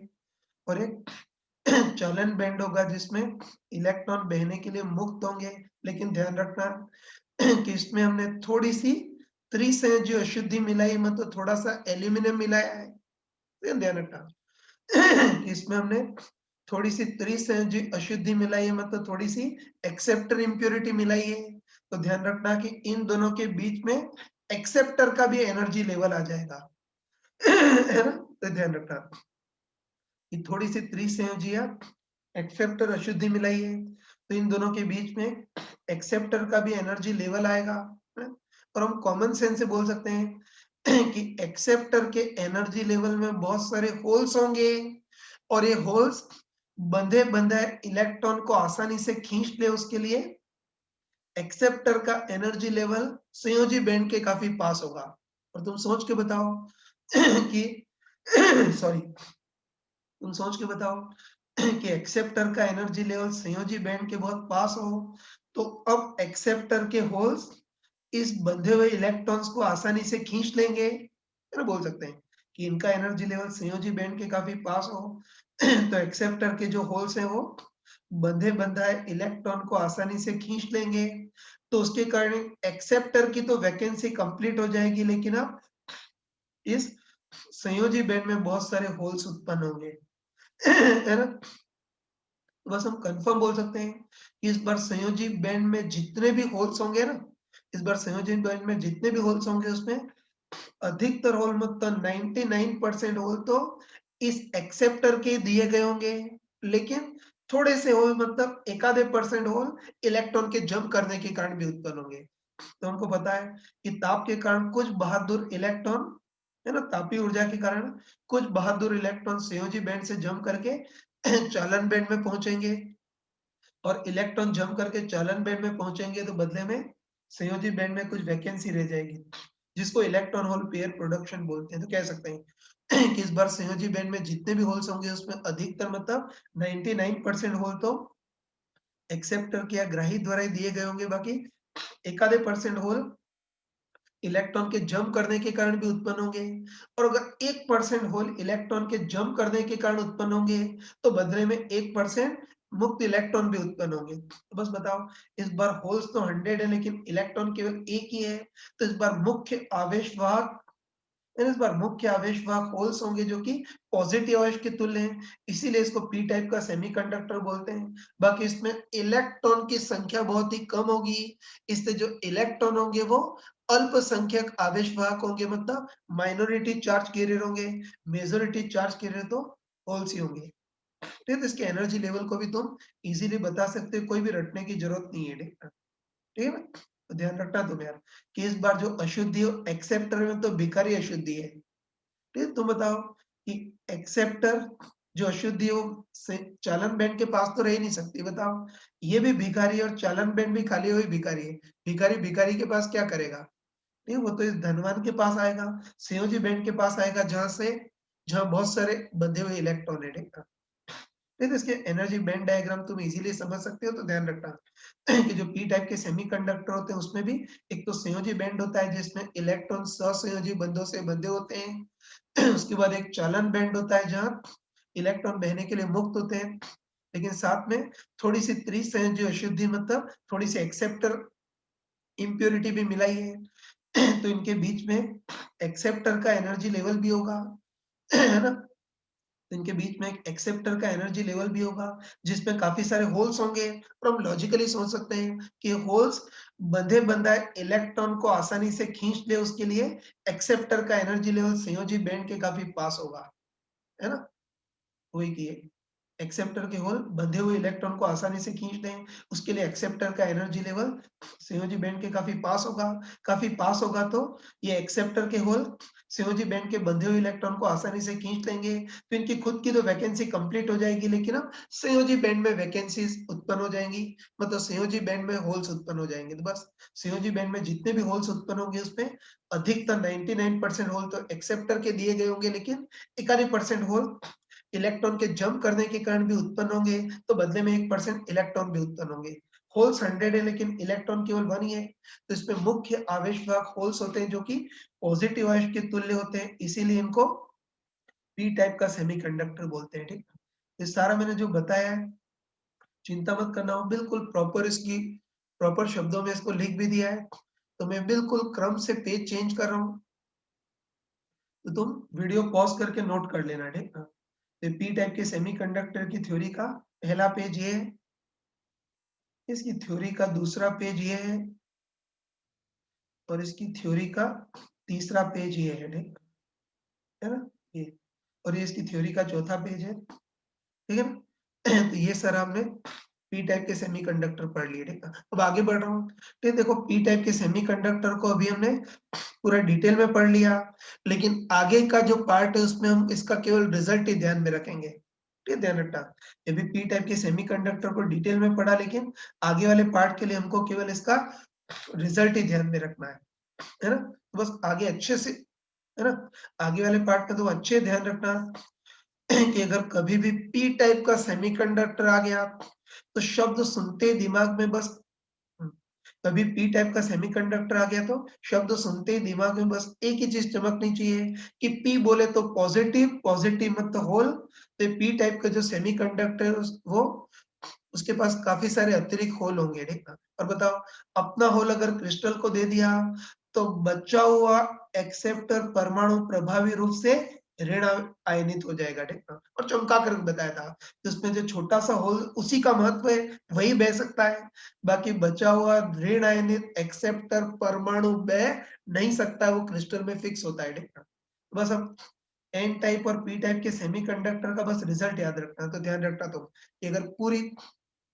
और एक चालन बैंड होगा जिसमें इलेक्ट्रॉन बहने के लिए मुक्त होंगे। लेकिन ध्यान रखना कि इसमें हमने थोड़ी सी त्रिसंयोजी अशुद्धि मिलाई, मतलब थोड़ा सा एल्यूमिनियम मिलाया है, तो ध्यान रखना कि इसमें हमने थोड़ी सी त्रिसंयोजी अशुद्धि मिलाई है, मतलब थोड़ी सी एक्सेप्टर इम्प्योरिटी मिलाई है। तो ध्यान रखना कि इन दोनों के बीच में एक्सेप्टर का भी एनर्जी लेवल आ जाएगा। है ना? तो ध्यान रखना कि थोड़ी सी त्रिसंयोजी या एक्सेप्टर अशुद्धि मिलाई है, तो इन दोनों के बीच में एक्सेप्टर का भी एनर्जी लेवल आएगा, है? और हम कॉमन सेंस से बोल सकते हैं कि एक्सेप्टर के एनर्जी लेवल में बहुत सारे होल्स होंगे, और ये होल्स बंधे बंधे इलेक्ट्रॉन को आसानी से खींच ले, उसके लिए एक्सेप्टर का एनर्जी लेवल संयोजी बैंड के काफी पास होगा। और तुम सोच के बताओ कि सॉरी, तुम सोच के बताओ कि एक्सेप्टर का एनर्जी लेवल संयोजी बैंड के बहुत पास हो, तो अब एक्सेप्टर के होल्स इस बंधे हुए इलेक्ट्रॉन्स को आसानी से खींच लेंगे, है ना? बोल सकते हैं कि इनका एनर्जी लेवल संयोजी बैंड के काफी पास हो, तो एक्सेप्टर के जो होल्स हैं वो बंधे बंधाए इलेक्ट्रॉन को आसानी से खींच लेंगे, तो उसके कारण एक्सेप्टर की तो वैकेंसी कंप्लीट हो जाएगी, लेकिन अब इस संयोजी बैंड में बहुत सारे होल्स उत्पन्न होंगे। है ना? तो बस हम कंफर्म बोल सकते हैं कि इस बार संयोजी बैंड में जितने भी होल्स होंगे ना, इस बार संयोजी बैंड में जितने भी होल्स होंगे उसमें अधिकतर होल, मतलब 99% होल तो इस एक्सेप्टर के दिए गए होंगे, लेकिन थोड़े से होल, मतलब एक आधे परसेंट होल इलेक्ट्रॉन के जंप करने के कारण भी उत्पन्न होंगे। तो हमको पता है कि ताप के कारण कुछ बहादुर इलेक्ट्रॉन, है ना, तापीय ऊर्जा के कारण कुछ बहादुर इलेक्ट्रॉन संयोजी बैंड से जंप करके चालन बैंड में पहुंचेंगे, और इलेक्ट्रॉन जंप करके चालन बैंड में पहुंचेंगे तो बदले में संयोजी बैंड में कुछ वैकेंसी रह जाएगी, जिसको इलेक्ट्रॉन होल पेयर प्रोडक्शन बोलते हैं। तो कह सकते हैं कि इस बार संयोजी बैंड में जितने भी होल्स होंगे उसमें अधिकतर, मतलब 99% होल तो एक्सेप्टर के या ग्राही द्वारा ही दिए गए होंगे, बाकी एक आधे परसेंट होल इलेक्ट्रॉन के जंप करने के कारण भी उत्पन्न होंगे, और अगर 1% होल इलेक्ट्रॉन के जंप करने के कारण उत्पन्न होंगे, तो बदले में 1% मुक्त इलेक्ट्रॉन भी उत्पन्न होंगे। तो बस बताओ, इस बार होल्स तो 100 है लेकिन इलेक्ट्रॉन केवल एक ही है, तो इस बार मुख्य आवेश वाहक, इस बार मुख्य आवेश वाहक होल्स होंगे जो कि पॉजिटिव आवेश के तुल्य हैं, इसीलिए इसको पी टाइप का सेमीकंडक्टर बोलते हैं। बाकी इसमें इलेक्ट्रॉन की संख्या बहुत ही कम होगी, इससे जो इलेक्ट्रॉन होंगे वो अल्पसंख्यक आवेश वाहक होंगे, मतलब माइनॉरिटी चार्ज कैरियर होंगे, मेजॉरिटी चार्ज कैरियर तो होल्स ही होंगे। ठीक है, तो इसके एनर्जी लेवल को भी तुम इजीली बता सकते हो, कोई भी रटने की जरूरत नहीं है। ठीक है ना? तो ध्यान रखना तुम यार कि इस बार जो अशुद्धि हो एक्सेप्टर में तो बिकारी अशुद्धि है। ठीक है, तुम बताओ कि एक्सेप्टर जो अशुद्धि है वो से चालन बैंड के पास तो रह ही नहीं सकती, बताओ। ये भी भिखारी है और चालन बैंड भी खाली हुई भिखारी है। भिखारी भिखारी के पास क्या करेगा? नहीं, वो तो इस धनवान के पास आएगा, संयोजी बैंड के पास आएगा, जहाँ बहुत सारे बंधे हुए इलेक्ट्रॉन है, ठीक है? नहीं तो इसके एनर्जी बैंड डायग्राम तुम इजीली समझ सकते हो, तो ध्यान रखना कि जो पी टाइप के सेमीकंडक्टर होते हैं उसमें भी एक तो संयोजी बैंड होता है जिसमें इलेक्ट्रॉन सहसंयोजी बंधों से बंधे होते हैं। उसके बाद एक चालन बैंड होता है जहाँ इलेक्ट्रॉन बहने के लिए मुक्त होते हैं, लेकिन साथ में थोड़ी सी त्रिसंयोजी अशुद्धि मतलब थोड़ी सी एक्सेप्टर इम्प्योरिटी भी मिलाई है। तो इनके बीच में एक्सेप्टर का एनर्जी लेवल भी होगा, है ना? तो इनके बीच में एक एक्सेप्टर का एनर्जी लेवल भी होगा जिसमें काफी सारे होल्स होंगे, और हम लॉजिकली सोच सकते हैं कि होल्स बंधे बंधाए इलेक्ट्रॉन को आसानी से खींच ले, उसके लिए एक्सेप्टर का एनर्जी लेवल संयोजी बैंड के काफी पास होगा, है ना? वही की एक्सेप्टर के होल बंधे हुए इलेक्ट्रॉन को आसानी से खींच लें, उसके लिए एक्सेप्टर का एनर्जी लेवल संयोजी बैंड के काफी पास होगा तो ये एक्सेप्टर के होल संयोजी बैंड के बंधे हुए इलेक्ट्रॉन को आसानी से खींच लेंगे, तो इनकी खुद की तो वैकेंसी कंप्लीट हो जाएगी, लेकिन अब संयोजी बैंड में वैकेंसीज उत्पन्न हो जाएंगी, मतलब संयोजी बैंड में होल्स उत्पन्न हो जाएंगे। तो बस संयोजी बैंड में जितने भी होल्स उत्पन्न होंगे उसमें अधिकतर 99% होल तो एक्सेप्टर के दिए गए होंगे, लेकिन 41% होल इलेक्ट्रॉन के जंप करने के कारण भी उत्पन्न होंगे, तो बदले में 1% इलेक्ट्रॉन भी उत्पन्न होंगे। होल्स 100 है लेकिन इलेक्ट्रॉन केवल 1 ही है, तो इसमें मुख्य आवेश वाहक होल्स होते हैं जो कि पॉजिटिव आवेश के तुल्य होते हैं, इसीलिए इनको पी टाइप का सेमीकंडक्टर बोलते हैं, ठीक। ये सारा मैंने जो बताया है, चिंता मत करना, हो बिल्कुल प्रॉपर इसकी प्रॉपर शब्दों में इसको लिख भी दिया है, तो मैं बिल्कुल क्रम से पेज चेंज कर रहा हूँ, तो तुम वीडियो पॉज करके नोट कर लेना, ठीक है। तो पी टाइप के सेमीकंडक्टर की थ्योरी का पहला पेज ये है, इसकी थ्योरी का दूसरा पेज ये है, और इसकी थ्योरी का तीसरा पेज ये है, ठीक है ना? ये, और ये इसकी थ्योरी का चौथा पेज है, ठीक है ना? तो ये सर हमने पी टाइप के सेमीकंडक्टर पढ़ लिए, ठीक है। अब आगे बढ़ रहा हूँ, ठीक, देखो पी टाइप के सेमीकंडक्टर को अभी हमने पूरा डिटेल में पढ़ लिया, लेकिन आगे का जो पार्ट है उसमें हम इसका केवल रिजल्ट ही ध्यान में रखेंगे, ठीक है, ध्यान रखना। ये भी पी टाइप के सेमीकंडक्टर को डिटेल में पढ़ा, लेकिन आगे वाले पार्ट के लिए हमको केवल इसका रिजल्ट ही ध्यान में रखना है ना? तो बस आगे अच्छे से, है ना? आगे वाले पार्ट का तो अच्छे ध्यान रखना कि अगर कभी भी पी टाइप का सेमीकंडक्टर आ गया तो शब्द सुनते ही दिमाग में बस हुँ, कभी पी टाइप का सेमीकंडक्टर आ गया तो शब्द सुनते ही दिमाग में बस एक ही चीज़ चमकनी चाहिए कि पी बोले तो पॉजिटिव, पॉजिटिव मतलब होल। तो पी टाइप का जो सेमीकंडक्टर है वो उसके पास काफ़ी सारे अतिरिक्त होल होंगे, ठीक है? और बताओ, अपना होल अगर क्रिस्टल को दे दिया तो बचा हुआ एक्सेप्टर परमाणु प्रभावी रूप से ऋण आयनित हो जाएगा, ठीक है? और चमका कर बताया था, तो उसमें जो छोटा-सा होल उसी का महत्व है, वही बह सकता है। बाकी बचा हुआ ऋण आयनित एक्सेप्टर परमाणु बह नहीं सकता, वो क्रिस्टल में फिक्स होता है, ठीक है? बस अब एन टाइप और पी टाइप के सेमीकंडक्टर का बस रिजल्ट याद रखना, तो ध्यान रखना तुम कि अगर पूरी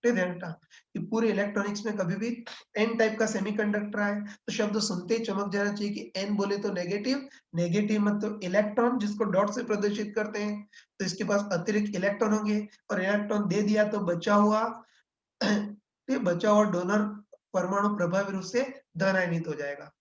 पे ध्यान रखना कि पूरे इलेक्ट्रॉनिक्स में कभी भी एन टाइप का सेमीकंडक्टर आए तो शब्द सुनते ही चमक जाना चाहिए कि एन बोले तो नेगेटिव, नेगेटिव मतलब इलेक्ट्रॉन जिसको डॉट से प्रदर्शित करते हैं, तो इसके पास अतिरिक्त इलेक्ट्रॉन होंगे, और इलेक्ट्रॉन दे दिया तो बचा हुआ डोनर परमाणु प्रभावी रूप से धन आयनित हो जाएगा।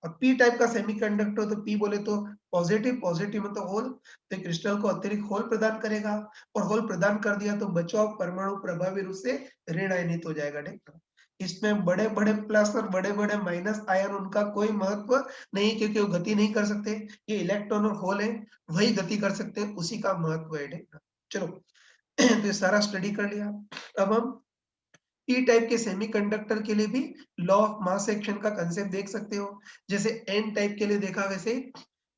और पी टाइप का सेमीकंडक्टर, तो पी बोले तो पॉजिटिव, पॉजिटिव मतलब होल, तो क्रिस्टल को अतिरिक्त होल प्रदान करेगा, और होल प्रदान कर दिया तो बचा हुआ परमाणु प्रभावी रूप से ऋण आयनित हो जाएगा, ठीक है। इसमें बड़े-बड़े प्लस और बड़े-बड़े माइनस आयन उनका कोई महत्व नहीं, क्योंकि वो गति नहीं कर सकते। ये इलेक्ट्रॉन और होल है, वही गति कर सकते हैं, उसी का महत्व है, ठीक है। चलो, तो ये सारा स्टडी कर लिया। अब हम पी टाइप के सेमीकंडक्टर के लिए भी लॉ ऑफ मास एक्शन का कंसेप्ट देख सकते हो, जैसे एन टाइप के लिए देखा वैसे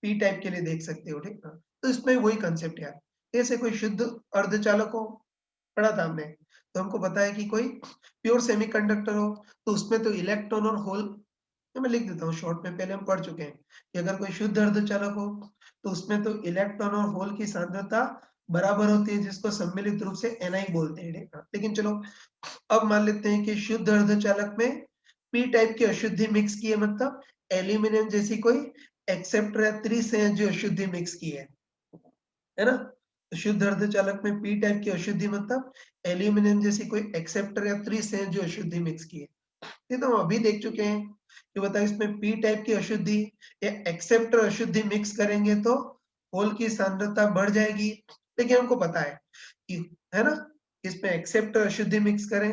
पी टाइप के लिए देख सकते हो, ठीक है। तो इसमें वही कंसेप्ट यार, जैसे कोई शुद्ध अर्धचालक हो, पढ़ा था हमने, तो हमको पता है कि कोई प्योर सेमीकंडक्टर हो तो उसमें तो इलेक्ट्रॉन और होल, तो मैं लिख देता हूँ शॉर्ट में, पहले हम पढ़ चुके हैं कि अगर कोई शुद्ध अर्धचालक हो तो उसमें तो इलेक्ट्रॉन और होल की सांद्रता बराबर होती है, जिसको सम्मिलित रूप से ni बोलते हैं, ठीक है। लेकिन चलो, अब मान लेते हैं कि शुद्ध अर्धचालक में पी टाइप की अशुद्धि मिक्स की है, मतलब एल्यूमीनियम जैसी कोई एक्सेप्टर या त्रिसंयोजी अशुद्धि मिक्स की है ना? शुद्ध अर्धचालक में पी टाइप की अशुद्धि मतलब एल्यूमिनियम जैसी कोई एक्सेप्टर या त्रिसंयोजी जो अशुद्धि मिक्स की है। ये तो हम अभी देख चुके हैं कि बताओ इसमें पी टाइप की अशुद्धि या एक्सेप्टर अशुद्धि मिक्स करेंगे तो होल की सांद्रता बढ़ जाएगी। लेकिन हमको पता है कि, है ना, इसमें एक्सेप्टर अशुद्धि मिक्स करें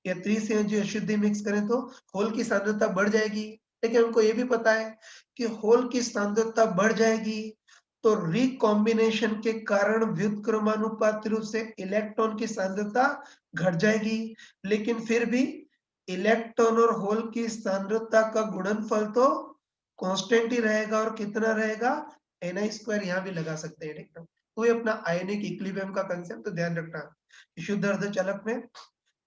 या त्रिसंयोजी अशुद्धि मिक्स करें तो होल की सांद्रता बढ़ जाएगी। लेकिन हमको ये भी पता है कि होल की सांद्रता बढ़ जाएगी तो रिकॉम्बिनेशन के कारण व्युत्क्रमानुपाती रूप से इलेक्ट्रॉन की सांद्रता घट जाएगी। लेकिन फिर भी इलेक्ट्रॉन और होल की सांद्रता का गुणनफल तो कांस्टेंट ही रहेगा। और कितना रहेगा? Ni² यहाँ भी लगा सकते हैं, ठीक है। तो ये अपना आयनिक इक्विलिब्रियम का कंसेप्ट तो ध्यान रखना। शुद्ध अर्धचालक में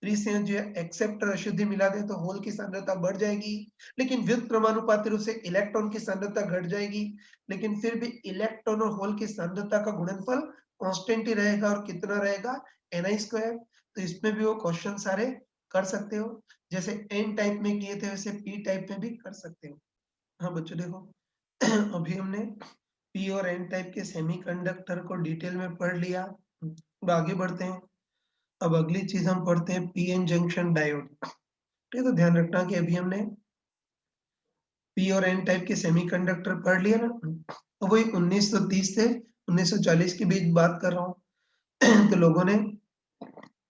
त्रिसंयोजी एक्सेप्टर अशुद्धि मिला दे तो होल की सांद्रता बढ़ जाएगी। लेकिन व्युत्क्रमानुपाती रूप से इलेक्ट्रॉन की सांद्रता घट जाएगी। लेकिन फिर भी इलेक्ट्रॉन और होल की सांद्रता का गुणनफल कांस्टेंट ही रहेगा। और कितना रहेगा? Ni²। तो इसमें भी वो क्वेश्चन सारे कर सकते हो। जैसे एन टाइप में किए थे वैसे पी टाइप में भी कर सकते हो। हाँ बच्चों देखो, अभी हमने पी और एन टाइप के सेमीकंडक्टर को डिटेल में पढ़ लिया। अब आगे बढ़ते हैं। अब अगली चीज हम पढ़ते हैं पीएन जंक्शन डायोड। ठीक है, तो ध्यान रखना कि अभी हमने पी और एन टाइप के सेमीकंडक्टर पढ़ लिया ना। तो वही 1930 से 1940 के बीच बात कर रहा हूँ। तो लोगों ने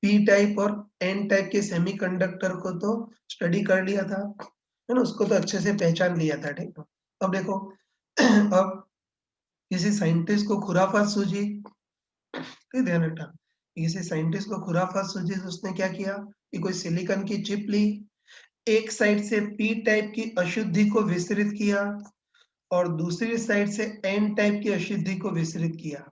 पी टाइप और एन टाइप के सेमीकंडक्टर को तो स्टडी कर लिया था, है ना, उसको तो अच्छे से पहचान लिया था। ठीक है, अब देखो, अब किसी साइंटिस्ट को खुराफात सूझी। ठीक, ध्यान रखना, किसी साइंटिस्ट को खुराफात सूझी तो उसने क्या किया कि कोई सिलिकॉन की चिप ली, एक साइड से पी टाइप की अशुद्धि को विसरित किया और दूसरी साइड से एन टाइप की अशुद्धि को विसरित किया,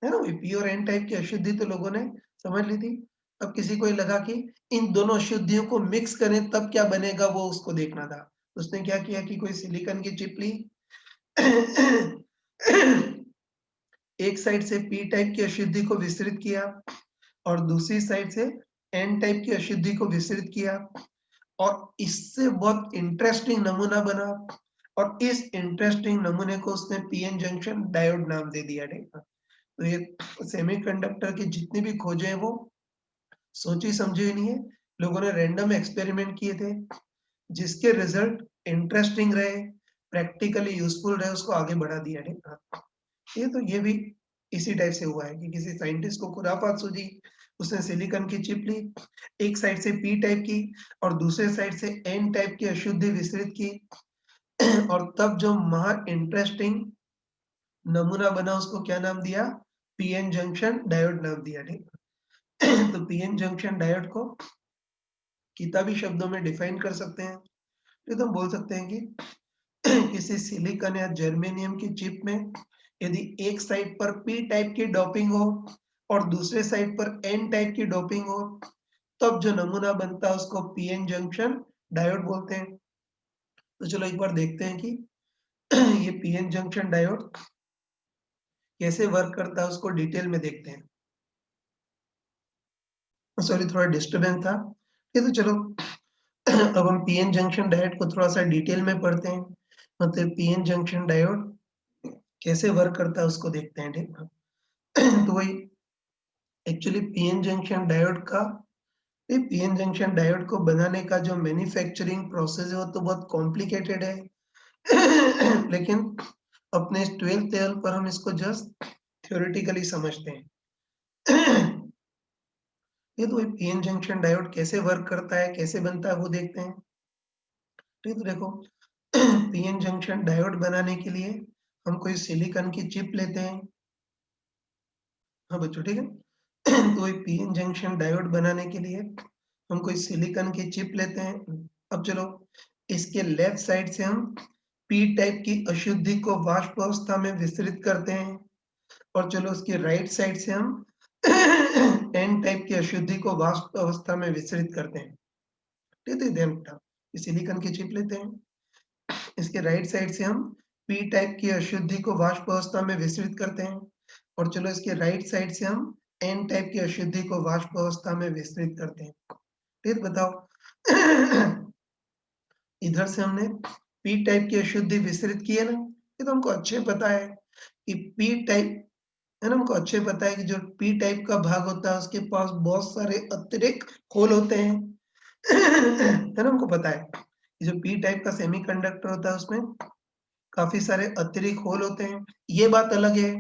है ना। पी और एन टाइप की अशुद्धि तो लोगों ने समझ ली थी। अब किसी को ये लगा कि इन दोनों अशुद्धियों को मिक्स करें तब क्या बनेगा, वो उसको देखना था। उसने क्या किया कि कोई सिलिकॉन की चिप ली, एक साइड से पी टाइप की अशुद्धि को विसरित किया और दूसरी साइड से एन टाइप की अशुद्धि को विसरित किया और इससे बहुत इंटरेस्टिंग नमूना बना। और इस इंटरेस्टिंग नमूने को उसने पीएन जंक्शन डायोड नाम दे दिया। ठीक है, तो ये सेमीकंडक्टर की जितनी भी खोजें हैं वो सोची समझी हुई नहीं है। लोगों ने रैंडम एक्सपेरिमेंट किए थे, जिसके रिजल्ट इंटरेस्टिंग रहे, प्रैक्टिकली यूजफुल रहे, उसको आगे बढ़ा दिया। ठीक है, ये भी इसी टाइप से हुआ है कि किसी साइंटिस्ट को खुराफात सूझी, उसने सिलिकॉन की चिप ली, एक साइड से पी टाइप की और दूसरे साइड से एन टाइप की अशुद्धि विसरित की और तब जो महा इंटरेस्टिंग नमूना बना उसको क्या नाम दिया? पीएन जंक्शन डायोड नाम दिया। ठीक, तो पीएन जंक्शन डायोड को किताबी शब्दों में डिफाइन कर सकते हैं। तो हम बोल सकते हैं कि किसी सिलिकॉन या जर्मेनियम की चिप में यदि एक साइड पर पी टाइप की डोपिंग हो और दूसरे साइड पर एन टाइप की डोपिंग हो, तब जो नमूना बनता है उसको पीएन जंक्शन डायोड बोलते हैं। तो चलो एक बार देखते हैं कि ये पीएन जंक्शन डायोड कैसे वर्क करता है, उसको डिटेल में देखते हैं। सॉरी, थोड़ा डिस्टर्बेंस था। ये तो चलो, अब हम पीएन जंक्शन डायोड को थोड़ा सा डिटेल में पढ़ते हैं। मतलब पीएन जंक्शन डायोड कैसे वर्क करता है उसको देखते हैं। ठीक है, तो वही एक्चुअली पीएन जंक्शन डायोड का, ये पीएन जंक्शन डायोड को बनाने का जो मैन्युफैक्चरिंग प्रोसेस है वो तो बहुत कॉम्प्लिकेटेड है। लेकिन अपने 12th लेवल पर हम इसको जस्ट थ्योरेटिकली समझते हैं। ये तो पीएन जंक्शन डायोड कैसे वर्क करता है, कैसे बनता है, वो देखते हैं। ठीक, तो देखो, पीएन जंक्शन डायोड बनाने के लिए हम कोई सिलिकॉन की चिप लेते हैं। हाँ बच्चों, ठीक है। तो ये पीएन जंक्शन डायोड बनाने के लिए हम कोई सिलिकॉन की चिप लेते हैं। अब चलो, इसके लेफ्ट साइड से हम पी टाइप की अशुद्धि को वाष्प अवस्था में विसरित करते हैं और चलो उसके राइट साइड से हम एन टाइप की अशुद्धि को वाष्प अवस्था में विसरित करते हैं। ठीक है, ध्यान रखना, सिलिकॉन की चिप लेते हैं, इसके राइट साइड से हम पी टाइप की अशुद्धि को वाष्प अवस्था में विसरित करते हैं और चलो इसके राइट साइड से हम एन टाइप की अशुद्धि को वाष्प अवस्था में विसरित करते हैं। फिर बताओ, इधर से हमने पी टाइप की अशुद्धि विसरित की है ना। ये तो हमको अच्छे पता है कि पी टाइप, है ना? हमको अच्छे पता है कि जो पी टाइप का भाग होता है उसके पास बहुत सारे अतिरिक्त होल होते हैं। है ना? हमको पता है कि जो पी टाइप का सेमीकंडक्टर होता है उसमें काफ़ी सारे अतिरिक्त होल होते हैं। ये बात अलग है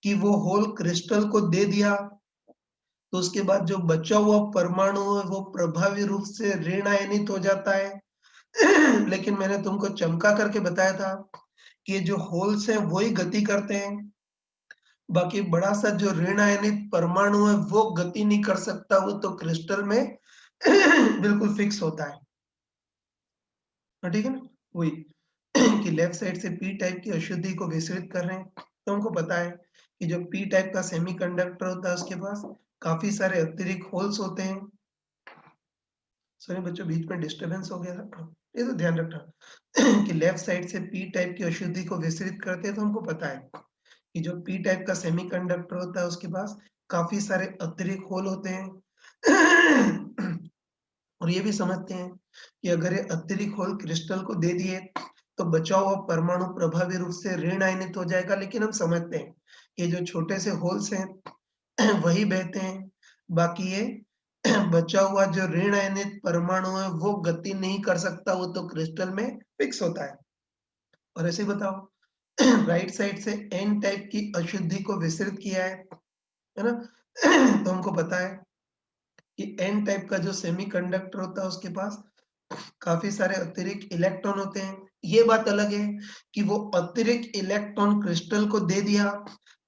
कि वो होल क्रिस्टल को दे दिया, तो उसके बाद जो बचा हुआ परमाणु है वो प्रभावी रूप से ऋण आयनित हो जाता है। लेकिन मैंने तुमको चमका करके बताया था कि ये जो होल्स हैं वो ही गति करते हैं। बाकी बड़ा सा जो ऋण आयनित परमाणु है वो गति नहीं कर सकता, वो तो क्रिस्टल में बिल्कुल फिक्स होता है। ठीक है ना? वही कि लेफ्ट साइड से पी टाइप की अशुद्धि को विसरित कर रहे हैं। तो हमको पता है कि जो पी टाइप का सेमीकंडक्टर होता है उसके पास काफी सारे अतिरिक्त होल्स होते हैं। सॉरी बच्चों, बीच में डिस्टरबेंस हो गया था, ये तो ध्यान रखना कि लेफ्ट साइड से पी टाइप की अशुद्धि को विसरित करते हैं। तो हमको पता है कि जो पी टाइप का सेमीकंडक्टर होता है उसके पास काफी सारे अतिरिक्त होल होते हैं। और ये भी समझते हैं कि अगर ये अतिरिक्त होल क्रिस्टल को दे दिए तो बचा हुआ परमाणु प्रभावी रूप से ऋण आयनित हो जाएगा। लेकिन हम समझते हैं ये जो छोटे से होल्स हैं वही बहते हैं, बाकी ये बचा हुआ जो ऋण आयनित परमाणु है वो गति नहीं कर सकता, वो तो क्रिस्टल में फिक्स होता है। और ऐसे बताओ राइट साइड से एन टाइप की अशुद्धि को विसरित किया है ना? तो हमको पता है कि एन टाइप का जो सेमीकंडक्टर होता है उसके पास काफ़ी सारे अतिरिक्त इलेक्ट्रॉन होते हैं। ये बात अलग है कि वो अतिरिक्त इलेक्ट्रॉन क्रिस्टल को दे दिया,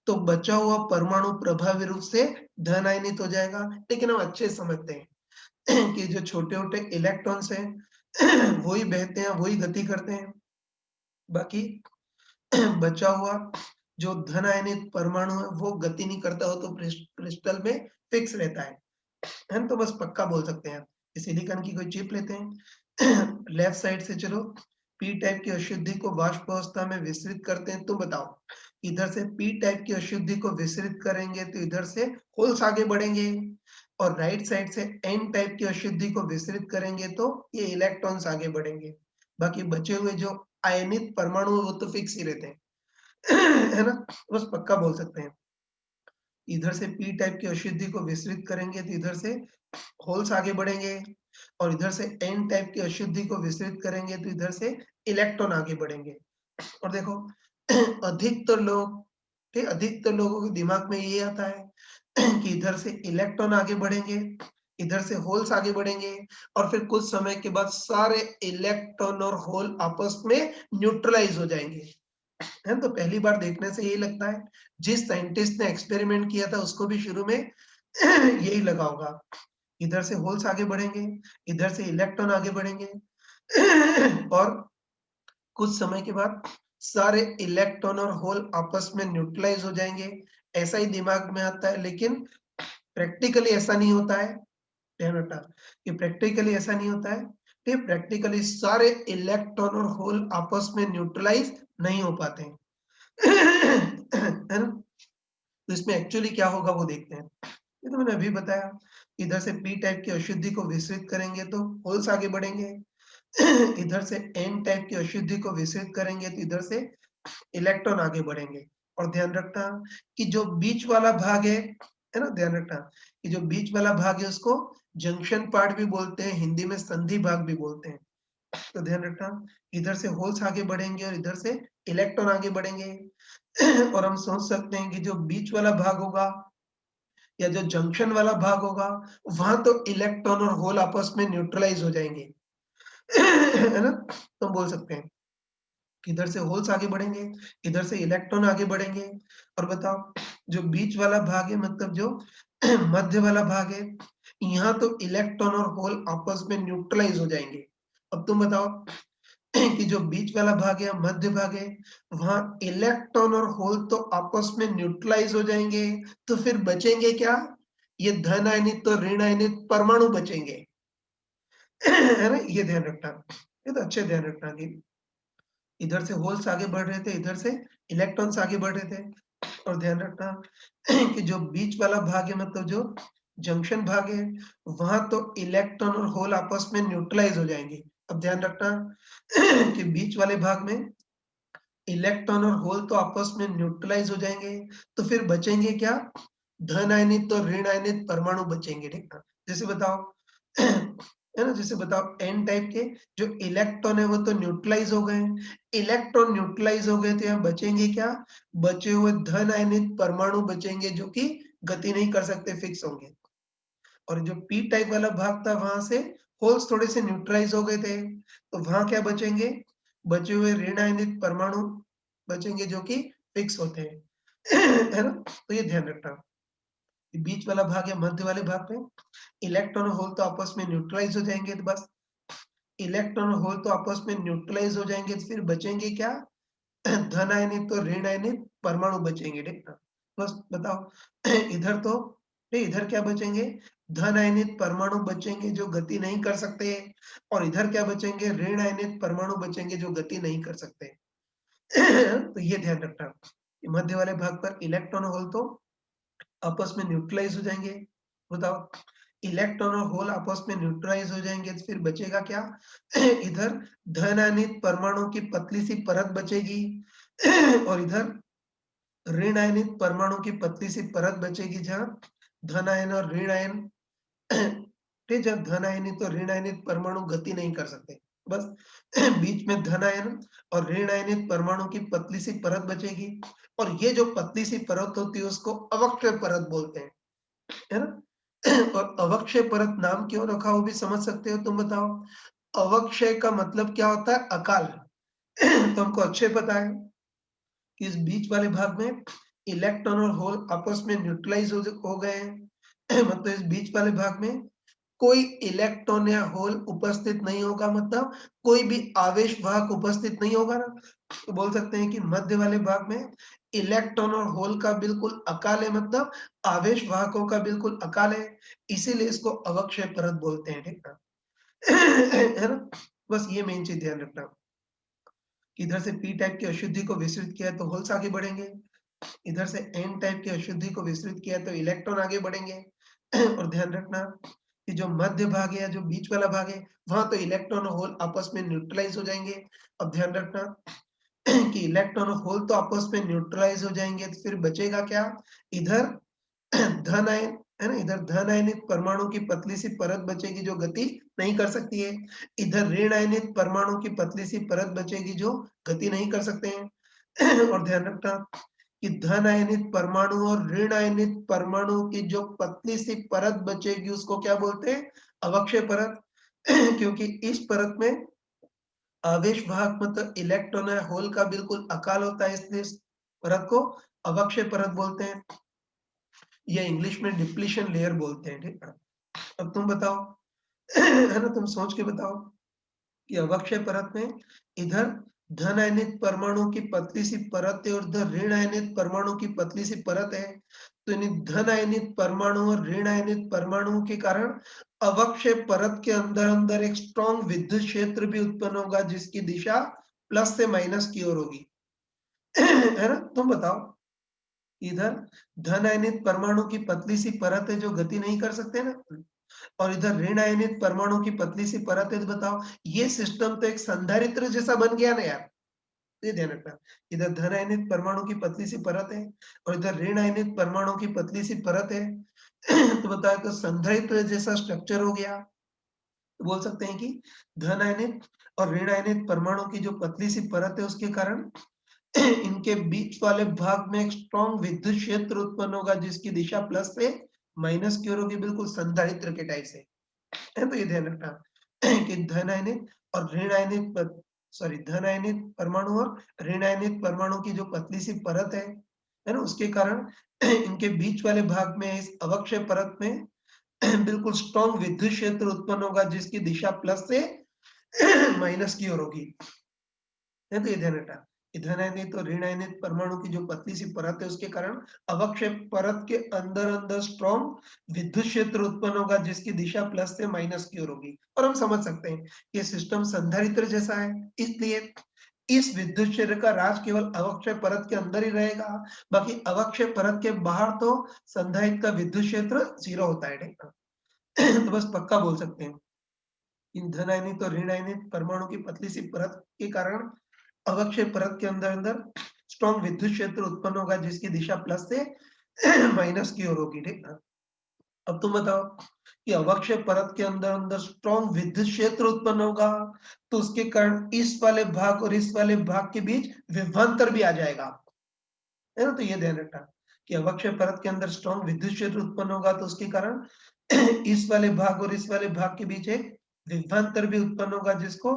तो बचा हुआ परमाणु प्रभावी रूप से धन आयनित हो जाएगा। लेकिन हम अच्छे से समझते हैं कि जो छोटे-छोटे इलेक्ट्रॉन्स हैं वही बहते हैं, वही गति करते हैं। बाकी बचा हुआ जो धन आयनित परमाणु है वो गति नहीं करता हो, तो क्रिस्टल में फिक्स रहता है। हम तो बस पक्का बोल सकते हैं। सिलिकॉन की कोई चिप लेते हैं लेफ्ट साइड से चलो पी टाइप की अशुद्धि को वाष्प अवस्था में विसरित करते हैं। तो बताओ इधर से पी टाइप की अशुद्धि को विसरित करेंगे तो इधर से होल्स आगे बढ़ेंगे, और राइट साइड से एन टाइप की अशुद्धि को विसरित करेंगे तो ये इलेक्ट्रॉन्स आगे बढ़ेंगे। बाकी बचे हुए जो आयनित परमाणु है वो तो फिक्स ही रहते हैं। है ना? बस पक्का बोल सकते हैं। इधर से पी टाइप की अशुद्धि को विसरित करेंगे तो इधर से होल्स आगे बढ़ेंगे, और इधर से एन टाइप की अशुद्धि को विसरित करेंगे तो इधर से इलेक्ट्रॉन आगे बढ़ेंगे। और देखो अधिकतर लोग, ठीक, अधिकतर लोगों के दिमाग में ये आता है कि इधर से इलेक्ट्रॉन आगे बढ़ेंगे, इधर से होल्स आगे बढ़ेंगे, और फिर कुछ समय के बाद सारे इलेक्ट्रॉन और होल आपस में न्यूट्रलाइज हो जाएंगे। है तो पहली बार देखने से यही लगता है। जिस साइंटिस्ट ने एक्सपेरिमेंट किया था उसको भी शुरू में यही लगा होगा। इधर से होल्स आगे बढ़ेंगे, इधर से इलेक्ट्रॉन आगे बढ़ेंगे और कुछ समय के बाद सारे इलेक्ट्रॉन और होल आपस में न्यूट्रलाइज हो जाएंगे। ऐसा ही दिमाग में आता है, लेकिन प्रैक्टिकली ऐसा नहीं होता है। ध्यान रखना कि प्रैक्टिकली ऐसा नहीं होता है। ठीक, प्रैक्टिकली सारे इलेक्ट्रॉन और होल आपस में न्यूट्रलाइज नहीं हो पाते हैं। है ना? तो इसमें एक्चुअली क्या होगा वो देखते हैं। ये तो मैंने अभी बताया, इधर से पी टाइप की अशुद्धि को विसरित करेंगे तो होल्स आगे बढ़ेंगे। इधर से एन टाइप की अशुद्धि को विसरित करेंगे तो इधर से इलेक्ट्रॉन आगे बढ़ेंगे। और ध्यान रखना कि जो बीच वाला भाग है ना, ध्यान रखना कि जो बीच वाला भाग है उसको जंक्शन पार्ट भी बोलते हैं, हिंदी में संधि भाग भी बोलते हैं। तो ध्यान रखना इधर से होल्स आगे बढ़ेंगे और इधर से इलेक्ट्रॉन आगे बढ़ेंगे। और हम सोच सकते हैं कि जो बीच वाला भाग होगा या जो जंक्शन वाला भाग होगा वहां तो इलेक्ट्रॉन और होल आपस में न्यूट्रलाइज हो जाएंगे। है ना? तो हम बोल सकते हैं कि इधर से होल्स आगे बढ़ेंगे, इधर से इलेक्ट्रॉन आगे बढ़ेंगे। और बताओ जो बीच वाला भाग है, मतलब जो मध्य वाला भाग है, यहाँ तो इलेक्ट्रॉन और होल आपस में न्यूट्रलाइज हो जाएंगे। अब तुम बताओ कि जो बीच वाला भाग है, मध्य भाग है, वहां इलेक्ट्रॉन और होल तो आपस में न्यूट्रलाइज हो जाएंगे, तो फिर बचेंगे क्या? ये धन आयनित तो ऋण आयनित परमाणु बचेंगे। है ना? ये ध्यान रखना, ये तो अच्छे ध्यान रखना कि इधर से होल्स आगे बढ़ रहे थे, इधर से इलेक्ट्रॉन्स आगे बढ़ रहे थे। और ध्यान रखना कि जो बीच वाला भाग है, मतलब जो जंक्शन भाग है, वहां तो इलेक्ट्रॉन और होल आपस में न्यूट्रलाइज हो जाएंगे। अब ध्यान रखना कि बीच वाले भाग में इलेक्ट्रॉन और होल तो आपस में न्यूट्रलाइज हो जाएंगे, तो फिर बचेंगे क्या? धन आयनित और ऋण आयनित परमाणु बचेंगे, ठीक है? जैसे बताओ है ना, जैसे बताओ एन टाइप के जो इलेक्ट्रॉन है वो तो न्यूट्रलाइज हो गए, इलेक्ट्रॉन न्यूट्रलाइज हो गए तो यहाँ बचेंगे क्या? बचे हुए धन आयनित परमाणु बचेंगे जो कि गति नहीं कर सकते, फिक्स होंगे। और जो पी टाइप वाला भाग था वहां से होल्स थोड़े से न्यूट्रलाइज हो गए थे, तो वहां क्या बचेंगे? बचे हुए ऋण आयनित परमाणु बचेंगे जो कि फिक्स होते हैं है ना? तो ये ध्यान रखना, बीच वाला भाग या मध्य वाले भाग में इलेक्ट्रॉन और होल तो आपस में न्यूट्रलाइज हो जाएंगे, तो बस इलेक्ट्रॉन और होल तो आपस में न्यूट्रलाइज हो जाएंगे, तो फिर बचेंगे क्या? धन आयनित और ऋण आयनित परमाणु बचेंगे, ठीक ना? बस बताओ इधर तो नहीं, इधर क्या बचेंगे? धन आयनित परमाणु बचेंगे जो गति नहीं कर सकते, और इधर क्या बचेंगे? ऋण आयनित परमाणु बचेंगे जो गति नहीं कर सकते तो ये ध्यान रखना, मध्य वाले भाग पर इलेक्ट्रॉन होल तो आपस में न्यूट्रलाइज हो जाएंगे। बताओ इलेक्ट्रॉन और होल आपस में न्यूट्रलाइज हो जाएंगे तो फिर बचेगा क्या? इधर धन आयनित परमाणु की पतली सी परत बचेगी और इधर ऋण आयनित परमाणु की पतली सी परत बचेगी, जहां धन आयन और ऋण आयन ठीक, जब धन आयनित और ऋण आयनित परमाणु गति नहीं कर सकते, बस बीच में धन आयन और ऋण आयनित परमाणु की पतली सी परत बचेगी, और ये जो पतली सी परत होती है उसको अवक्षय परत बोलते हैं, है ना? और अवक्षय परत नाम क्यों रखा वो भी समझ सकते हो, तुम बताओ। अवक्षय का मतलब क्या होता है? अकाल तो हमको अच्छे पता है कि इस बीच वाले भाग में इलेक्ट्रॉन और होल आपस में न्यूट्रलाइज हो गए हैं मतलब इस बीच वाले भाग में कोई इलेक्ट्रॉन या होल उपस्थित नहीं होगा, मतलब कोई भी आवेश वाहक उपस्थित नहीं होगा ना, तो बोल सकते हैं कि मध्य वाले भाग में इलेक्ट्रॉन और होल का बिल्कुल अकाल है, मतलब आवेश वाहकों का बिल्कुल अकाल है, इसीलिए इसको अवक्षय परत बोलते हैं, ठीक है है ना? बस ये मेन चीज ध्यान रखना, इधर से पी टाइप की अशुद्धि को विस्तृत किया तो होल्स आगे बढ़ेंगे, इधर से एन टाइप की अशुद्धि को विस्तृत किया तो इलेक्ट्रॉन आगे बढ़ेंगे और ध्यान रखना कि जो मध्य भाग है या जो बीच वाला भाग है वहां तो इलेक्ट्रॉन और होल आपस में न्यूट्रलाइज हो जाएंगे। अब ध्यान रखना कि इलेक्ट्रॉन और होल तो आपस में न्यूट्रलाइज हो जाएंगे, तो फिर बचेगा क्या? इधर धन आयन, है ना, इधर धन आयनित परमाणु की पतली सी परत बचेगी जो गति नहीं कर सकती है, इधर ऋण आयनित परमाणु की पतली सी परत बचेगी जो गति नहीं कर सकते हैं और ध्यान रखना कि धन आयनित परमाणु और ऋण आयनित परमाणु की जो पतली सी परत बचेगी उसको क्या बोलते हैं? अवक्षय परत क्योंकि इस परत में आवेश वाहक मतलब इलेक्ट्रॉन या होल का बिल्कुल अकाल होता है, इसलिए इस परत को अवक्षय परत बोलते हैं, या इंग्लिश में डिप्लीशन लेयर बोलते हैं, ठीक है? अब तुम बताओ है ना, तुम सोच के बताओ कि अवक्षय परत में इधर धन आयनित परमाणु की पतली सी परत है और इधर ऋण आयनित परमाणु की पतली सी परत है, तो इन धन आयनित परमाणु और ऋण आयनित परमाणुओं के कारण अवक्षय परत के अंदर अंदर एक स्ट्रॉन्ग विद्युत क्षेत्र भी उत्पन्न होगा जिसकी दिशा प्लस से माइनस की ओर होगी है ना? तुम बताओ, इधर धन आयनित परमाणु की पतली सी परत है जो गति नहीं कर सकते ना, और इधर ऋण आयनित परमाणु की पतली सी परत है, तो बताओ ये सिस्टम तो एक संधारित्र जैसा बन गया ना यार, ये ध्यान रखना, इधर धन आयनित परमाणु की पतली सी परत है और इधर ऋण आयनित परमाणु की पतली सी परत है तो बताओ तो संधारित्र जैसा स्ट्रक्चर हो गया, तो बोल सकते हैं कि धन आयनित और ऋण आयनित परमाणु की जो पतली सी परत है उसके कारण इनके बीच वाले भाग में एक स्ट्रॉन्ग विद्युत क्षेत्र उत्पन्न होगा जिसकी दिशा प्लस से माइनस की ओर होगी, बिल्कुल संधारित्र के टाइप से, है। तो ये ध्यान रखना कि धन आयनित और ऋण आयनित सॉरी धन आयनित परमाणु और ऋण आयनित परमाणु की जो पतली सी परत है ना, उसके कारण इनके बीच वाले भाग में इस अवक्षय परत में बिल्कुल स्ट्रॉन्ग विद्युत क्षेत्र उत्पन्न होगा जिसकी दिशा प्लस से माइनस की ओर होगी, है। तो ये ध्यान रखना कि धन आयनित और ऋण आयनित परमाणु की जो पतली सी परत है उसके कारण अवक्षय परत के अंदर अंदर स्ट्रॉन्ग विद्युत क्षेत्र उत्पन्न होगा जिसकी दिशा प्लस से माइनस की ओर होगी, और हम समझ सकते हैं ये सिस्टम संधारित्र जैसा है, इसलिए इस विद्युत क्षेत्र का राज केवल अवक्षय परत के अंदर ही रहेगा, बाकी अवक्षय परत के बाहर तो संधारित्र का विद्युत क्षेत्र 0 होता है, ठीक है? तो बस पक्का बोल सकते हैं इन धन आयनित और ऋण आयनित परमाणु की पतली सी परत के कारण अवक्षय परत के अंदर अंदर स्ट्रॉन्ग विद्युत क्षेत्र उत्पन्न होगा जिसकी दिशा प्लस से माइनस की ओर होगी, ठीक है। अब तुम बताओ कि अवक्षय परत के अंदर अंदर स्ट्रॉन्ग विद्युत क्षेत्र उत्पन्न होगा तो उसके कारण इस वाले भाग और इस वाले भाग के बीच विभवांतर भी आ जाएगा, है ना। तो ये ध्यान रखना कि अवक्षय परत के अंदर स्ट्रॉन्ग विद्युत क्षेत्र उत्पन्न होगा तो उसके कारण इस वाले भाग और इस वाले भाग के बीच एक विभवांतर भी उत्पन्न होगा जिसको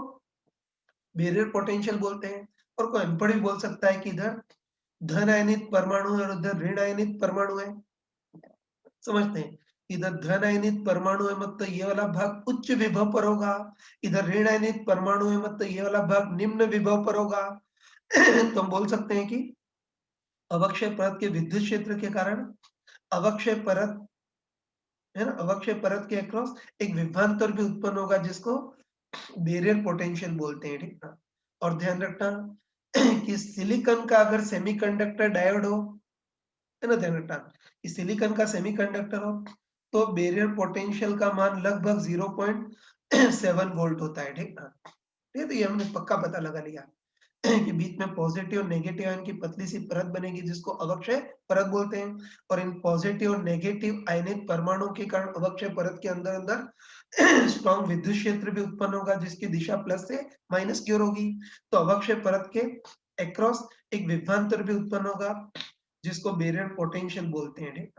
बैरियर पोटेंशियल बोलते हैं। और कोई अनपढ़ भी बोल सकता है कि इधर धन आयनित परमाणु है और उधर ऋण आयनित परमाणु है, समझते हैं। इधर धन आयनित परमाणु है मतलब ये वाला भाग उच्च विभव पर होगा, इधर ऋण आयनित परमाणु है मतलब ये वाला भाग निम्न विभव पर होगा। तो हम बोल सकते हैं कि अवक्षय परत के विद्युत क्षेत्र के कारण अवक्षय परत, है ना, अवक्षय परत के अक्रॉस एक विभवांतर भी उत्पन्न होगा जिसको बैरियर पोटेंशियल बोलते हैं, ठीक है। और ध्यान रखना कि सिलिकॉन का अगर सेमीकंडक्टर डायोड हो, है ना, ध्यान रखना कि सिलिकॉन का सेमीकंडक्टर हो तो बैरियर पोटेंशियल का मान लगभग 0.7 वोल्ट होता है, ठीक है। ठीक है, तो ये हमने पक्का पता लगा लिया कि बीच में पॉजिटिव और नेगेटिव आयन की पतली सी परत बनेगी जिसको अवक्षय परत बोलते हैं। और इन पॉजिटिव और नेगेटिव आयनित परमाणु के कारण अवक्षय परत के अंदर अंदर स्ट्रॉन्ग विद्युत क्षेत्र भी उत्पन्न होगा जिसकी दिशा प्लस से माइनस की ओर होगी। तो अवक्षय परत के अक्रॉस एक विभवांतर भी उत्पन्न होगा जिसको बैरियर पोटेंशियल बोलते हैं, ठीक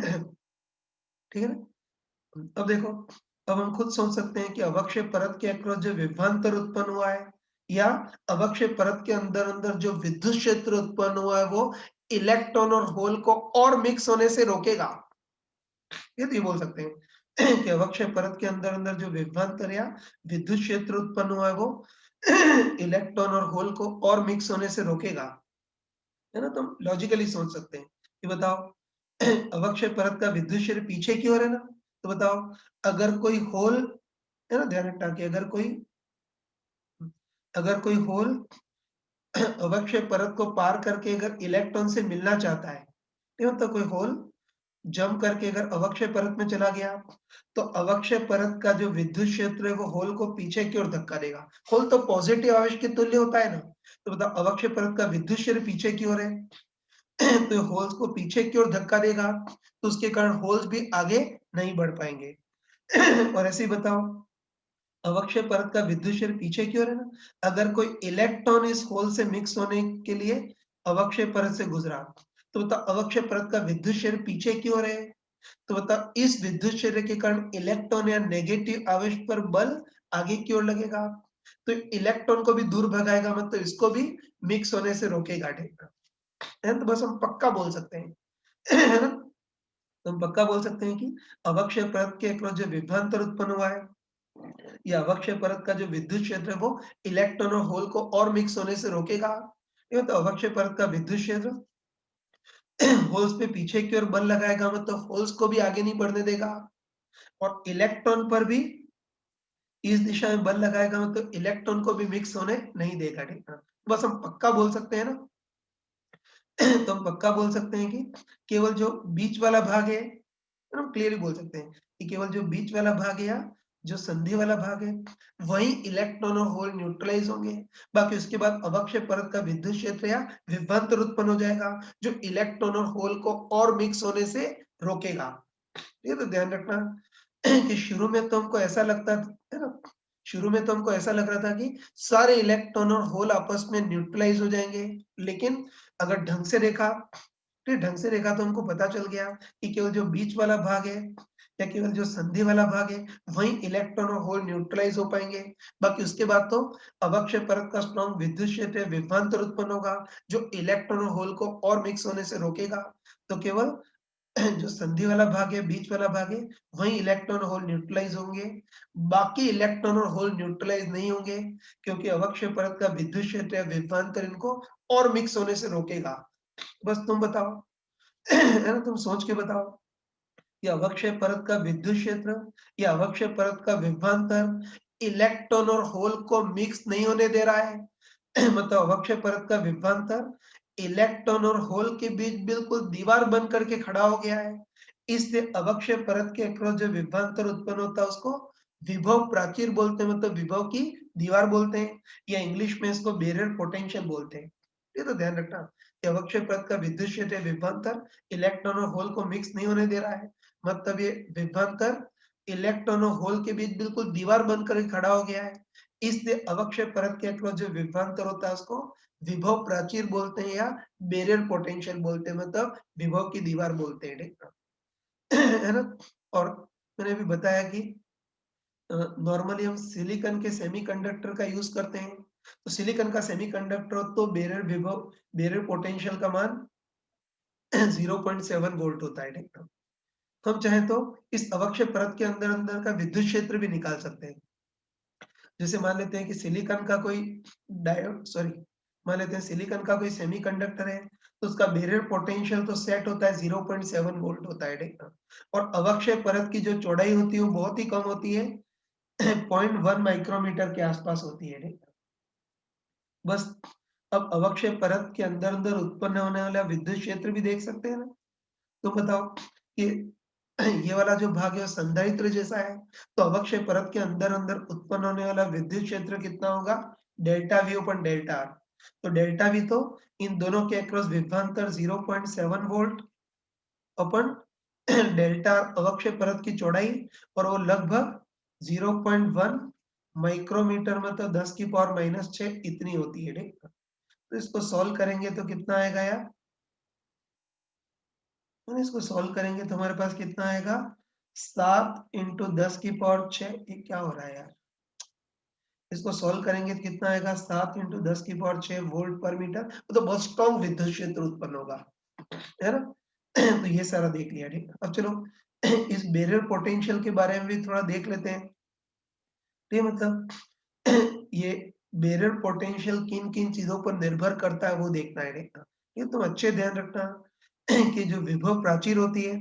है। ठीक है ना। अब देखो, अब हम खुद सोच सकते हैं कि अवक्षय परत के अक्रॉस जो विभवांतर उत्पन्न हुआ है या अवक्षय परत के अंदर अंदर जो विद्युत क्षेत्र उत्पन्न हुआ है वो इलेक्ट्रॉन और होल को और मिक्स होने से रोकेगा। ये तो ये बोल सकते हैं कि अवक्षय परत के अंदर अंदर जो विभवांतर या विद्युत क्षेत्र उत्पन्न हुआ है वो इलेक्ट्रॉन और होल को और मिक्स होने से रोकेगा, है ना। तो हम लॉजिकली सोच सकते हैं कि बताओ अवक्षय परत का विद्युत क्षेत्र पीछे की ओर है ना, तो बताओ अगर कोई होल, है ना, ध्यान रखना कि अगर कोई होल अवक्षय परत को पार करके अगर इलेक्ट्रॉन से मिलना चाहता है, तो कोई होल जंप करके अगर अवक्षय परत में चला गया तो अवक्षय परत का जो विद्युत क्षेत्र है वो होल को पीछे की ओर धक्का देगा। होल तो पॉजिटिव आवेश के तुल्य होता है ना, तो बताओ अवक्षय परत का विद्युत क्षेत्र पीछे की ओर है तो होल्स को पीछे की ओर धक्का देगा तो उसके कारण होल्स भी आगे नहीं बढ़ पाएंगे। और ऐसे ही बताओ अवक्षय परत का विद्युत क्षेत्र पीछे की ओर है ना, अगर कोई इलेक्ट्रॉन इस होल से मिक्स होने के लिए अवक्षय परत से गुजरा तो बताओ अवक्षय परत का विद्युत क्षेत्र पीछे की ओर है, तो बताओ इस विद्युत क्षेत्र के कारण इलेक्ट्रॉन या नेगेटिव आवेश पर बल आगे की ओर लगेगा तो इलेक्ट्रॉन को भी दूर भगाएगा मतलब इसको भी मिक्स होने से रोकेगा, ठीक है। तो बस हम पक्का बोल सकते हैं है ना, तो हम पक्का बोल सकते हैं कि अवक्षय परत के अक्रॉस जो विभवांतर उत्पन्न हुआ है या अवक्षय परत का जो विद्युत क्षेत्र है वो इलेक्ट्रॉन और होल को और मिक्स होने से रोकेगा। ये तो अवक्षय परत का विद्युत क्षेत्र होल्स पे पीछे की ओर बल लगाएगा मतलब होल्स को भी आगे नहीं बढ़ने देगा और इलेक्ट्रॉन पर भी इस दिशा में बल लगाएगा मतलब इलेक्ट्रॉन को भी मिक्स होने नहीं देगा, ठीक है। बस हम पक्का बोल सकते हैं ना तो हम पक्का बोल सकते हैं कि केवल जो बीच वाला भाग है, हम क्लियरली बोल सकते हैं कि केवल जो बीच वाला भाग है या जो संधि वाला भाग है वही इलेक्ट्रॉन और होल न्यूट्रलाइज होंगे। बाकी उसके बाद अवक्षय परत का विद्युत क्षेत्र या विभवांतर उत्पन्न हो जाएगा जो इलेक्ट्रॉन और होल को और मिक्स होने से रोकेगा। ये तो ध्यान रखना कि शुरू में तो हमको ऐसा लगता है ना, शुरू में तो हमको ऐसा लग रहा था कि सारे इलेक्ट्रॉन और होल आपस में न्यूट्रलाइज हो जाएंगे, लेकिन अगर ढंग से देखा, फिर ढंग से देखा तो हमको पता चल गया कि केवल जो बीच वाला भाग है या केवल जो संधि वाला भाग है वही इलेक्ट्रॉन और होल न्यूट्रलाइज हो पाएंगे। बाकी उसके बाद तो अवक्षय परत का स्ट्रॉन्ग विद्युत क्षेत्र या विभवांतर उत्पन्न होगा जो इलेक्ट्रॉन और होल को और मिक्स होने से रोकेगा। तो केवल जो संधि वाला भाग है, बीच वाला भाग है, वही इलेक्ट्रॉन और होल न्यूट्रलाइज होंगे। बाकी इलेक्ट्रॉन और होल न्यूट्रलाइज नहीं होंगे क्योंकि अवक्षय परत का विद्युत क्षेत्र या विभवांतर इनको और मिक्स होने से रोकेगा। बस तुम बताओ है ना, तुम सोच के बताओ कि अवक्षय परत का विद्युत क्षेत्र या अवक्षय परत का विभवांतर इलेक्ट्रॉन और होल को मिक्स नहीं होने दे रहा है मतलब अवक्षय परत का विभवांतर इलेक्ट्रॉन और होल के बीच बिल्कुल दीवार बन करके खड़ा हो गया है। इसलिए अवक्षय परत के अक्रॉस जो विभवांतर उत्पन्न होता है उसको विभव प्राचीर बोलते हैं, मतलब विभव की दीवार बोलते हैं, या इंग्लिश में इसको बैरियर पोटेंशियल बोलते हैं। ये तो ध्यान रखना कि अवक्षय परत का विद्युत क्षेत्र विभवांतर इलेक्ट्रॉन और होल को मिक्स नहीं होने दे रहा है। मतलब ये विभवांतर इलेक्ट्रॉन और होल के बीच बिल्कुल दीवार बनकर खड़ा हो गया है। इसलिए अवक्षय परत के अक्रॉस जो विभवांतर होता है उसको विभव प्राचीर बोलते हैं या बैरियर पोटेंशियल बोलते हैं, मतलब विभव की दीवार बोलते हैं, ठीक है ना। और मैंने अभी बताया कि नॉर्मली हम सिलिकॉन के सेमीकंडक्टर का यूज करते हैं। तो सिलिकॉन का सेमीकंडक्टर तो बैरियर विभव बैरियर पोटेंशियल का मान 0.7 वोल्ट होता है, ठीक है। हम चाहें तो इस अवक्षय परत के अंदर अंदर का विद्युत क्षेत्र भी निकाल सकते हैं। जैसे मान लेते हैं कि सिलिकॉन का कोई डायोड सॉरी मान लेते हैं सिलिकॉन का कोई सेमीकंडक्टर है, तो उसका बैरियर पोटेंशियल तो सेट होता है 0.7 वोल्ट होता है, ठीक है। और अवक्षय परत की जो चौड़ाई होती है वो बहुत ही कम होती है, 0.1 माइक्रोमीटर के आसपास होती है, ठीक है। बस अब अवक्षय परत के अंदर अंदर उत्पन्न होने वाला विद्युत क्षेत्र भी देख सकते हैं ना। तो बताओ कि ये वाला जो भाग है वो संधारित्र जैसा है, तो अवक्षय परत के अंदर अंदर उत्पन्न होने वाला विद्युत क्षेत्र कितना होगा, delta we upon delta R. तो डेल्टा वी तो इन दोनों के अक्रॉस विभवांतर 0.7 वोल्ट अपन डेल्टा अवक्षय परत की चौड़ाई, और वो लगभग 0.1 माइक्रोमीटर में, तो 10 की पावर -6 इतनी होती है, ठीक है। तो इसको सॉल्व करेंगे तो कितना आएगा यार, तो इसको सॉल्व करेंगे तो हमारे पास कितना आएगा, 7 इंटू 10 की पावर 6। ये क्या हो रहा है यार, इसको सॉल्व करेंगे तो कितना आएगा, 7 इंटू 10 की पावर 6 वोल्ट पर मीटर। तो बहुत स्ट्रॉन्ग विद्युत क्षेत्र उत्पन्न होगा, है ना। तो ये सारा देख लिया, ठीक है। अब चलो इस बैरियर पोटेंशियल के बारे में भी थोड़ा देख लेते हैं। तो ये मतलब ये बैरियर पोटेंशियल किन किन चीजों पर निर्भर करता है वो देखना है, देखना। ये तुम अच्छे ध्यान रखना कि जो विभव प्राचीर होती है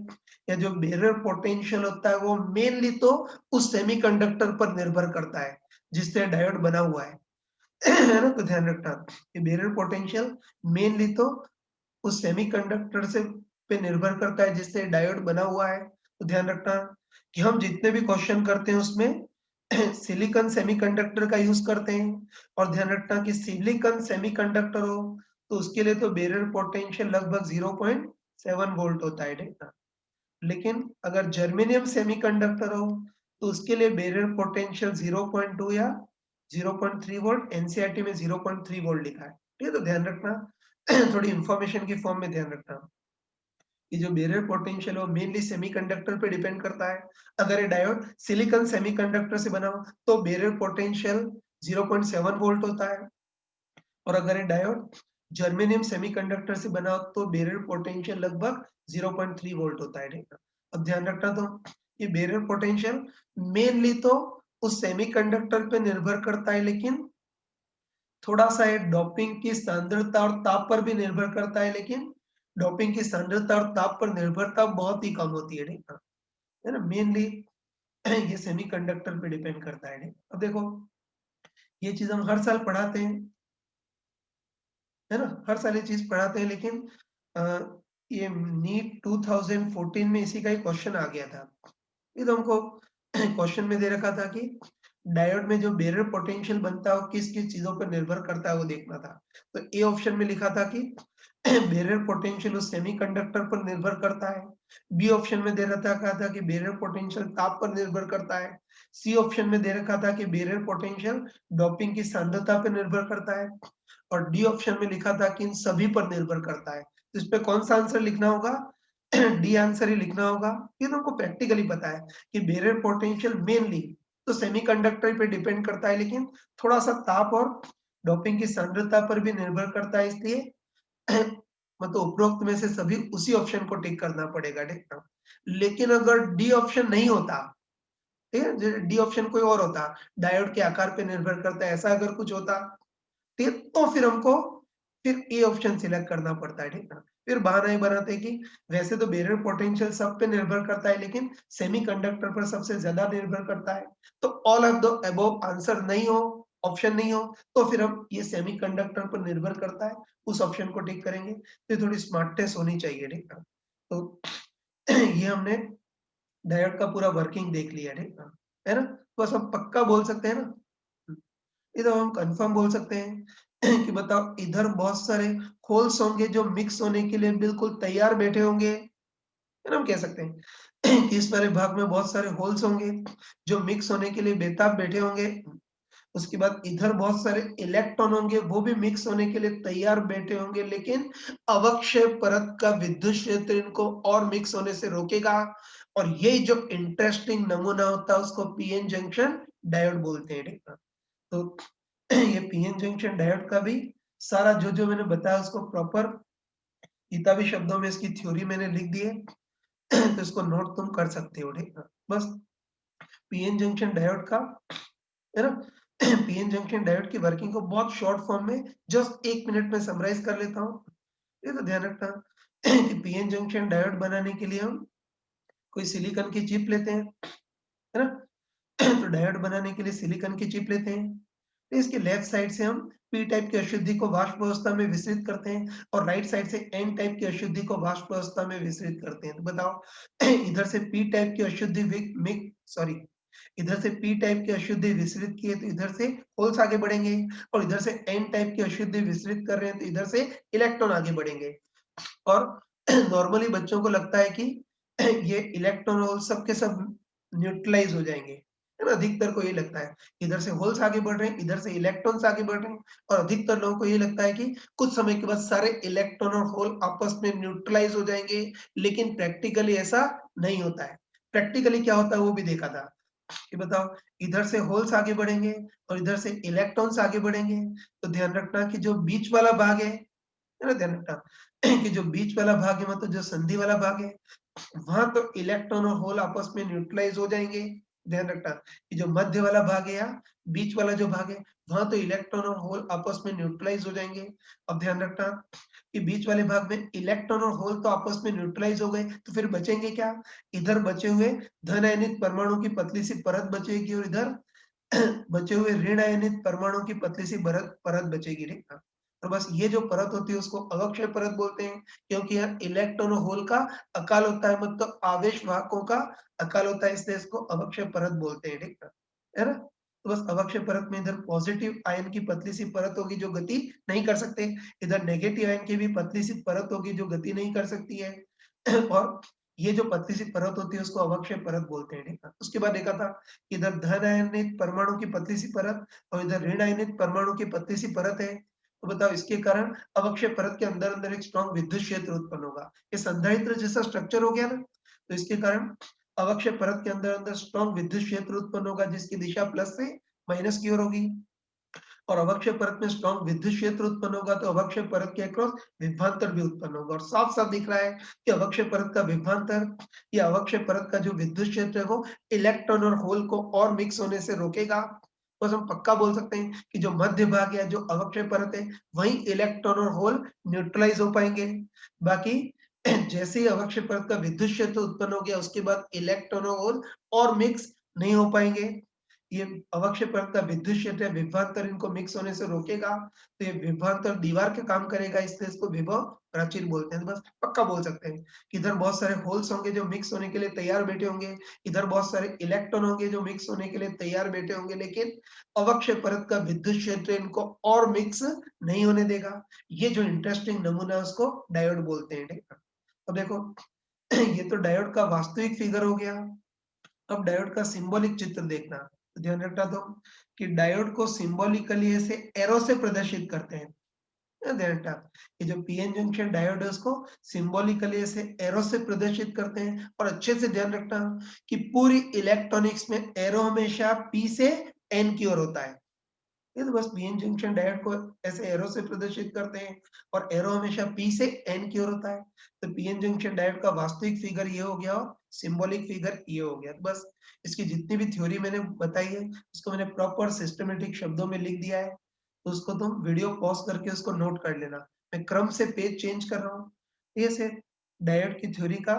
या जो बैरियर पोटेंशियल होता है वो मेनली तो उस सेमीकंडक्टर पर निर्भर करता है जिससे डायोड बना हुआ है है ना। तो ध्यान रखना कि बैरियर पोटेंशियल मेनली तो उस सेमीकंडक्टर से पे निर्भर करता है जिससे डायोड बना हुआ है। तो ध्यान रखना कि हम जितने भी क्वेश्चन करते हैं उसमें सिलिकॉन सेमीकंडक्टर का यूज करते हैं। और ध्यान रखना कि सिलिकॉन सेमीकंडक्टर हो तो उसके लिए तो बैरियर पोटेंशियल लगभग 0.7 वोल्ट होता है, ठीक है। लेकिन अगर जर्मेनियम सेमीकंडक्टर हो तो उसके लिए बैरियर पोटेंशियल 0.2 या 0.3 वोल्ट, एनसीईआरटी में 0.3 वोल्ट लिखा है, ठीक है। तो ध्यान रखना थोड़ी इंफॉर्मेशन की फॉर्म में ध्यान रखना कि जो बैरियर पोटेंशियल है वो मेनली सेमीकंडक्टर पे डिपेंड करता है। अगर ये डायोड सिलिकॉन सेमीकंडक्टर से बना हो तो बैरियर पोटेंशियल 0.7 वोल्ट होता है। और अगर ये डायोड जर्मेनियम सेमीकंडक्टर से बना हो तो बैरियर पोटेंशियल लगभग 0.3 वोल्ट होता है, ठीक है। अब ध्यान रखना तो ये बैरियर पोटेंशियल मेनली तो उस सेमीकंडक्टर पे निर्भर करता है, लेकिन थोड़ा-सा ये डोपिंग की सांद्रता और ताप पर भी निर्भर करता है, लेकिन डोपिंग की सांद्रता और ताप पर निर्भरता बहुत ही कम होती है, ठीक है ना। मेनली ये सेमीकंडक्टर पे डिपेंड करता है, ठीक। अब देखो ये चीज हम हर साल पढ़ाते हैं, है ना, हर साल ये चीज पढ़ाते हैं, लेकिन अ, ये नीट 2014 में इसी का ही क्वेश्चन आ गया था। ये तो हमको क्वेश्चन में दे रखा था कि डायोड में जो बैरियर पोटेंशियल बनता है वो किस किस चीजों पर निर्भर करता है वो देखना था। तो ए ऑप्शन में लिखा था कि बैरियर पोटेंशियल उस सेमीकंडक्टर पर निर्भर करता है। बी ऑप्शन में दे रखा कहा था कि बैरियर पोटेंशियल ताप पर निर्भर करता है। सी ऑप्शन में दे रखा था कि बैरियर पोटेंशियल डोपिंग की सांद्रता पर निर्भर करता है। और डी ऑप्शन में लिखा था कि इन सभी पर निर्भर करता है। तो इस पे कौन सा आंसर लिखना होगा, डी आंसर ही लिखना होगा। ये तो हमको प्रैक्टिकली पता है कि बैरियर पोटेंशियल मेनली तो सेमीकंडक्टर पे डिपेंड करता है, लेकिन थोड़ा सा ताप और डोपिंग की सांद्रता पर भी निर्भर करता है। इसलिए मतलब उपरोक्त में से सभी उसी ऑप्शन को टिक करना पड़ेगा, ठीक है। लेकिन अगर डी ऑप्शन नहीं होता, ठीक है, डी ऑप्शन कोई और होता, डायोड के आकार पे निर्भर करता है, ऐसा अगर कुछ होता, तो फिर हमको फिर ए ऑप्शन सिलेक्ट करना पड़ता है, ठीक है। फिर बहाना ही बनाते हैं कि वैसे तो बैरियर पोटेंशियल सब पे निर्भर करता है, लेकिन सेमीकंडक्टर पर सबसे ज्यादा निर्भर करता है। तो all of the above answer नहीं हो, ऑप्शन नहीं हो, तो फिर हम ये सेमीकंडक्टर पर निर्भर करता है उस ऑप्शन को टिक करेंगे। तो थोड़ी स्मार्टनेस होनी चाहिए, ठीक है। तो ये हमने डायोड का पूरा वर्किंग देख लिया, ठीक है। है ना? बस हम पक्का बोल सकते हैं ना? ये तो हम कंफर्म बोल सकते हैं कि बताओ इधर बहुत सारे होल्स होंगे जो मिक्स होने के लिए बिल्कुल तैयार बैठे होंगे, है ना? हम कह सकते हैं कि इस वाले भाग में बहुत सारे होल्स होंगे जो मिक्स होने के लिए बेताब बैठे होंगे। उसके बाद इधर बहुत सारे इलेक्ट्रॉन होंगे, वो भी मिक्स होने के लिए तैयार बैठे होंगे, लेकिन अवक्षय परत का विद्युत क्षेत्र इनको और मिक्स होने से रोकेगा। और ये जो इंटरेस्टिंग नमूना होता है उसको पीएन जंक्शन डायोड बोलते हैं, ठीक है? तो ये पीएन जंक्शन डायोड का भी सारा जो मैंने बताया उसको प्रॉपर किताबी शब्दों में इसकी थ्योरी मैंने लिख दी है। तो इसको नोट तुम कर सकते हो, ठीक है? बस पीएन जंक्शन डायोड का, है ना? पीएन जंक्शन डायोड की वर्किंग को बहुत शॉर्ट फॉर्म में जस्ट 1 मिनट में समराइज कर लेता हूँ। ये तो ध्यान रखना कि पीएन जंक्शन डायोड बनाने के लिए हम कोई सिलिकॉन की चिप लेते हैं, है ना? तो डायोड बनाने के लिए सिलिकॉन की चिप लेते हैं। तो इसके लेफ्ट साइड से हम पी टाइप की अशुद्धि को वाष्प अवस्था में विसरित करते हैं और राइट साइड से एन टाइप की अशुद्धि को वाष्प अवस्था में विसरित करते हैं। तो बताओ इधर से पी टाइप की अशुद्धि सॉरी, इधर से पी टाइप की अशुद्धि विसरित की है तो इधर से होल्स आगे बढ़ेंगे, और इधर से एन टाइप की अशुद्धि विसरित कर रहे हैं तो इधर से इलेक्ट्रॉन आगे बढ़ेंगे। और नॉर्मली बच्चों को लगता है कि ये इलेक्ट्रॉन होल सब के सब न्यूट्रलाइज हो जाएंगे, है ना? अधिकतर को ये लगता है इधर से होल्स आगे बढ़ रहे हैं, इधर से इलेक्ट्रॉन्स आगे बढ़ रहे हैं, और अधिकतर लोगों को ये लगता है कि कुछ समय के बाद सारे इलेक्ट्रॉन और होल आपस में न्यूट्रलाइज हो जाएंगे। लेकिन प्रैक्टिकली ऐसा नहीं होता है। प्रैक्टिकली क्या होता है वो भी देखा था कि बताओ इधर से होल्स आगे बढ़ेंगे और इधर से इलेक्ट्रॉन्स आगे बढ़ेंगे। तो ध्यान रखना कि जो बीच वाला भाग है ना? ध्यान रखना कि जो बीच वाला भाग है मतलब जो संधि वाला भाग है, वहां तो इलेक्ट्रॉन और होल आपस में न्यूट्रलाइज हो जाएंगे। ध्यान रखना कि जो मध्य वाला भाग है या बीच वाला जो भाग है, वहां तो इलेक्ट्रॉन और होल आपस में न्यूट्रलाइज हो जाएंगे। अब ध्यान रखना कि बीच वाले भाग में इलेक्ट्रॉन और होल तो आपस में न्यूट्रलाइज हो गए, तो फिर बचेंगे क्या? इधर बचे हुए धन आयनित परमाणु की पतली सी परत बचेगी और इधर बचे हुए ऋण आयनित परमाणु की पतली सी परत परत बचेगी, ठीक है? और बस ये जो परत होती है उसको अवक्षय परत बोलते हैं, क्योंकि यहाँ इलेक्ट्रॉन और होल का अकाल होता है, मतलब आवेश वाहकों का अकाल होता है, इसलिए इसको अवक्षय परत बोलते हैं, ठीक है ना? तो बस अवक्षय परत में इधर पॉजिटिव आयन की पतली सी परत होगी जो गति नहीं कर सकते, इधर नेगेटिव आयन की भी पतली सी परत होगी जो गति नहीं कर सकती है। और ये जो पतली सी परत होती है उसको अवक्षय परत बोलते हैं, ठीक है? उसके बाद देखा था कि इधर धन आयनित परमाणु की पतली सी परत और इधर ऋण आयनित परमाणु की पतली सी परत है। तो बताओ इसके कारण अवक्षय परत के अंदर अंदर एक स्ट्रॉन्ग विद्युत क्षेत्र उत्पन्न होगा। ये संधारित्र जैसा स्ट्रक्चर हो गया ना, तो इसके कारण अवक्षय परत के अंदर अंदर स्ट्रॉन्ग विद्युत क्षेत्र उत्पन्न होगा जिसकी दिशा प्लस से माइनस की ओर होगी। और अवक्षय परत में स्ट्रॉन्ग विद्युत क्षेत्र उत्पन्न होगा तो अवक्षय परत के अक्रॉस विभवांतर भी उत्पन्न होगा, और साफ साफ दिख रहा है कि अवक्षय परत का विभवांतर या अवक्षय परत का जो विद्युत क्षेत्र है वो इलेक्ट्रॉन और होल को और मिक्स होने से रोकेगा। बस हम पक्का बोल सकते हैं कि जो मध्य भाग या जो अवक्षय परत है वहीं इलेक्ट्रॉन और होल न्यूट्रलाइज हो पाएंगे। बाकी जैसे ही अवक्षय परत का विद्युत क्षेत्र उत्पन्न हो गया उसके बाद इलेक्ट्रॉन और होल और मिक्स नहीं हो पाएंगे। ये अवक्षय परत का विद्युत क्षेत्र है, विभवांतर इनको मिक्स होने से रोकेगा, तो ये विभवांतर दीवार का काम करेगा, इसलिए इसको विभव प्राचीर बोलते हैं। तो बस पक्का बोल सकते हैं कि इधर बहुत सारे होल्स होंगे जो मिक्स होने के लिए तैयार बैठे होंगे, इधर बहुत सारे इलेक्ट्रॉन होंगे जो मिक्स होने के लिए तैयार बैठे होंगे, लेकिन अवक्षय परत का विद्युत क्षेत्र इनको और मिक्स नहीं होने देगा। ये जो इंटरेस्टिंग नमूना है उसको डायोड बोलते हैं, ठीक है? अब देखो ये तो डायोड का वास्तविक फिगर हो गया। अब डायोड का सिंबॉलिक चित्र देखना, तो ध्यान रखना तुम कि डायोड को सिंबॉलिकली ऐसे एरो से प्रदर्शित करते हैं। ध्यान रखना ये जो पीएन जंक्शन डायोड है उसको सिंबॉलिकली ऐसे एरो से प्रदर्शित करते हैं, और अच्छे से ध्यान रखना कि पूरी इलेक्ट्रॉनिक्स में एरो हमेशा पी से एन की ओर होता है। ये तो बस पीएन जंक्शन डायोड को ऐसे एरो से प्रदर्शित करते हैं, और एरो हमेशा पी से एन की ओर होता है। तो पीएन जंक्शन डायोड का वास्तविक फिगर ये हो गया और सिंबॉलिक फिगर ये हो गया। तो बस इसकी जितनी भी थ्योरी मैंने बताई है उसको मैंने प्रॉपर सिस्टमेटिक शब्दों में लिख दिया है, तो उसको तुम वीडियो पॉज करके उसको नोट कर लेना। मैं क्रम से पेज चेंज कर रहा हूँ। ये से डायोड की थ्योरी का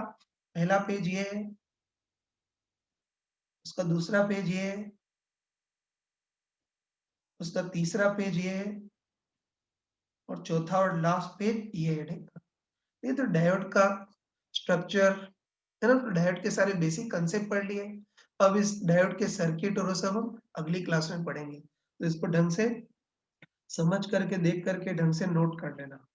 पहला पेज ये है, उसका दूसरा पेज ये है, उसका तीसरा पेज ये है, और चौथा और लास्ट पेज ये है, ठीक है? ये तो डायोड का स्ट्रक्चर, है ना? तो डायोड के सारे बेसिक कंसेप्ट पढ़ लिए। अब इस डायोड के सर्किट और वो सब हम अगली क्लास में पढ़ेंगे। तो इसको ढंग से समझ करके, देख करके ढंग से नोट कर लेना।